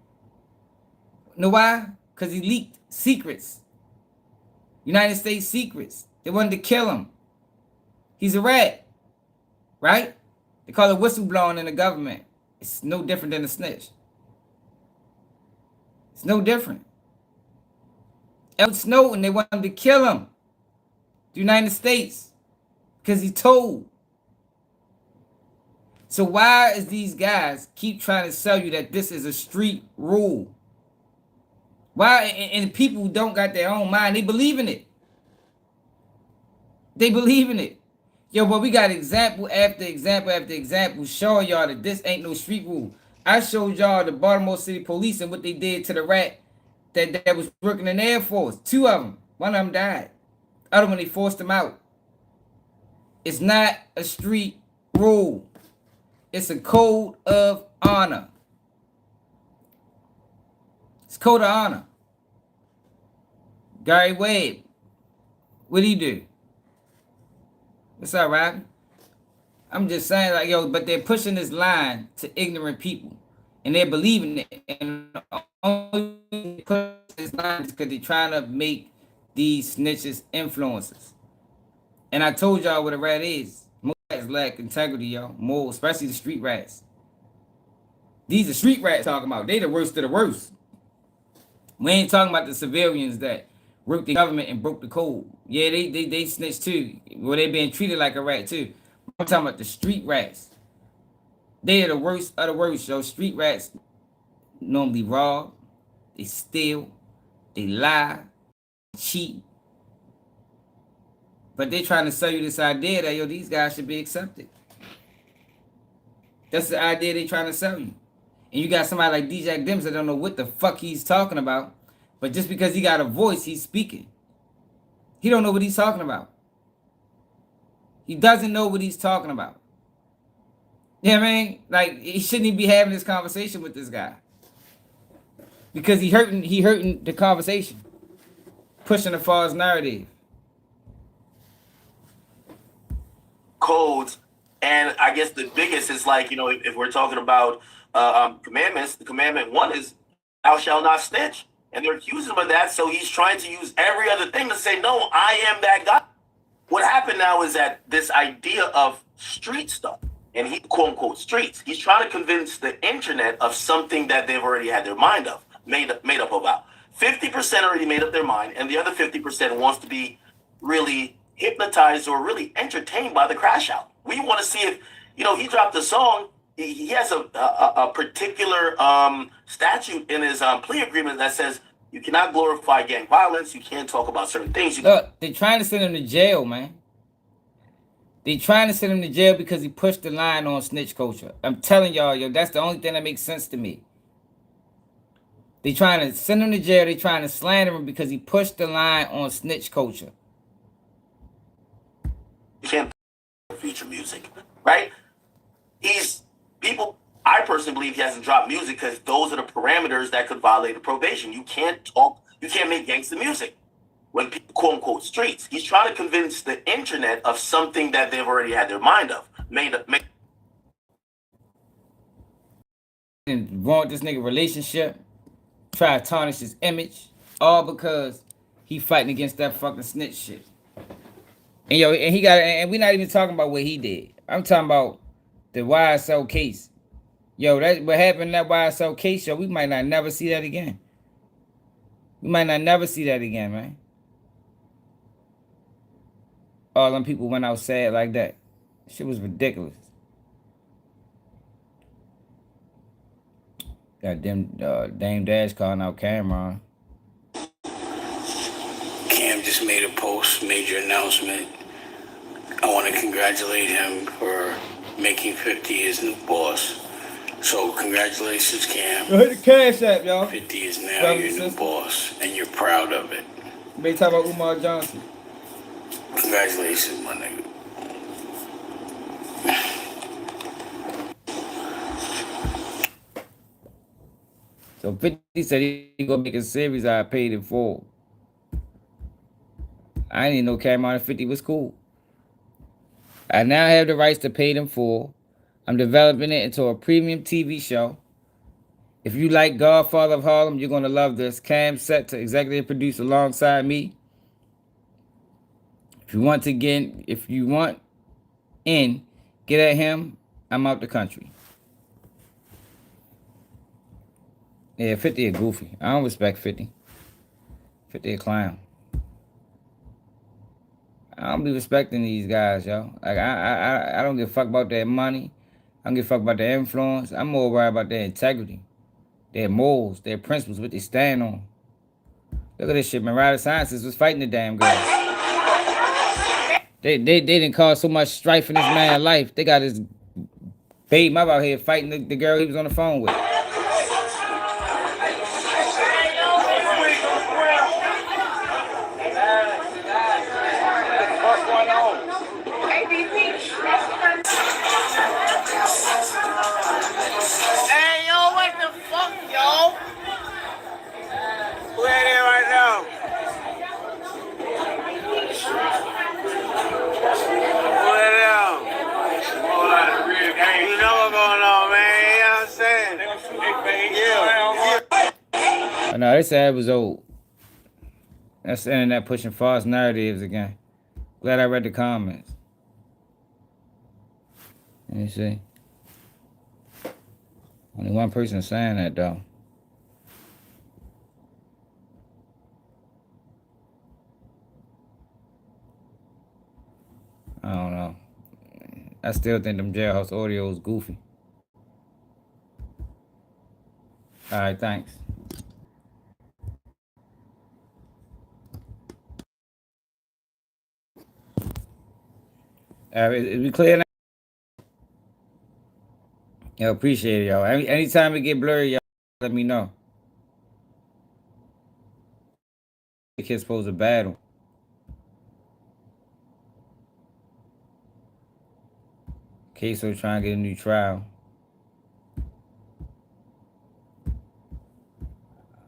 Know why? Because he leaked secrets. United States secrets. They wanted to kill him. He's a rat. Right? They call it whistleblowing in the government. It's no different than a snitch. It's no different. Edward Snowden, they wanted to kill him. The United States. Because he told. So why is these guys keep trying to sell you that this is a street rule? Why? And people who don't got their own mind, they believe in it. They believe in it. Yo, but we got example after example after example showing y'all that this ain't no street rule. I showed y'all the Baltimore City Police and what they did to the rat that was working in the Air Force. 2 of them. One of them died. The other one, they forced him out. It's not a street rule. It's a code of honor. It's code of honor. Gary Webb, what did he do? What's up, Robbie? I'm just saying, like, yo, but they're pushing this line to ignorant people. And they're believing it. And the only reason they push this line is because they're trying to make these snitches influencers. And I told y'all what a rat is. Most rats lack integrity, y'all. More, especially the street rats. These are street rats talking about. They the worst of the worst. We ain't talking about the civilians that worked the government and broke the code. Yeah, they snitched too. Well, they being treated like a rat too. I'm talking about the street rats. They are the worst of the worst, yo. Street rats normally rob, they steal, they lie, cheat. But they're trying to sell you this idea that, yo, these guys should be accepted. That's the idea they're trying to sell you. And you got somebody like DJ Akademiks that don't know what the fuck he's talking about. But just because he got a voice, he's speaking. He don't know what he's talking about. He doesn't know what he's talking about. You know what I mean? Like, he shouldn't even be having this conversation with this guy. Because he hurting the conversation. Pushing a false narrative. Codes, and I guess the biggest is like, you know, if we're talking about commandments, the commandment 1 is thou shalt not snitch, and they're accusing him of that, so he's trying to use every other thing to say, no, I am that guy. What happened now is that this idea of street stuff, and he quote unquote streets, he's trying to convince the internet of something that they've already had their mind of, made up about. 50% already made up their mind, and the other 50% wants to be really hypnotized or really entertained by the crash out. We want to see if, you know, he dropped a song. He has a particular statute in his plea agreement that says you cannot glorify gang violence. You can't talk about certain things. Look, they're trying to send him to jail, man. They're trying to send him to jail because he pushed the line on snitch culture. I'm telling y'all, yo, that's the only thing that makes sense to me. They're trying to send him to jail. They're trying to slander him because he pushed the line on snitch culture. You can't feature music, right? I personally believe he hasn't dropped music because those are the parameters that could violate the probation. You can't make gangster music when people quote unquote streets. He's trying to convince the internet of something that they've already had their mind of. And ruined this nigga relationship, try to tarnish his image, all because he fighting against that fucking snitch shit. And yo, and we're not even talking about what he did. I'm talking about the YSL case. Yo, that what happened in that YSL case, yo, we might not never see that again. We might not never see that again, man. All them people went out sad like that. Shit was ridiculous. Goddamn Dame Dash calling out Cameron. Cam just made a post, major announcement. I want to congratulate him for making 50 his new boss. So congratulations, Cam. Yo, hit the cash app, y'all. 50 is now your new boss, and you're proud of it. They talk about Umar Johnson. Congratulations, my nigga. So 50 said he gonna make a series I paid in full. I didn't even know Cameron 50 was cool. I now have the rights to pay them full. I'm developing it into a premium TV show. If you like Godfather of Harlem, you're gonna love this. Cam set to executive produce alongside me. If you want in, get at him. I'm out the country. Yeah, 50 a goofy. I don't respect 50. 50 a clown. I don't be respecting these guys, yo. Like I don't give a fuck about their money. I don't give a fuck about their influence. I'm more worried about their integrity, their morals, their principles, what they stand on. Look at this shit, man. Rider Sciences was fighting the damn girl. They didn't cause so much strife in this man's life. They got his baby mother out here fighting the girl he was on the phone with. Hey, yo, what the fuck, yo? Who at it right now? Who at it? You know what's going on, man. You know what I'm saying? Yeah. Oh, no, they said it was old. That's the internet pushing false narratives again. Glad I read the comments. Let me see. Only one person saying that, though. I don't know. I still think them jailhouse audios goofy. All right, thanks. Is we clear now? Yo, appreciate it, y'all. Anytime it get blurry, y'all let me know. The kid's supposed to battle. Queso trying to get a new trial.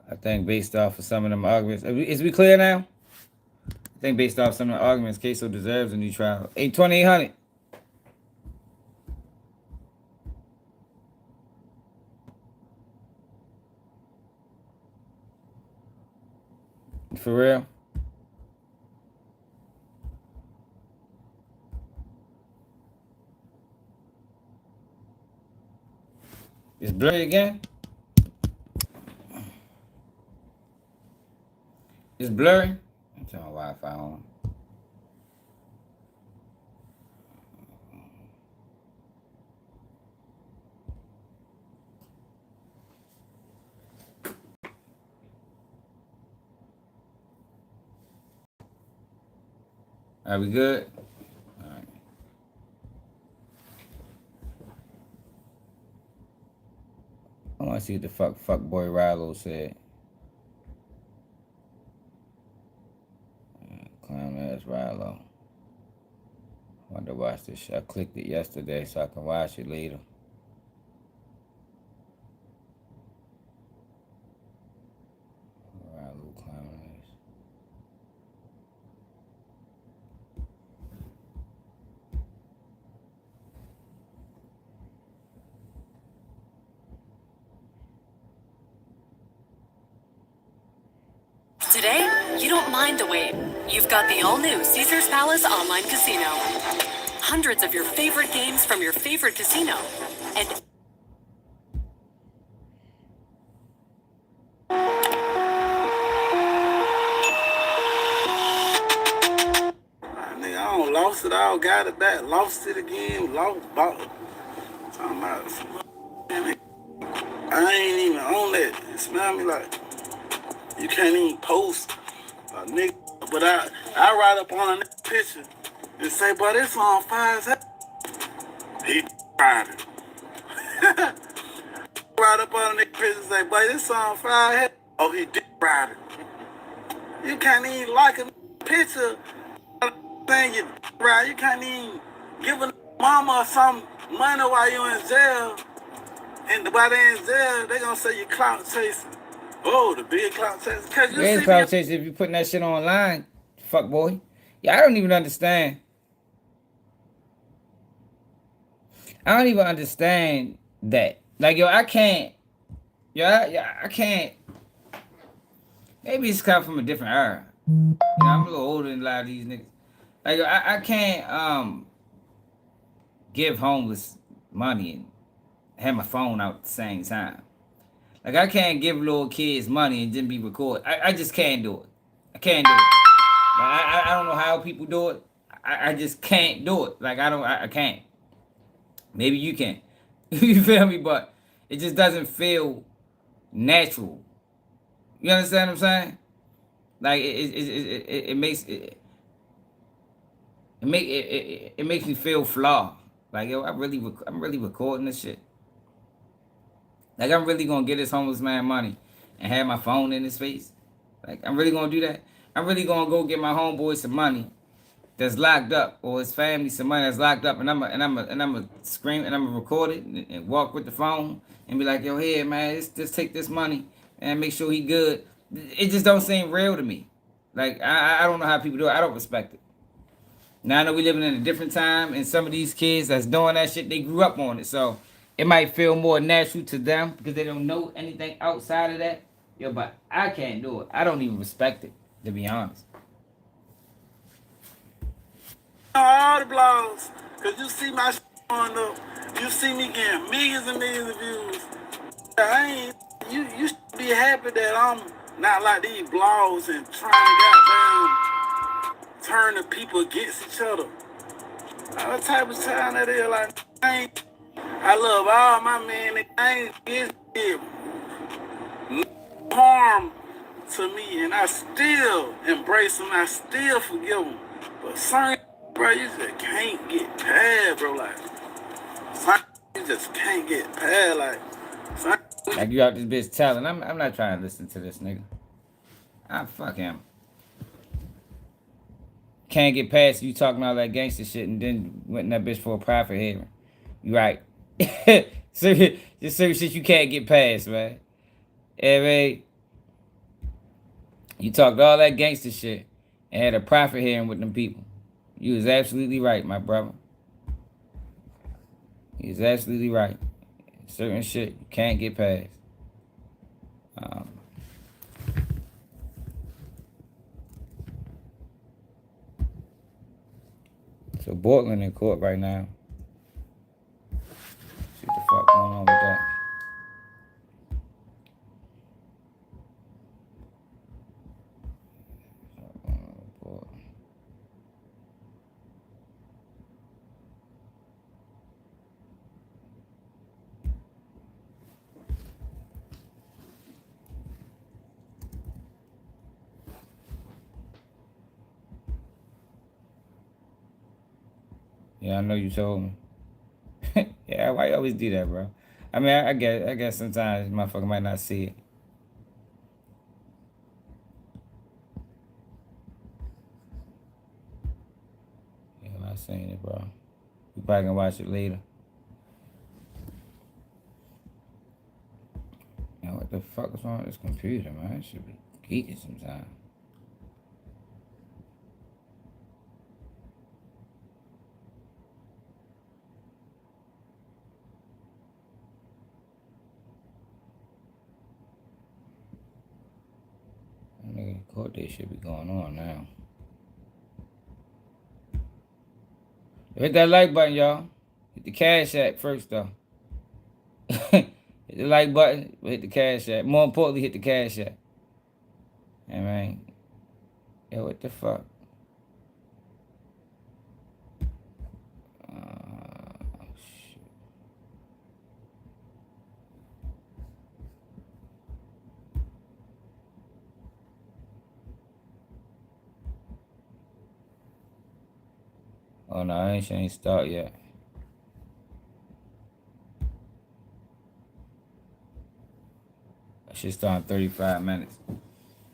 I think based off of some of them arguments. Is we clear now? I think based off some of the arguments, Queso deserves a new trial. 2800. For real? It's blurry again? It's blurry? I'm turning my Wi-Fi on. Are we good? All right. I want to see what the fuck boy Rilo said. Clown ass Rilo. I want to watch this shit. I clicked it yesterday so I can watch it later. Rilo clown ass. Today, you don't mind the wait. You've got the all-new Caesars Palace Online Casino. Hundreds of your favorite games from your favorite casino. And Nigga, I don't lost it all, got it back, lost it again, lost bought it. Talking about some I ain't even on that. It smell me like you can't even post a nigga, but I write up on a nigga picture and say, but it's on fire as hell. He riding. Write up on a nigga picture and say, but it's on fire as hell. Oh, he did riding. You can't even like a picture thing you right. You can't even give a mama some money while you in jail. And while they in jail, they gonna say you clout chasing. Oh, the big clout chasing. Cause you There's see clout chasing if you putting that shit online, fuck boy. Yeah, I don't even understand. I don't even understand that. Like, yo, I can't. I can't. Maybe it's come from a different era. I'm a little older than a lot of these niggas. Like I can't give homeless money and have my phone out at the same time. Like I can't give little kids money and then be recorded. I just can't do it. I can't do it. Like, I don't know how people do it. I just can't do it. Like I can't. Maybe you can. You feel me? But it just doesn't feel natural. You understand what I'm saying? Like it makes me feel flawed. Like yo, I'm really recording this shit. Like I'm really gonna get this homeless man money and have my phone in his face. Like I'm really gonna do that. I'm really gonna go get my homeboy some money that's locked up, or his family some money that's locked up, and I'm a scream and I'm gonna record it and walk with the phone and be like, yo, here man, just take this money and make sure he good. It just don't seem real to me. Like I don't know how people do it. I don't respect it. Now I know we living in a different time, and some of these kids that's doing that shit, they grew up on it, so it might feel more natural to them because they don't know anything outside of that. Yo, but I can't do it. I don't even respect it, to be honest. All the blogs, because you see my shit going up. You see me getting millions and millions of views. You should be happy that I'm not like these blogs and trying to goddamn turn the people against each other. What type of time that is? Like, I love all my men. I ain't did harm to me, and I still embrace them. I still forgive them. But some, bro, you just can't get past, bro. Like, some, you just can't get past. Like you out this bitch telling. I'm not trying to listen to this nigga. Fuck him. Can't get past you talking all that gangster shit and then went in that bitch for a profit haven. You right. Just certain shit you can't get past, man. Yeah, man. You talked all that gangster shit and had a profit hearing with them people. You was absolutely right, my brother. You was absolutely right. Certain shit you can't get past. So Portland in court right now. See what the fuck going on with that. Yeah, I know you told me. Yeah, why you always do that, bro? I mean, I guess sometimes motherfucker might not see it. Yeah, I'm not saying it, bro. You probably gonna watch it later. You know, what the fuck is wrong with this computer, man? It should be geeking sometimes. Nigga, court date should be going on now. Hit that like button, y'all. Hit the cash app first, though. Hit the like button, but hit the cash app. More importantly, hit the cash app. Hey, man. Yo, what the fuck? Shit. Oh, no, it ain't start yet. That shit start in 35 minutes. All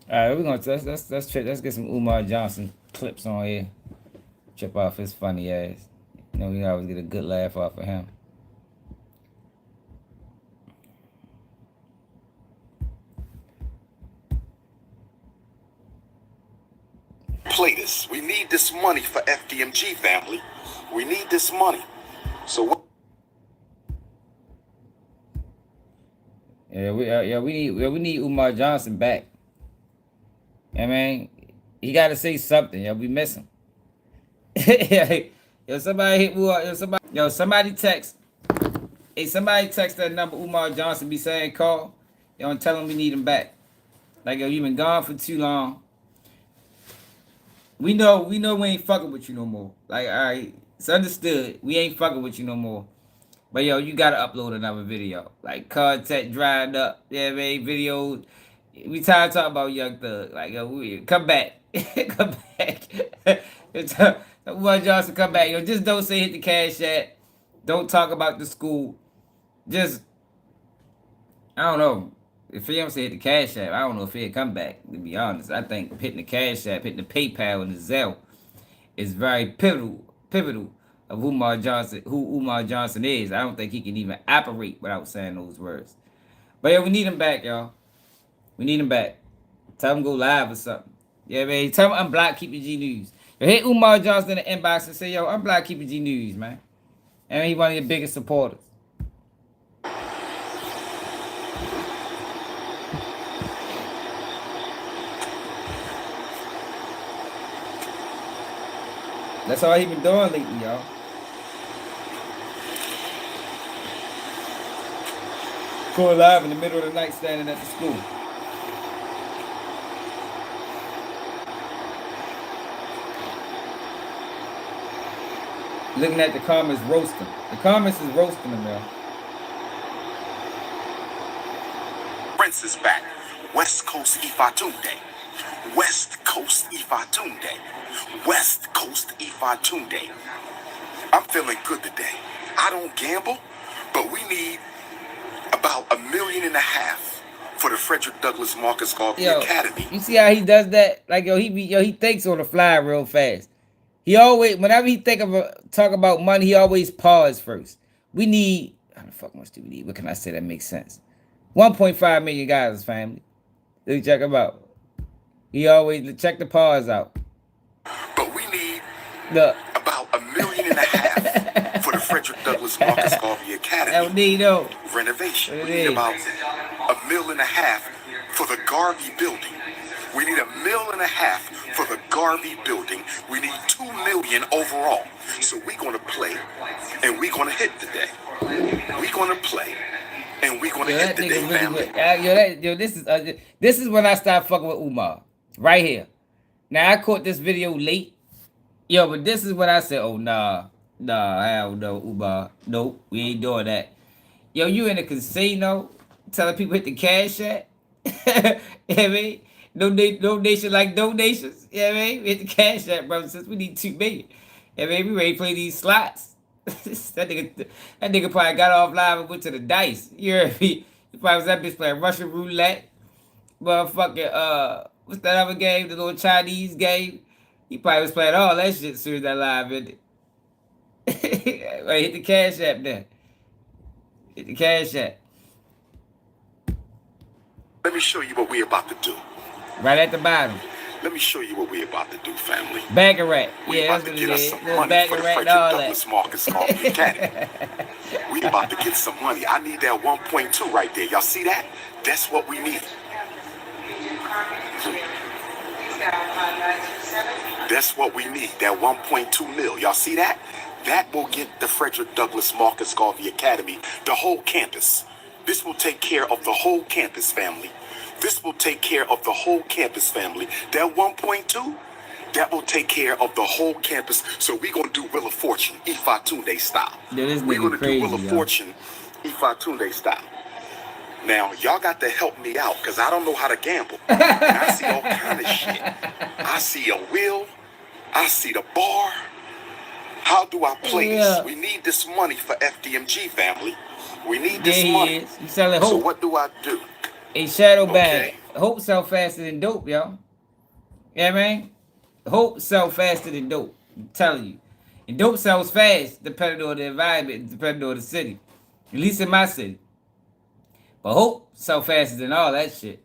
right, we're gonna let's get some Umar Johnson clips on here. Chip off his funny ass. You know, we always get a good laugh off of him. Play this. We need this money for FDMG, family. We need this money. So what? we need Umar Johnson back. I mean, he got to say something. We miss him. Somebody hit somebody text. Hey, somebody text that number Umar Johnson be saying call. And tell him we need him back. Like, you been gone for too long. We know we ain't fucking with you no more. Like, all right, it's understood. We ain't fucking with you no more. But you gotta upload another video. Like, content dried up. Videos. We tired of talking about Young Thug. Like, come back. Come back. Umar Johnson, come back. Just don't say hit the cash app. Don't talk about the school. Just, I don't know. If he don't say hit the cash app, I don't know if he'll come back, to be honest. I think hitting the cash app, hitting the PayPal and the Zelle is very pivotal of who Umar Johnson is. I don't think he can even operate without saying those words. But we need him back, y'all. We need him back. Tell him go live or something. Man. Tell him unblock Keep It G News. Hit Umar Johnson in the inbox and say, unblock Keep It G News, man. And he's one of your biggest supporters. That's all he been doing lately, y'all. Going live in the middle of the night standing at the school. Looking at the comments roasting. The comments is roasting them, y'all. Prince is back. West Coast Ifatunde. West Coast Ifatunde. West Coast Ifatunde. I'm feeling good today. I don't gamble, but we need about $1.5 million for the Frederick Douglass Marcus Garvey Academy. You see how he does that? Like, he thinks on the fly real fast. He always, whenever he talk about money, he always pause first. We need, how the fuck much do we need? What can I say that makes sense? 1.5 million guys, family. Let me check him out. He always check the pause out. But we need about $1.5 million for the Frederick Douglass Marcus Garvey Academy renovation. We need about $1.5 million for the Garvey building. We need $1.5 million for the Garvey building. We need $2 million overall. So we're gonna play and we're gonna hit today. We're gonna play and we're gonna hit today, family. This is when I start fucking with Umar. Right here. Now I caught this video late. But this is when I said, oh nah, hell no, Umar. Nope, we ain't doing that. You in a casino telling people hit the cash app? I mean? Donation like donations. I mean? Hit the cash app, brother, since we need $2 million. I mean, we ready to play these slots. that nigga probably got off live and went to the dice. You heard me? He probably was that bitch playing Russian roulette. Motherfucking, what's that other game? The little Chinese game? He probably was playing all that shit as soon as that live ended. Hit the cash app then. Hit the cash app. Let me show you what we're about to do. Right at the bottom. Let me show you what we're about to do, family. Baccarat. We're That's about what to it get us is. some money for the Frederick Douglass Marcus Garvey Academy. We about to get some money. I need that 1.2 right there. Y'all see that? That's what we need. That's what we need. That 1.2 mil. Y'all see that? That will get the Frederick Douglass Marcus Garvey Academy, the whole campus. This will take care of the whole campus, family. This will take care of the whole campus, family. That 1.2, that will take care of the whole campus. So we're going to do Wheel of Fortune, Ifatunde style. We're going to do Wheel of Fortune, Ifatunde style. Now, y'all got to help me out because I don't know how to gamble. And I see all kind of shit. I see a wheel. I see the bar. How do I play this? We need this money for FDMG, family. We need this money. So what do I do? A shadow bag. Hope sell faster than dope, y'all. Yeah, man. Hope sell faster than dope. I'm telling you. And dope sells fast depending on the environment, depending on the city. At least in my city. But hope sell faster than all that shit.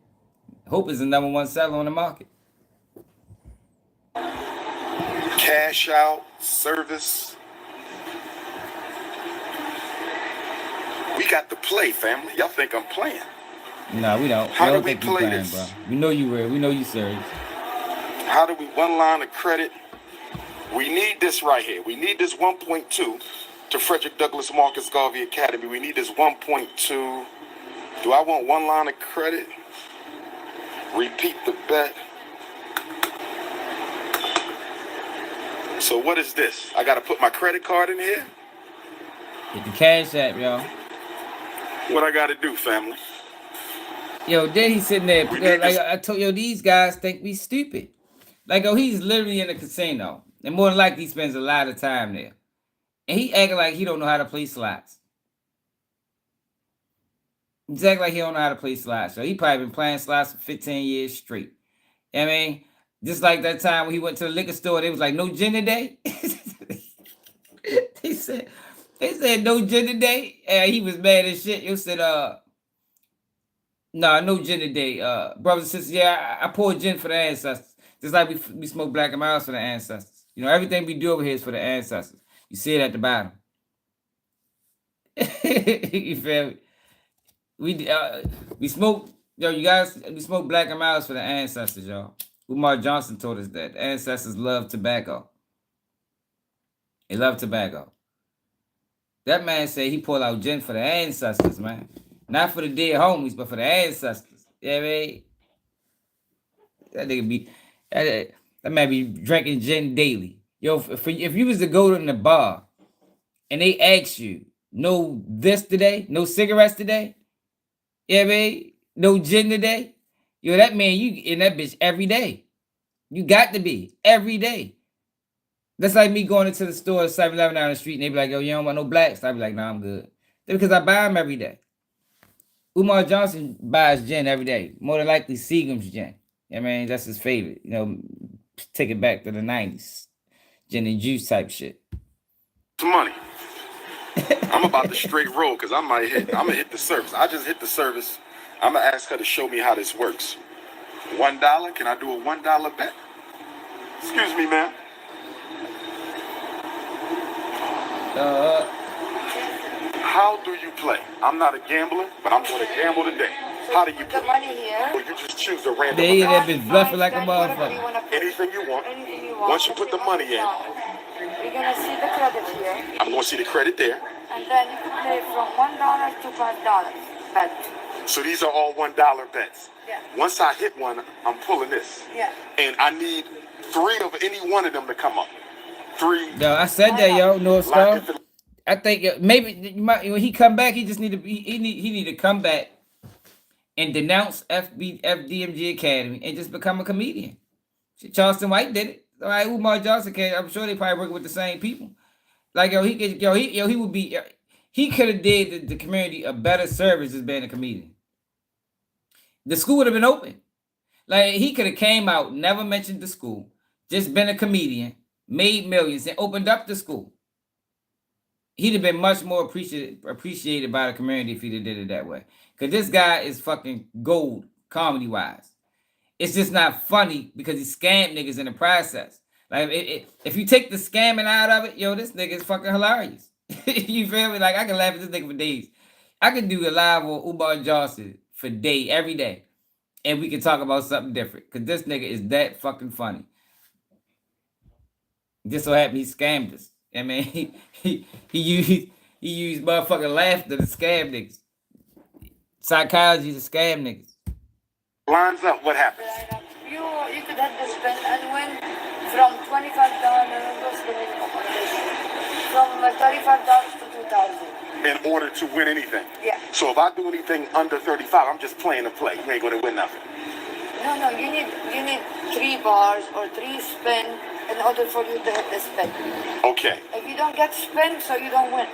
Hope is the #1 seller on the market. Cash out, service. We got to play, family. Y'all think I'm playing. No, we don't. How We do don't we think you play playing, this? bro. We know you real. We know you serious. How do we one line of credit? We need this right here. We need this 1.2 to Frederick Douglass Marcus Garvey Academy. We need this 1.2. Do I want one line of credit? Repeat the bet. So what is this? I got to put my credit card in here? Get the cash app, y'all. What I got to do, family? Yo, then he's sitting there. We Yo, need like this- I told you, these guys think we stupid. Like, oh, he's literally in a casino. And more than likely, he spends a lot of time there. And he acting like he don't know how to play slots. He's acting like he don't know how to play slots. So he probably been playing slots for 15 years straight. I mean, just like that time when he went to the liquor store, they was like, no gin today. they said no gin today. And he was mad as shit. You said, no gin today. Brothers and sisters, yeah, I poured gin for the ancestors. Just like we smoke Black and Miles for the ancestors. You know, everything we do over here is for the ancestors. You see it at the bottom. You feel me? We smoke, yo, you guys, we smoke Black and Miles for the ancestors, y'all. Umar Johnson told us that. The ancestors love tobacco. They love tobacco. That man said he pulled out gin for the ancestors, man. Not for the dead homies, but for the ancestors. You know what I mean? That nigga be, that man be drinking gin daily. Yo, if you was to go to the bar and they ask you, no this today, no cigarettes today, you know what I mean? No gin today, yo, that man, you in that bitch every day. You got to be every day. That's like me going into the store at 7-Eleven down the street and they be like, yo, you don't want no blacks? I be like, nah, I'm good. Because I buy them every day. Umar Johnson buys gin every day. More than likely Seagram's gin. I mean, that's his favorite. You know, take it back to the 90s. Gin and juice type shit. Some money. I'm about to straight roll because I'm gonna hit the service. I just hit the service. I'm gonna ask her to show me how this works. $1? Can I do a $1 bet? Excuse me, ma'am. How do you play? I'm not a gambler, but I'm going to gamble today. How do you play? The money here. Or you just choose a random They amount? that bitch bluffing like a motherfucker. Anything you want. Anything you want. Once you put the money in, We're gonna see the credit here, I'm going to see the credit there. and then you can play from $1 to $5 bet. So these are all $1 bets. Yeah. Once I hit one, I'm pulling this. Yeah. And I need 3 of any one of them to come up. 3. Yo, I said that, yo, North Star. I think maybe you might, when he come back, he just need to be he need to come back and denounce FDMG Academy and just become a comedian. Charleston White did it. All right, Umar Johnson can. I'm sure they probably working with the same people. Like he would be. He could have did the community a better service as being a comedian. The school would have been open. Like he could have came out, never mentioned the school, just been a comedian, made millions, and opened up the school. He'd have been much more appreciated by the community if he'd have did it that way. Because this guy is fucking gold, comedy-wise. It's just not funny because he scammed niggas in the process. Like, if you take the scamming out of it, yo, this nigga is fucking hilarious. You feel me? Like, I can laugh at this nigga for days. I can do a live on Umar Johnson for every day. And we can talk about something different. Because this nigga is that fucking funny. Just so happened he scammed us. I mean, he used motherfucking laughter to scam niggas. Psychology to scam niggas. Lines up, what happens? You could have the spend and win from $25 from $35 to $2,000. In order to win anything. Yeah. So if I do anything under 35, I'm just playing to play. You ain't gonna win nothing. No, you need 3 bars or 3 spin in order for you to hit the spin. Okay. If you don't get spin, so you don't win.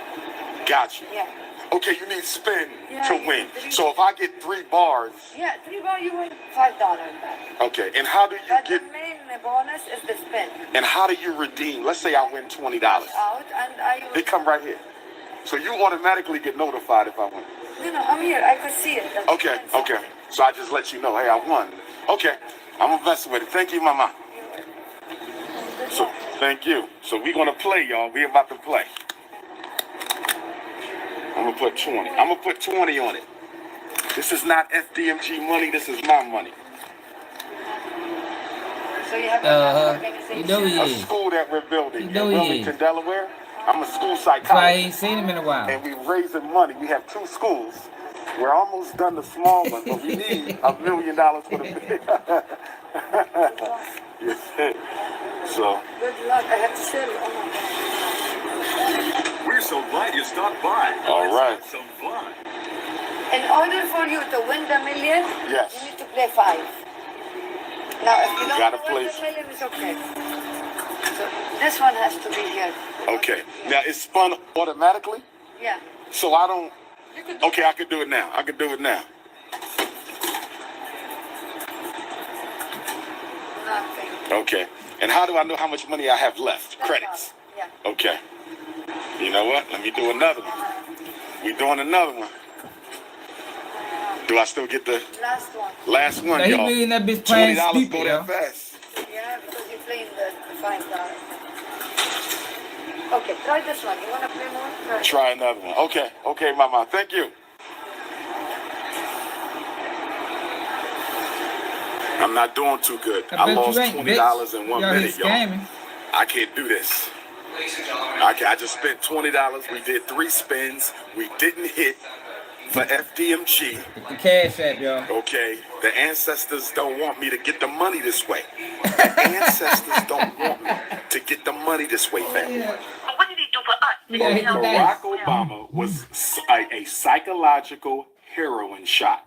Got you. Yeah. Okay, you need spin Yeah, to you win. need 3. So if I get 3 bars. Yeah, 3 bars you win $5 back. Okay, and how do you But get? the main bonus is the spin. And how do you redeem? Let's say I win $20. Out and I. They come right here. So you automatically get notified if I win. No, I'm here. I could see it. That's Okay, okay. So I just let you know, hey, I won. Okay, I'm investing with it. Thank you, Mama. So, thank you. So we're gonna play, y'all. We're about to play. I'm gonna put 20. I'm gonna put 20 on it. This is not FDMG money. This is my money. So you have You know he A is. school that we're building You know in he Wilmington, is. Delaware. I'm a school That's why I psychologist. ain't seen him in a while. And we're raising money. We have 2 schools. We're almost done the small one, but we need $1 million for the big. So. Good luck. I have to sell. We're so glad you stopped by. All right. So fun. In order for you to win the million, Yes. you need to play 5. Now, if you don't gotta win play. the million, it's okay. So this one has to be here. Okay. Now it's spun automatically. Yeah. So I don't. Okay, I can do it now. I can do it now. Nothing. Okay. And how do I know how much money I have left? Credits. Yeah. Okay. You know what? Let me do another one. We're doing another one. Do I still get the Last one. last one, Now he y'all? really in that bitch playing $20 stupid, go yo. that fast. Yeah, because you're playing the $5. Okay, try this one. You want to play more? Try another one. Okay. Okay, Mama. Thank you. I'm not doing too good. I I bet lost you ain't, $20 bitch. in 1 Y'all here minute, y'all. scamming. I can't do this. I just spent $20. We did 3 spins. We didn't hit for FDMG. The cash app, y'all. Okay, the ancestors don't want me to get the money this way. The ancestors don't want me to get the money this way, family. What did he do for us? Barack Obama was a psychological heroin shot.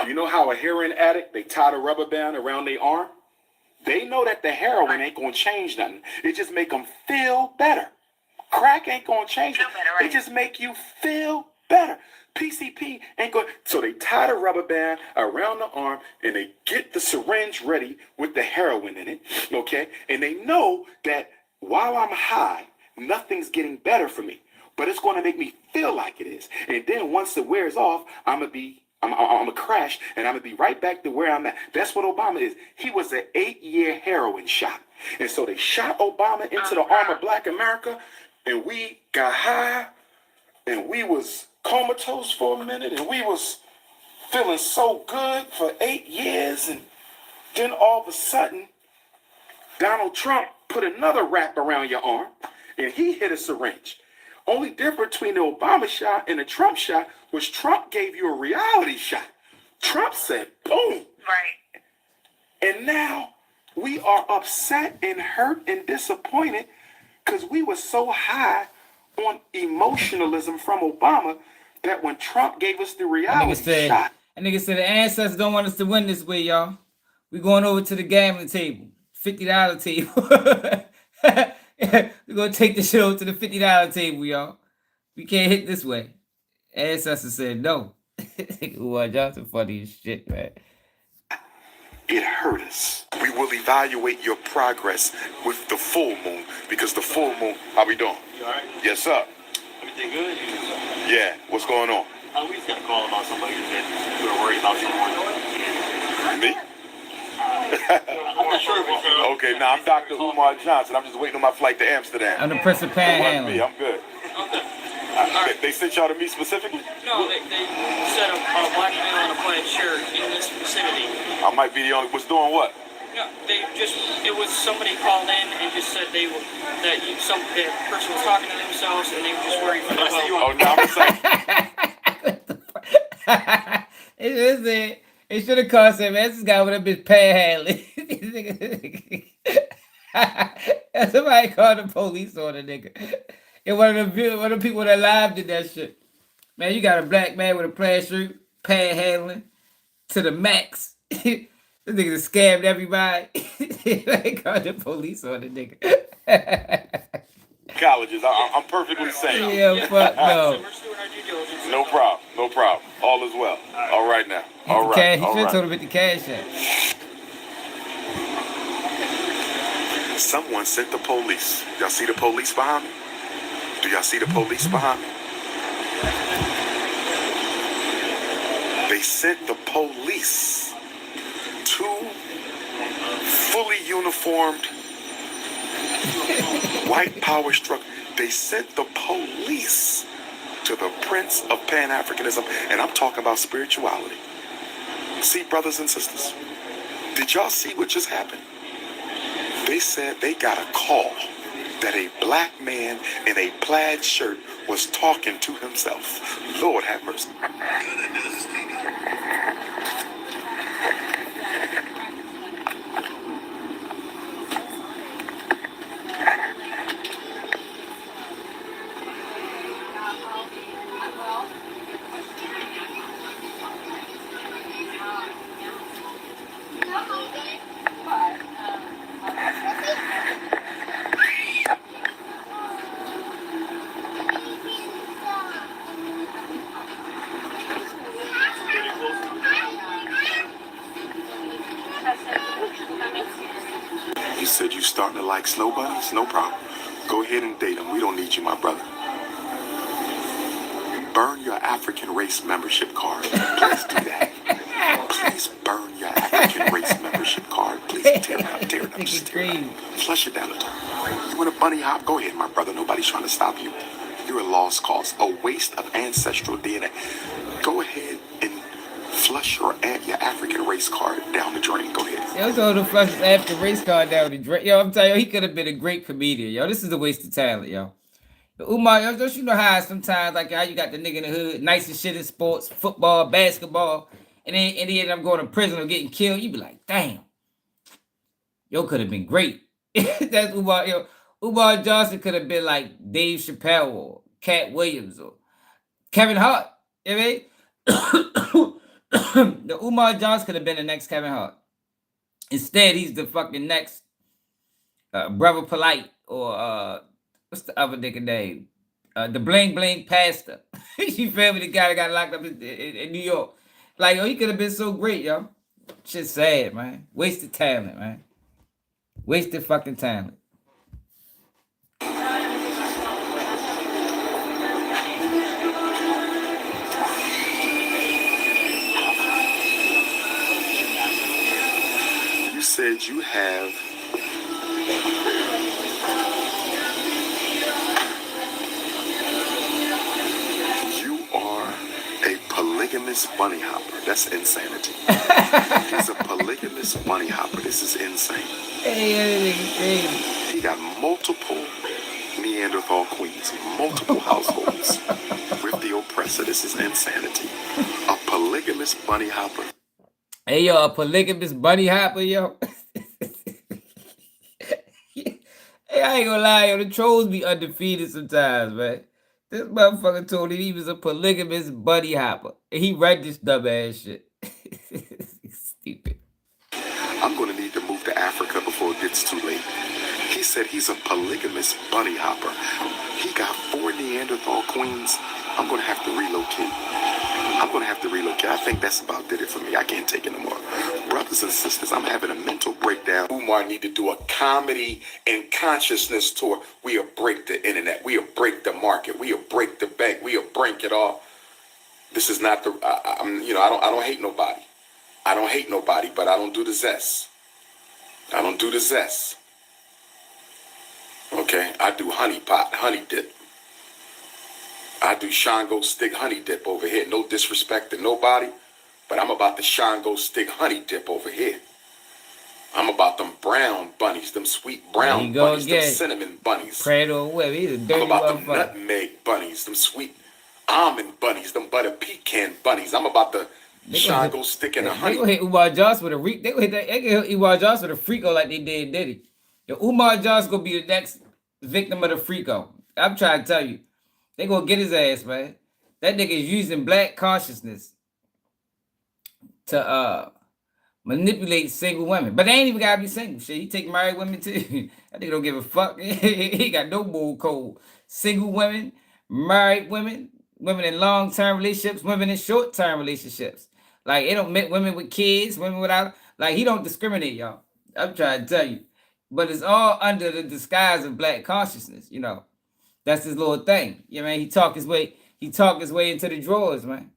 You know how a heroin addict, they tie the rubber band around their arm? They know that the heroin ain't gonna change nothing. It just make them feel better. Crack ain't gonna change it. It just make you feel better. PCP ain't going. So they tie the rubber band around the arm and they get the syringe ready with the heroin in it, okay? And they know that while I'm high, nothing's getting better for me, but it's going to make me feel like it is. And then once it wears off, I'm gonna crash and I'm gonna be right back to where I'm at. That's what Obama is. He was an 8-year heroin shot. And so they shot Obama into the arm of Black America, and we got high and we was comatose for a minute, and we was feeling so good for 8 years, and then all of a sudden, Donald Trump put another wrap around your arm, and he hit a syringe. Only difference between the Obama shot and the Trump shot was Trump gave you a reality shot. Trump said, boom. Right. And now we are upset and hurt and disappointed because we were so high on emotionalism from Obama that when Trump gave us the reality shot. That nigga said the ancestors don't want us to win this way, y'all. We going over to the gambling table, $50 table. We're gonna take the show to the $50 table, y'all. We can't hit this way. Ancestors said no. Umar Johnson funny as shit, man. It hurt us. We will evaluate your progress with the full moon, because the full moon, how we doing? You all right? Yes, sir. Everything good? Yeah, what's going on? We just got a call about somebody that we were worried about someone. Me? I'm not sure if it's Okay, now I'm Dr. Umar Johnson. I'm just waiting on my flight to Amsterdam. I'm the Prince of Panhandling. I'm good. They sent y'all to me specifically? No, they set a black man on a plaid shirt in this vicinity. I might be the only. Was doing what? No, it was somebody called in and just said that person was talking to themselves and they were just worried for their well. Oh, no, I'm saying. It should have cost him, man. This guy would have been panhandling. Somebody called the police on the nigga. And one of the people that live did that shit. Man, you got a black man with a plaid shirt, panhandling to the max. This nigga scammed everybody. They called the police on the nigga. Colleges, I'm perfectly sane. Yeah, fuck no. No problem. All is well. All right now. All right. He should have told him at the cash app. Someone sent the police. Y'all see the police behind me? Do y'all see the police behind me? They sent the police. 2 fully uniformed white power struck. They sent the police to the Prince of Pan-Africanism, and I'm talking about spirituality. See, brothers and sisters, did y'all see what just happened? They said they got a call that a black man in a plaid shirt was talking to himself. Lord have mercy. You said you starting to like snow bunnies? No problem. Go ahead and date them. We don't need you, my brother. Burn your African race membership card. Please do that. Please burn your African race membership card. Please tear it up, tear it up. Just tear it up. Flush it down the toilet. You want a bunny hop? Go ahead, my brother. Nobody's trying to stop you. You're a lost cause, a waste of ancestral DNA. Go ahead and flush your African race card down the drain. Go ahead. Yo, told him to flush his African race card down the drain. Yo, I'm telling you, he could have been a great comedian. Yo, this is a waste of talent, yo. Umar, yo, don't you know how sometimes, like how you got the nigga in the hood, nice and shit in sports, football, basketball, and then he ended up going to prison or getting killed. You be like, damn. Yo, could have been great. That's Umar. Yo, Umar Johnson could have been like Dave Chappelle or Cat Williams or Kevin Hart. You know what I mean? The Umar Johnson could have been the next Kevin Hart. Instead, he's the fucking next Brother Polite or what's the other nigga name? The Bling Bling Pastor. You feel me? The guy that got locked up in New York. Like, yo, he could have been so great, yo. Shit sad, man. Wasted talent, man. Wasted fucking talent. You said you have a polygamous bunny hopper. That's insanity. He's a polygamous bunny hopper. This is insane. He got multiple Neanderthal queens, multiple households with the oppressor. This is insanity. A polygamous bunny hopper. Hey, yo, a polygamous bunny hopper, yo. Hey, I ain't gonna lie, yo. The trolls be undefeated sometimes, man. This motherfucker told him he was a polygamous bunny hopper. And he read this dumb ass shit. Stupid. I'm going to need to move to Africa before it gets too late. He said he's a polygamous bunny hopper. He got 4 Neanderthal queens. I'm going to have to relocate. I think that's about did it for me. I can't take it no more. Brothers and sisters, I'm having a mental breakdown. Umar need to do a comedy and consciousness tour. We'll break the internet. We'll break the market. We'll break the bank. We'll break it all. This is not the. I don't hate nobody. I don't hate nobody, but I don't do the zest. I don't do the zest. Okay, I do honey pot, honey dip. I do Shango stick honey dip over here. No disrespect to nobody, but I'm about the Shango stick honey dip over here. I'm about them brown bunnies, them sweet brown bunnies, them cinnamon bunnies. I'm about them nutmeg bunnies, them sweet almond bunnies, them butter pecan bunnies. I'm about the Shango stick in the honey. They gonna hit Umar Johnson with a they gonna hit Umar Johnson with a freako like they did Diddy. Yo, Umar Johnson gonna be the next victim of the freako. I'm trying to tell you. They gonna get his ass, man. That nigga is using black consciousness to manipulate single women. But they ain't even gotta be single. Shit, he take married women too. That nigga don't give a fuck. He got no moral code. Single women, married women, women in long-term relationships, women in short-term relationships. Like, it don't make women with kids, women without, like, he don't discriminate, y'all. I'm trying to tell you. But it's all under the disguise of black consciousness, you know. That's his little thing. You know what I mean? He talk his way into the drawers, man.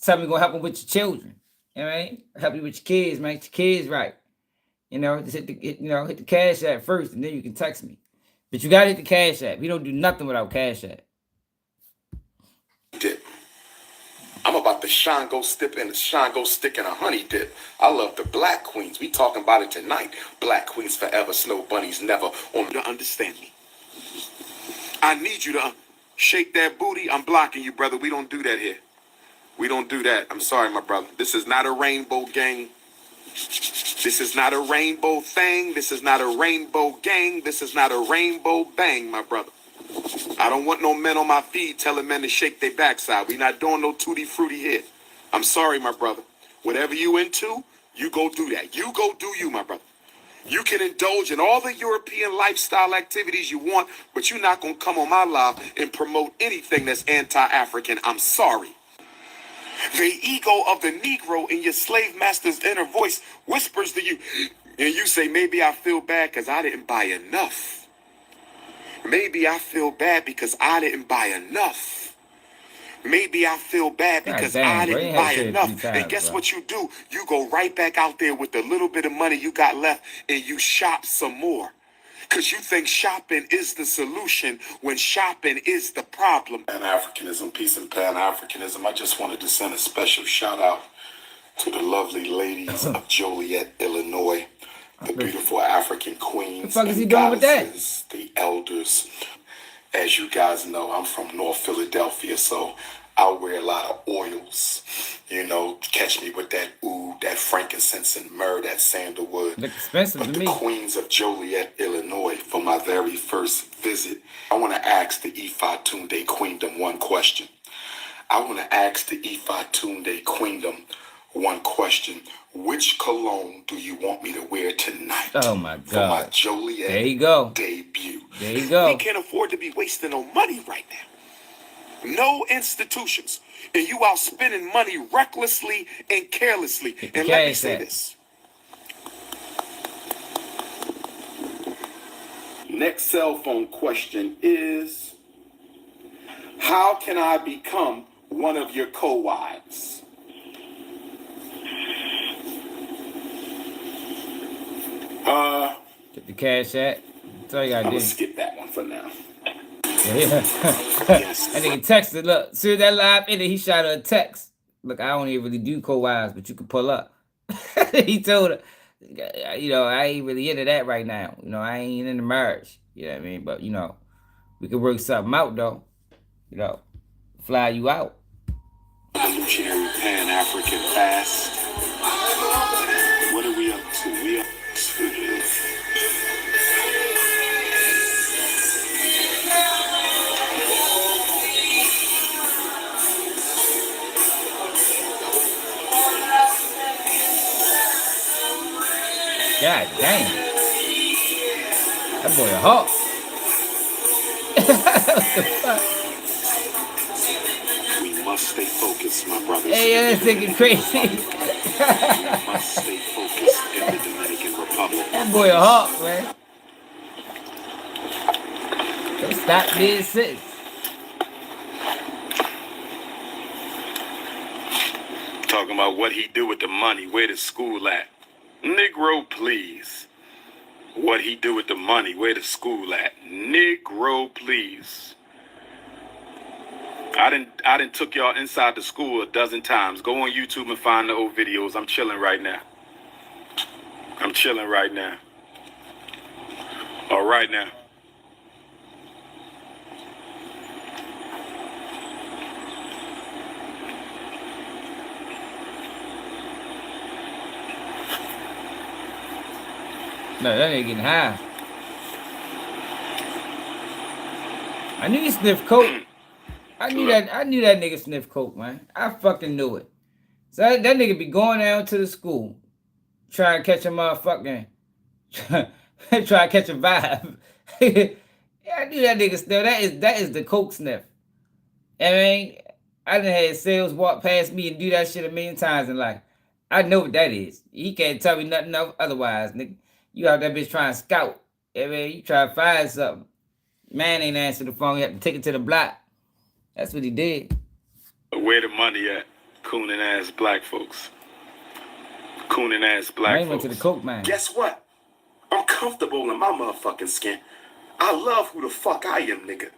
Tell me gonna help him with your children. You know what I mean? Help you with your kids, man. Get your kids right. You know, just hit the Cash App first, and then you can text me. But you gotta hit the Cash App. We don't do nothing without Cash App. dip. I'm about the Shango stick and the Shango stick and a honey dip. I love the black queens. We talking about it tonight. Black queens forever, snow bunnies never. Want you to understand me. I need you to shake that booty. I'm blocking you, brother. We don't do that here. We don't do that. I'm sorry, my brother. This is not a rainbow gang. This is not a rainbow thing. This is not a rainbow gang. This is not a rainbow bang, my brother. I don't want no men on my feed telling men to shake their backside. We not doing no tutti frutti here. I'm sorry, my brother. Whatever you into, you go do that. You go do you, my brother. You can indulge in all the European lifestyle activities you want, but you're not going to come on my live and promote anything that's anti-African. I'm sorry. The ego of the Negro in your slave master's inner voice whispers to you, and you say, maybe I feel bad because I didn't buy enough. Maybe I feel bad because I didn't buy enough. Maybe I feel bad because I didn't buy enough. And guess what you do? You go right back out there with the little bit of money you got left and you shop some more. Because you think shopping is the solution when shopping is the problem. Pan-Africanism, peace and Pan-Africanism. I just wanted to send a special shout out to the lovely ladies of Joliet, Illinois. The beautiful African queens and goddesses, the elders. As you guys know, I'm from North Philadelphia, so I wear a lot of oils. You know, catch me with that oud, that frankincense and myrrh, that sandalwood. Look expensive but to the me. queens of Joliet, Illinois, for my very first visit, I want to ask the Ifa Tunde Queendom one question. I want to ask the Ifa Tunde Queendom one question. Which cologne do you want me to wear tonight? Oh my God. For my Joliet there you go. debut. There you go. We can't afford to be wasting no money right now. No institutions. And you out spending money recklessly and carelessly. And let me say this. Next cell phone question is, how can I become one of your co-wives? Get the cash at. That's all you gotta do. I'm gonna skip that one for now. Yeah. That nigga texted, look, see that live in it, he shot her a text. Look, I don't even really do co-wives, but you can pull up. He told her, you know, I ain't really into that right now. You know, I ain't into marriage. You know what I mean? But, you know, we could work something out, though. You know, fly you out. Evolutionary Pan-African fast. What are we up to? We up to God damn. That boy a hawk. What the fuck? We must stay focused, my brothers. Hey, yeah, this nigga crazy. We must stay focused in the Dominican Republic. That boy a hawk, man. Don't stop being sick. Talking about what he do with the money, where the school at. Negro, please. What he do with the money, where the school at. Negro, please. I done took y'all inside the school a dozen times. Go on YouTube and find the old videos. I'm chilling right now. I'm chilling right now. All right now. No, that nigga getting high. I knew he sniffed coke. I knew that nigga sniffed coke, man. I fucking knew it. So that nigga be going down to the school, trying to catch a motherfucking, trying to catch a vibe. Yeah, I knew that nigga sniff. That is the coke sniff. I mean, I done had sales walk past me and do that shit a million times in life. I know what that is. He can't tell me nothing else otherwise, nigga. You out that bitch trying to scout. I mean, you try to find something. Man ain't answer the phone. You have to take it to the block. That's what he did. Where the money at? Cooning ass black folks. Cooning ass black folks. Went to the coke man. Guess what? I'm comfortable in my motherfucking skin. I love who the fuck I am, nigga.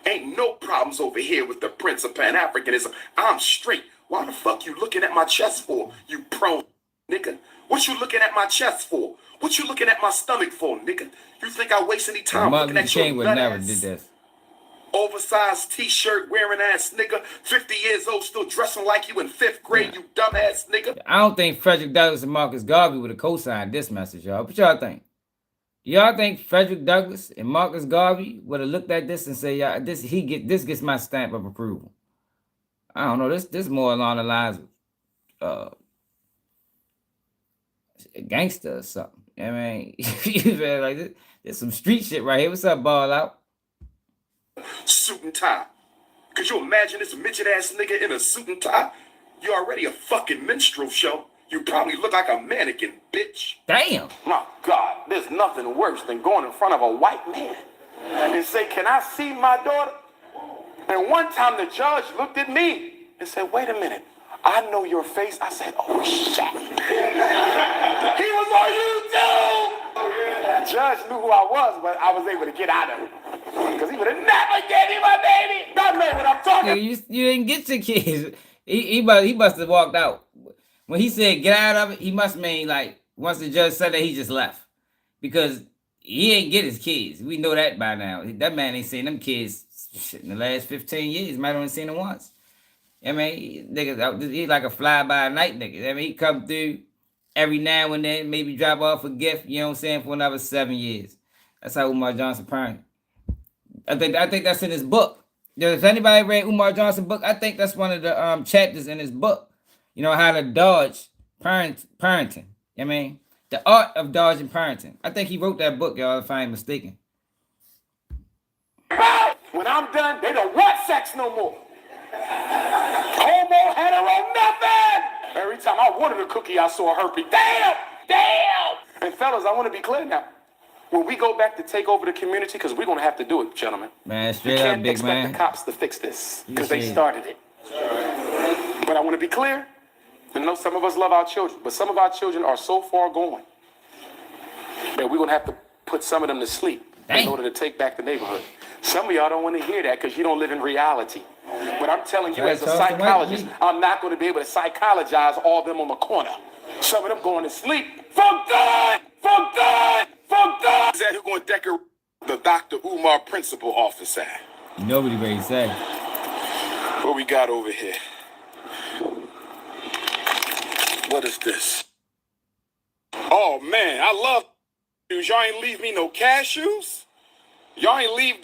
Ain't no problems over here with the Prince of Pan-Africanism. I'm straight. Why the fuck you looking at my chest for, you pro nigga? What you looking at my chest for? What you looking at my stomach for, nigga? You think I waste any time looking at your King would nut never ass? did this. Oversized t-shirt wearing ass nigga, 50 years old, still dressing like you in 5th grade, you dumbass nigga. I don't think Frederick Douglass and Marcus Garvey would have co-signed this message, y'all. What y'all think? Y'all think Frederick Douglass and Marcus Garvey would have looked at this and say, "Yeah, this gets my stamp of approval"? I don't know. This more along the lines of gangster or something. I mean, like there's some street shit right here. What's up, Ball Out? Suit and tie. Could you imagine this midget ass nigga in a suit and tie? You already a fucking minstrel show. You probably look like a mannequin, bitch. Damn. My God, there's nothing worse than going in front of a white man and say, "Can I see my daughter?" And one time the judge looked at me and said, "Wait a minute, I know your face." I said, "Oh shit." He was on YouTube. The judge knew who I was, but I was able to get out of it. Because he would have never gave me my baby. That man, what I'm talking about. You didn't get your kids. He must have walked out. When he said get out of it, he must mean like once the judge said that, he just left. Because he ain't get his kids. We know that by now. That man ain't seen them kids shit in the last 15 years. He might have only seen them once. I mean, nigga, he like a fly-by-night nigga. I mean, he come through every now and then, maybe drop off a gift, you know what I'm saying, for another 7 years. That's how Umar Johnson parent. I think that's in his book. If anybody read Umar Johnson's book, I think that's one of the chapters in his book. You know, how to dodge parenting. I mean, the art of dodging parenting. I think he wrote that book, y'all, if I ain't mistaken. When I'm done, they don't want sex no more. Homo, hetero, nothing. Every time I wanted a cookie, I saw a herpes. Damn! And fellas, I want to be clear now. When we go back to take over the community, because we're going to have to do it, gentlemen. Man, You straight can't up, big expect man. the cops to fix this, because they see. started it. But I want to be clear. I know some of us love our children, but some of our children are so far gone that we're going to have to put some of them to sleep in order to take back the neighborhood. Some of y'all don't want to hear that because you don't live in reality. But I'm telling you, as a psychologist, I'm not going to be able to psychologize all of them on the corner. Some of them going to sleep for good, for good, for good. Is that who going to decorate the Dr. Umar principal office at? Nobody ready to say. What we got over here? What is this? Oh, man, I love cashews. Y'all ain't leave me no cashews? Y'all ain't leave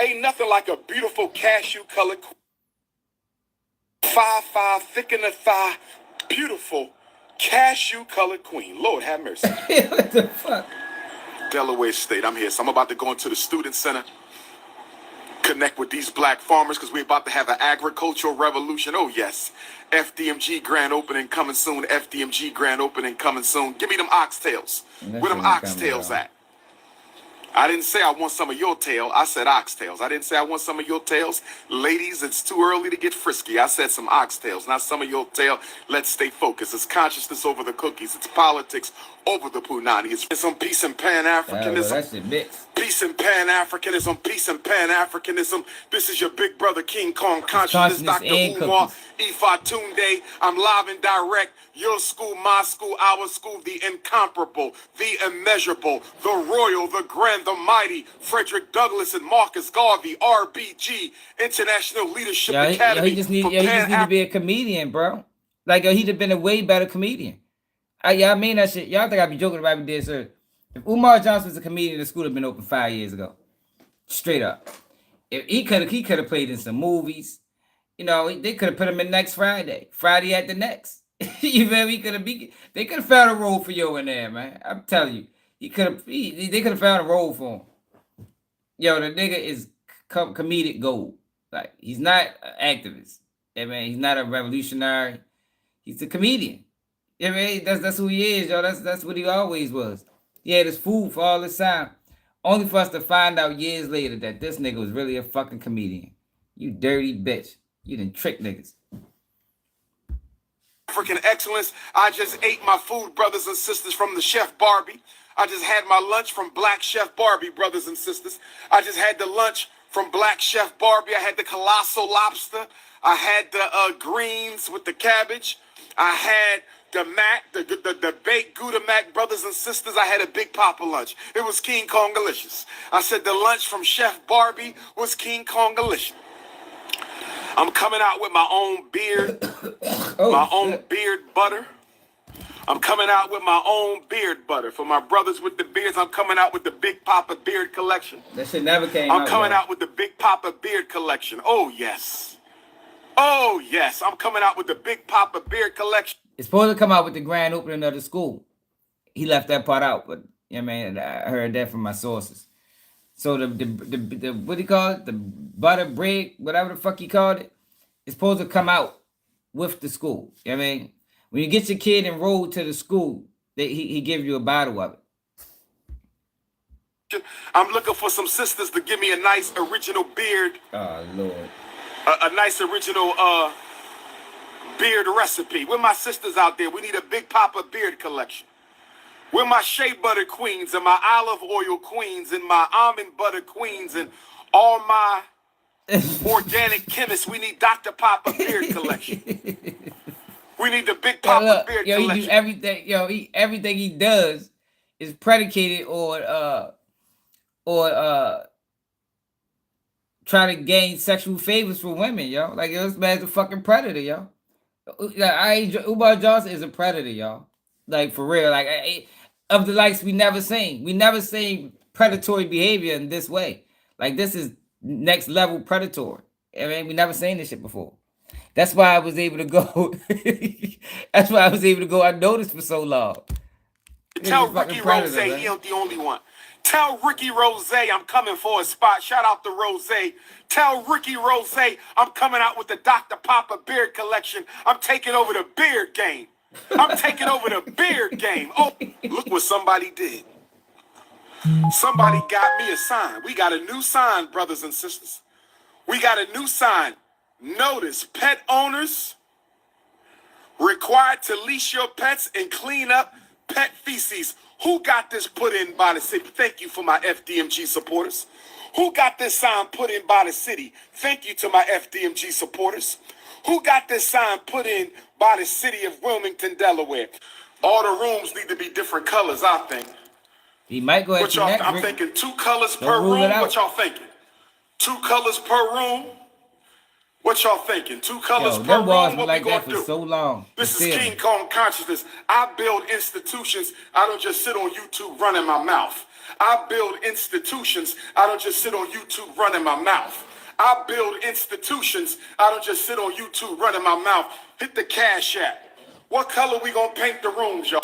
ain't nothing like a beautiful cashew-colored 5'5", thick in the thigh, beautiful cashew-colored queen. Lord have mercy. What the fuck? Delaware State, I'm here. So I'm about to go into the student center, connect with these black farmers because we're about to have an agricultural revolution. Oh, yes. FDMG grand opening coming soon. FDMG grand opening coming soon. Give me them oxtails. Where them oxtails at? I didn't say I want some of your tail. I said oxtails. I didn't say I want some of your tails. Ladies, it's too early to get frisky. I said some oxtails, not some of your tail. Let's stay focused. It's consciousness over the cookies. It's politics over the punani. It's on peace and Pan-Africanism. That's the mix. Peace and Pan-Africanism. Peace and Pan-Africanism. This is your big brother King Kong Consciousness, Dr. Umar Ifatunde. I'm live and direct. Your school, my school, our school, the incomparable, the immeasurable, the royal, the grand, the mighty, Frederick Douglass and Marcus Garvey, RBG, International Leadership Academy. He just need to be a comedian, bro. Like, he'd have been a way better comedian. I mean that shit. Y'all think I'd be joking about me dead, sir. If Umar Johnson was a comedian, the school would have been open 5 years ago. Straight up. If he could have played in some movies. You know, they could have put him in next Friday. Friday at the next. You feel me? They could have found a role for you in there, man. I'm telling you. They could have found a role for him. Yo, the nigga is comedic gold. Like, he's not an activist. I mean, he's not a revolutionary. He's a comedian. I mean, that's who he is, yo. That's what he always was. He had his food for all this time. Only for us to find out years later that this nigga was really a fucking comedian. You dirty bitch. You done trick niggas. African excellence. I just ate my food, brothers and sisters, from the Chef Barbie. I just had my lunch from Black Chef Barbie, brothers and sisters. I just had the lunch from Black Chef Barbie. I had the colossal lobster. I had the greens with the cabbage. I had the mac, the baked Gouda Mac, brothers and sisters. I had a Big Papa lunch. It was King Kongalicious. I said the lunch from Chef Barbie was King Kongalicious. I'm coming out with my own beard, my own beard butter. I'm coming out with my own beard butter. For my brothers with the beards, I'm coming out with the Big Papa beard collection. That shit never came out. I'm coming out with the Big Papa beard collection. Oh, yes. Oh, yes. I'm coming out with the Big Papa beard collection. It's supposed to come out with the grand opening of the school. He left that part out, but you know what I mean, I heard that from my sources. So the what do you call it? The butter bread, whatever the fuck he called it, it's supposed to come out with the school. You know what I mean? When you get your kid enrolled to the school, he give you a bottle of it. I'm looking for some sisters to give me a nice original beard. Oh, Lord. A nice original beard recipe. With my sisters out there, we need a Big Papa beard collection. With my shea butter queens and my olive oil queens and my almond butter queens and all my organic chemists, we need Dr. Papa beard collection. We need the Big Papa beard collection. He do everything. Everything he does is predicated on trying to gain sexual favors from women, yo. Like this man's a fucking predator, yo. Umar Johnson is a predator, y'all. Like for real, like of the likes we never seen. We never seen predatory behavior in this way. Like this is next level predatory. I mean, we never seen this shit before. That's why I was able to go. That's why I was able to go unnoticed for so long. Tell Ricky Rose he ain't the only one. Tell Ricky Rose I'm coming for a spot. Shout out to Rose. Tell Ricky Rose I'm coming out with the Dr. Papa beard collection. I'm taking over the beard game. I'm taking over the beard game. Oh, look what somebody did. Somebody got me a sign. We got a new sign, brothers and sisters. We got a new sign. Notice, pet owners required to leash your pets and clean up pet feces. Who got this put in by the city? Thank you for my FDMG supporters. Who got this sign put in by the city? Thank you to my FDMG supporters. Who got this sign put in by the city of Wilmington, Delaware? All the rooms need to be different colors, I think. He might go ahead and I'm thinking 2 colors per room. What y'all thinking? 2 colors per room? What y'all thinking? 2 colors per room? What we like gonna that do? for so long. This is King Kong consciousness. I build institutions. I don't just sit on YouTube running my mouth. I build institutions. I don't just sit on YouTube running my mouth. I build institutions. I don't just sit on YouTube running my mouth. Hit the Cash App. What color we gonna paint the rooms, y'all?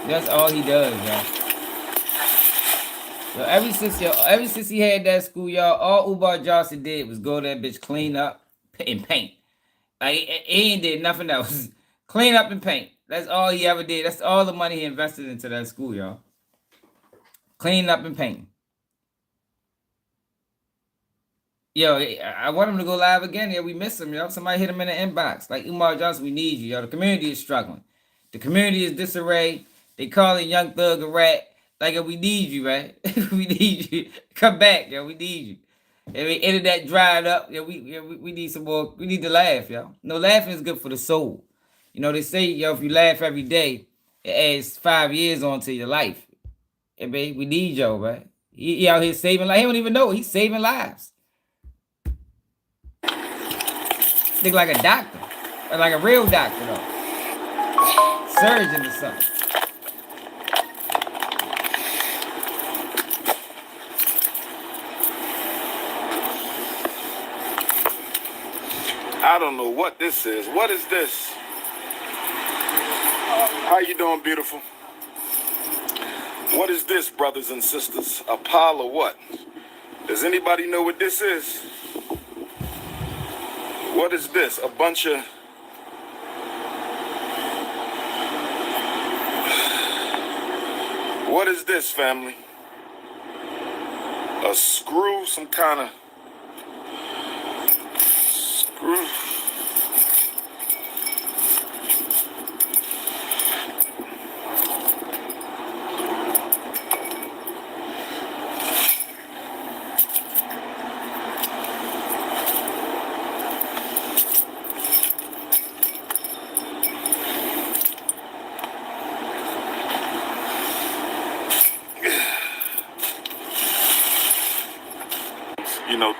That's all he does, y'all. Yo, ever since he had that school, y'all, all Umar Johnson did was go there, bitch, clean up and paint. Like he ain't did nothing else. Clean up and paint. That's all he ever did. That's all the money he invested into that school, y'all. Clean up and paint. Yo, I want him to go live again. Yeah, we miss him, yo. Somebody hit him in the inbox. Like Umar Johnson, we need you, yo. The community is struggling. The community is disarray. They calling Young Thug a rat. Like, we need you, right? We need you. Come back, yo. We need you. I mean, internet dried up. Yeah, we need some more. We need to laugh, yo. No, laughing is good for the soul. You know, they say, yo, if you laugh every day, it adds 5 years onto your life. I mean, we need yo, right? He out here saving lives. He don't even know. He's saving lives. Think like a doctor. Or like a real doctor, though. Surgeon or something. I don't know what this is. What is this? How you doing, beautiful? What is this, brothers and sisters? A pile of what? Does anybody know what this is? What is this? A bunch of... What is this, family? A screw, some kind of... screw.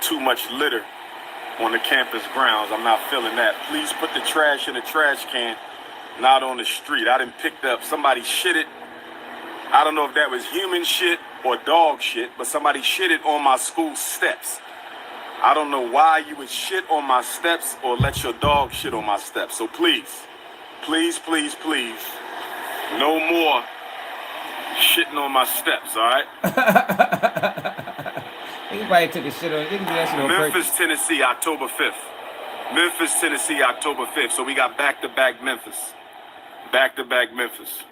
too much litter on the campus grounds. I'm not feeling that. Please put the trash in the trash can, not on the street. I done picked up somebody shit it. I don't know if that was human shit or dog shit, but somebody shit it on my school steps. I don't know why you would shit on my steps or let your dog shit on my steps. So please, please, please, please, no more shitting on my steps, all right? Anybody took a shit on, you can do that shit on purpose. Memphis, Tennessee, October 5th. Memphis, Tennessee, October 5th. So we got back-to-back Memphis. Back-to-back Memphis.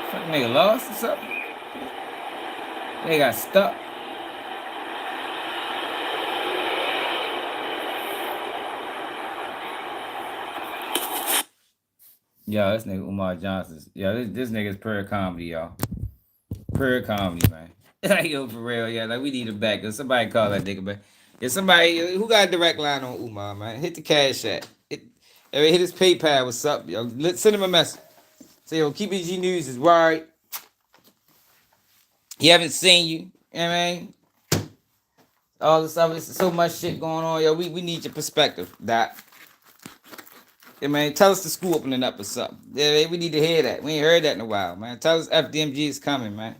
Fucking nigga lost or something? They got stuck. Yo, this nigga Umar Johnson. Yo, this nigga's pure comedy, y'all. Pure comedy, man. Like, yo, for real, yeah. Like, we need him back. If somebody call that nigga back. If somebody, who got a direct line on Umar, man? Hit the cash app. Hit his PayPal. What's up, yo? Send him a message. Say, yo, KBG News is worried. He haven't seen you. You know what I mean? All this stuff, there's so much shit going on, yo. We need your perspective, Doc. Yeah, man, tell us the school opening up or something. Yeah, we need to hear that. We ain't heard that in a while, man. Tell us FDMG is coming, man.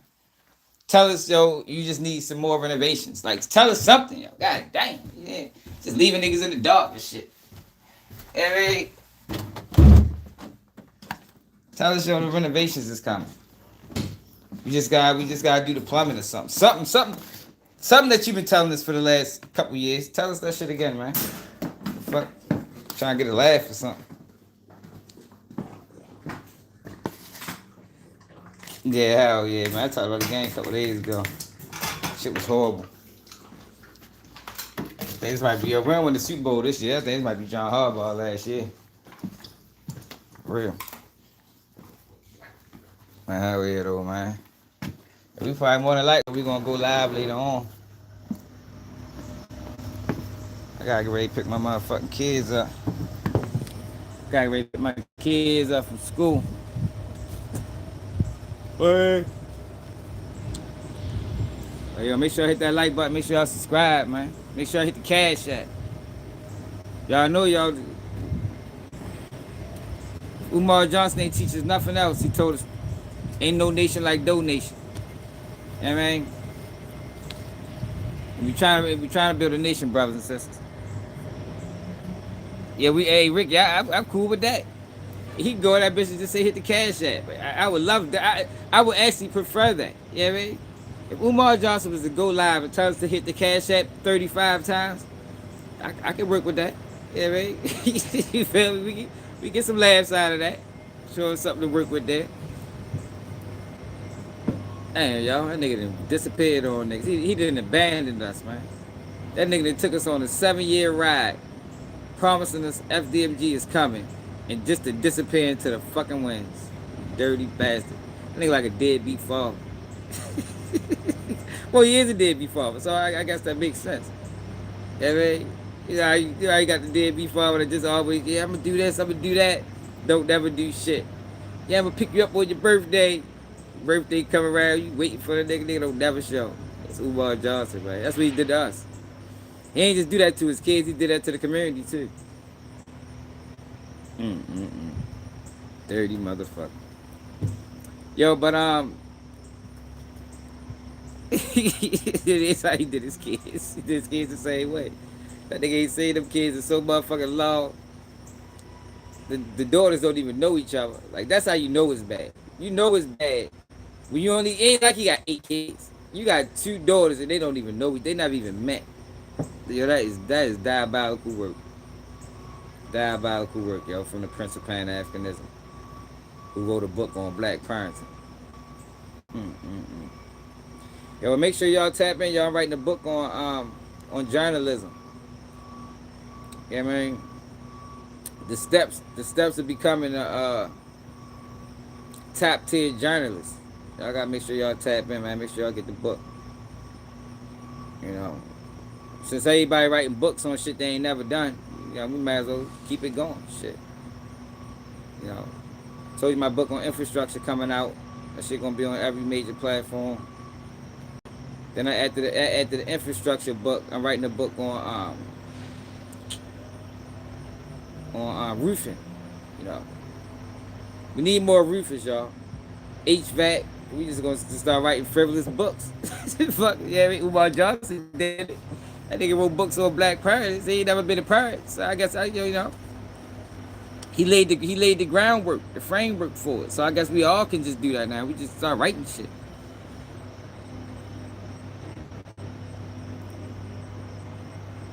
Tell us, yo, you just need some more renovations. Like, tell us something, yo. God damn, yeah. Just leaving niggas in the dark and shit. Yeah, man. Tell us, yo, the renovations is coming. We just gotta do the plumbing or something. Something that you've been telling us for the last couple years. Tell us that shit again, man. Fuck. Trying to get a laugh or something. Yeah, hell yeah, man. I talked about the game a couple days ago. Shit was horrible. Things might be, we don't win the Super Bowl this year. I think it might be John Harbaugh last year. For real. Man, hell yeah, though, man. We probably more than likely we're gonna go live later on. I gotta get ready to pick my motherfucking kids up. Gotta get ready to pick my kids up from school. Hey. Hey, yo, make sure I hit that like button. Make sure y'all subscribe, man. Make sure I hit the cash app. Y'all know y'all. Umar Johnson ain't teach us nothing else. He told us, ain't no nation like donation. You know what I mean? We trying to build a nation, brothers and sisters. Yeah, hey Rick, yeah, I'm cool with that. He can go to that bitch and just say hit the cash app. I would love that. I would actually prefer that. You know what I mean? If Umar Johnson was to go live and tell us to hit the cash app 35 times, I could work with that. You know what I mean? You feel me? We get some laughs out of that. Show us something to work with there. Damn, y'all, that nigga done disappeared on niggas. He didn't abandon us, man. That nigga that took us on a 7-year ride, promising us FDMG is coming, and just to disappear into the fucking winds. Dirty bastard. That nigga like a deadbeat father. Well, he is a deadbeat father, so I guess that makes sense. Yeah, man. You know, you got the deadbeat father that just always, yeah, I'm gonna do this, I'm gonna do that. Don't never do shit. Yeah, I'm gonna pick you up on your birthday. Birthday come around, you waiting for the nigga don't never show. That's Umar Johnson, man. That's what he did to us. He ain't just do that to his kids, he did that to the community too. Dirty motherfucker. Yo, but it's how he did his kids. He did his kids the same way. That nigga ain't saying them kids are so motherfucking long. The daughters don't even know each other. Like, that's how you know it's bad. You know it's bad. When you only, ain't like you got 8 kids. You got 2 daughters and they don't even know, they never even met. Yo, that is diabolical work. Diabolical work, yo, from the Prince of Pan-Africanism, who wrote a book on black parenting. Yo, make sure y'all tap in. Y'all writing a book on journalism. Yeah, you know I mean, the steps of becoming a top tier journalist. Y'all gotta make sure y'all tap in, man. Make sure y'all get the book. You know, since everybody writing books on shit they ain't never done, you know, we might as well keep it going. Shit. You know, told you my book on infrastructure coming out. That shit gonna be on every major platform. Then after the infrastructure book, I'm writing a book on roofing. You know, we need more roofers, y'all. HVAC. We just gonna start writing frivolous books. Fuck yeah, Umar Johnson did it. That nigga wrote books on black pirates. He ain't never been a pirate, so I guess you know. He laid the groundwork, the framework for it. So I guess we all can just do that now. We just start writing shit.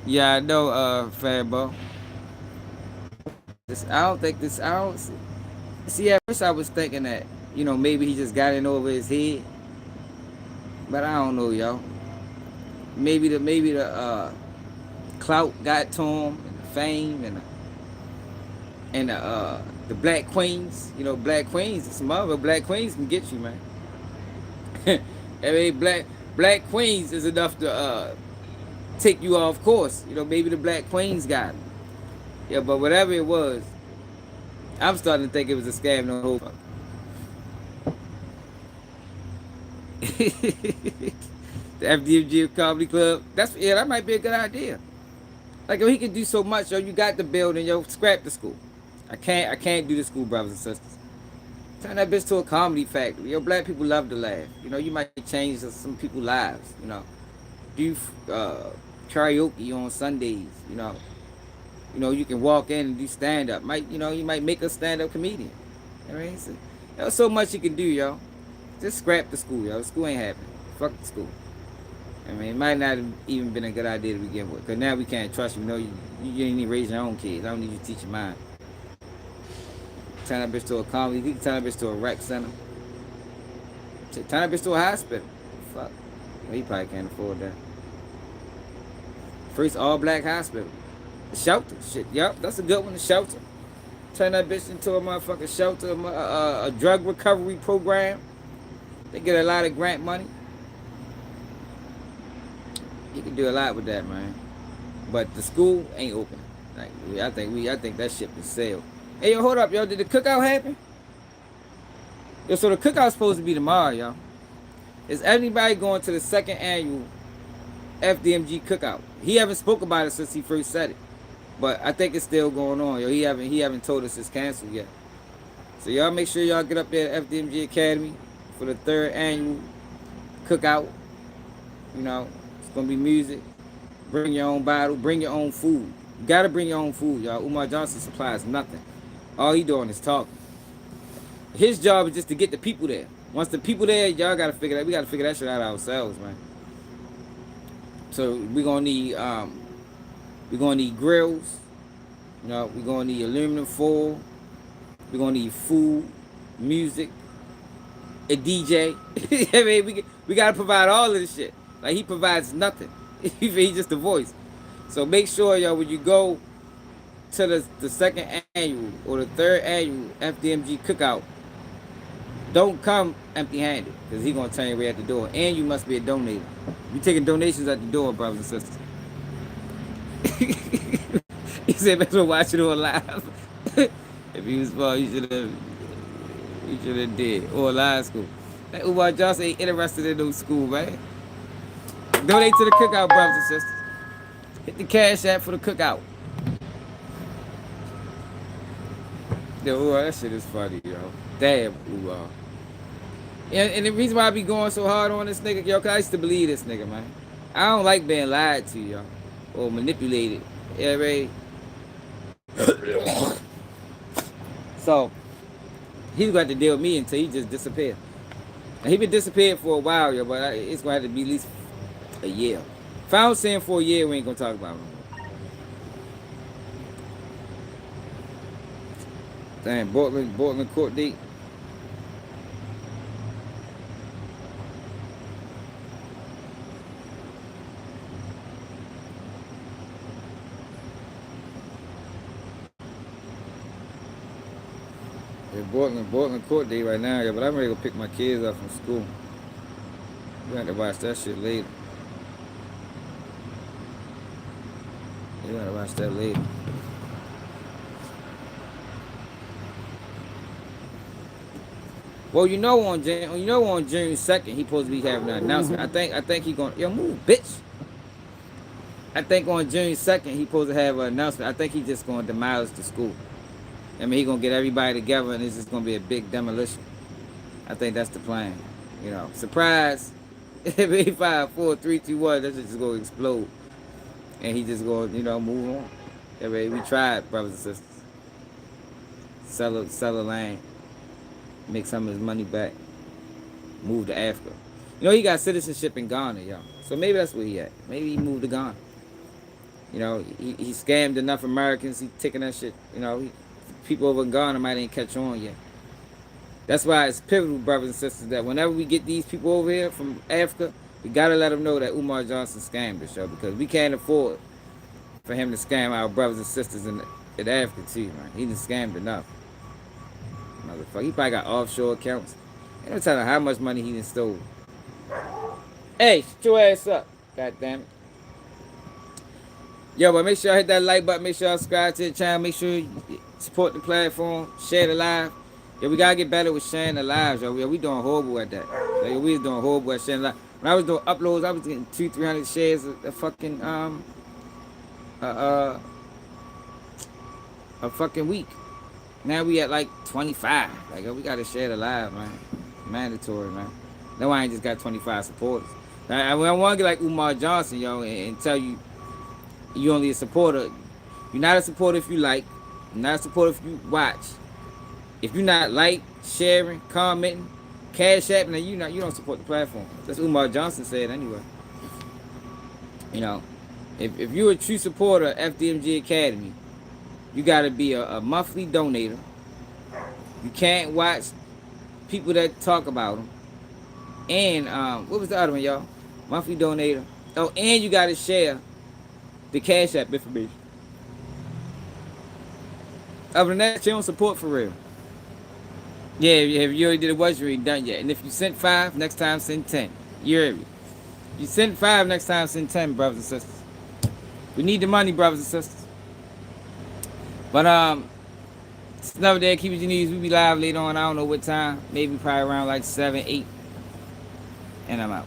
Yeah, I know, Fanbo. I don't see. At first I was thinking that, you know, maybe he just got in over his head. But I don't know, y'all. Maybe the clout got to him, and the fame, and the black queens. You know, black queens, some other black queens can get you, man. I mean, black queens is enough to take you off course. You know, maybe the black queens got him. Yeah, but whatever it was, I'm starting to think it was a scam. No whole fuck. The FDMG Comedy Club. That might be a good idea. Like, if he can do so much, yo, you got the building, yo, scrap the school. I can't do the school, brothers and sisters. Turn that bitch to a comedy factory. Yo, black people love to laugh. You know, you might change some people's lives. You know, do karaoke on Sundays. You know, you can walk in and do stand up. You might make a stand up comedian. You know what I mean? So, there's so much you can do, yo. Just scrap the school, yo. The school ain't happening. Fuck the school. I mean, it might not have even been a good idea to begin with. Because now we can't trust you. You know, you ain't even raise your own kids. I don't need you to teach your mind. Turn that bitch to a comedy. You can turn that bitch to a rec center. Turn that bitch to a hospital. Fuck. Well, he probably can't afford that. First all-black hospital. A shelter. Shit, yep. That's a good one, a shelter. Turn that bitch into a motherfucking shelter. A drug recovery program. They get a lot of grant money. You can do a lot with that, man. But the school ain't open. Like, I think that ship is sailed. Hey, yo, hold up, yo. Did the cookout happen? Yo, so the cookout's supposed to be tomorrow, y'all. Is anybody going to the second annual FDMG cookout? He haven't spoke about it since he first said it. But I think it's still going on, yo. He haven't told us it's canceled yet. So y'all make sure y'all get up there at FDMG Academy for the third annual cookout. You know, it's gonna be music. Bring your own bottle. Bring your own food. You gotta bring your own food, y'all. Umar Johnson supplies nothing. All he doing is talking. His job is just to get the people there. Once the people there, y'all gotta figure that. We gotta figure that shit out ourselves, man. So we're gonna need grills. You know, we're gonna need aluminum foil. We're gonna need food, music, a DJ. I mean, we gotta provide all of this shit. Like, he provides nothing. He's just a voice. So make sure, y'all, when you go to the second annual or the third annual FDMG cookout, don't come empty-handed, because he's gonna turn you away at the door. And you must be a donator. You taking donations at the door, brothers and sisters. He said, better watch it on live. If he was small, you should have did. Or live school. That Umar Johnson ain't interested in no school, man. Donate to the cookout, brothers and sisters. Hit the cash app for the cookout. Yo, that shit is funny, yo. Damn, Umar. And the reason why I be going so hard on this nigga, yo, because I used to believe this nigga, man. I don't like being lied to, yo. Or manipulated. Yeah, right? So, he's got to deal with me until he just disappeared. And he been disappeared for a while, yo, but it's going to have to be at least a year. If I don't see him for a year, we ain't going to talk about him. Damn, Portland court date. Portland court day right now, yeah, but I'm ready to go pick my kids up from school. We have to watch that shit later. You gotta watch that later. Well, on June 2nd, he supposed to be having an announcement. I think he gonna move, bitch. I think on June 2nd, he supposed to have an announcement. I think he just gonna demolish the school. I mean, he gonna get everybody together, and it's just gonna be a big demolition. I think that's the plan. Surprise. If he 5, 4, 3, 2, 1, that's just gonna explode, and he just gonna move on. We tried, brothers and sisters. Sell a land, make some of his money back, move to Africa. He got citizenship in Ghana, y'all. So maybe that's where he at. Maybe he moved to Ghana. He scammed enough Americans. He taking that shit. People over in Ghana might ain't catch on yet. That's why it's pivotal, brothers and sisters, that whenever we get these people over here from Africa, we gotta let them know that Umar Johnson scammed us, yo, because we can't afford for him to scam our brothers and sisters in Africa too, man. He done scammed enough. Motherfucker, he probably got offshore accounts. Ain't no telling how much money he done stole. Hey, shut your ass up. God damn it. Yo, but make sure y'all hit that like button. Make sure y'all subscribe to the channel. Make sure you support the platform. Share the live. Yo, we gotta get better with sharing the lives, yo. We doing horrible at that. Like, we was doing horrible at sharing the lives. When I was doing uploads, I was getting 200-300 shares a fucking week. Now we at like 25. Like, yo, we gotta share the live, man. Mandatory, man. That's why I ain't just got 25 supporters. I want to get like Umar Johnson, yo, and tell you only a supporter. You're not a supporter if you like. You're not a supporter if you watch. If you're not like, sharing, commenting, cash apping, then you don't support the platform. That's what Umar Johnson said anyway. If you're a true supporter of FDMG Academy, you gotta be a monthly donator. You can't watch people that talk about them. And what was the other one, y'all? Monthly donator. Oh, and you gotta share the cash app information. Other than that, you don't support for real. Yeah, if you already did it, you already done yet. And if you sent 5, next time send 10. You hear me? You sent 5, next time send 10, brothers and sisters. We need the money, brothers and sisters. But it's another day. Keep it your knees. We'll be live later on. I don't know what time. Maybe probably around like 7, 8. And I'm out.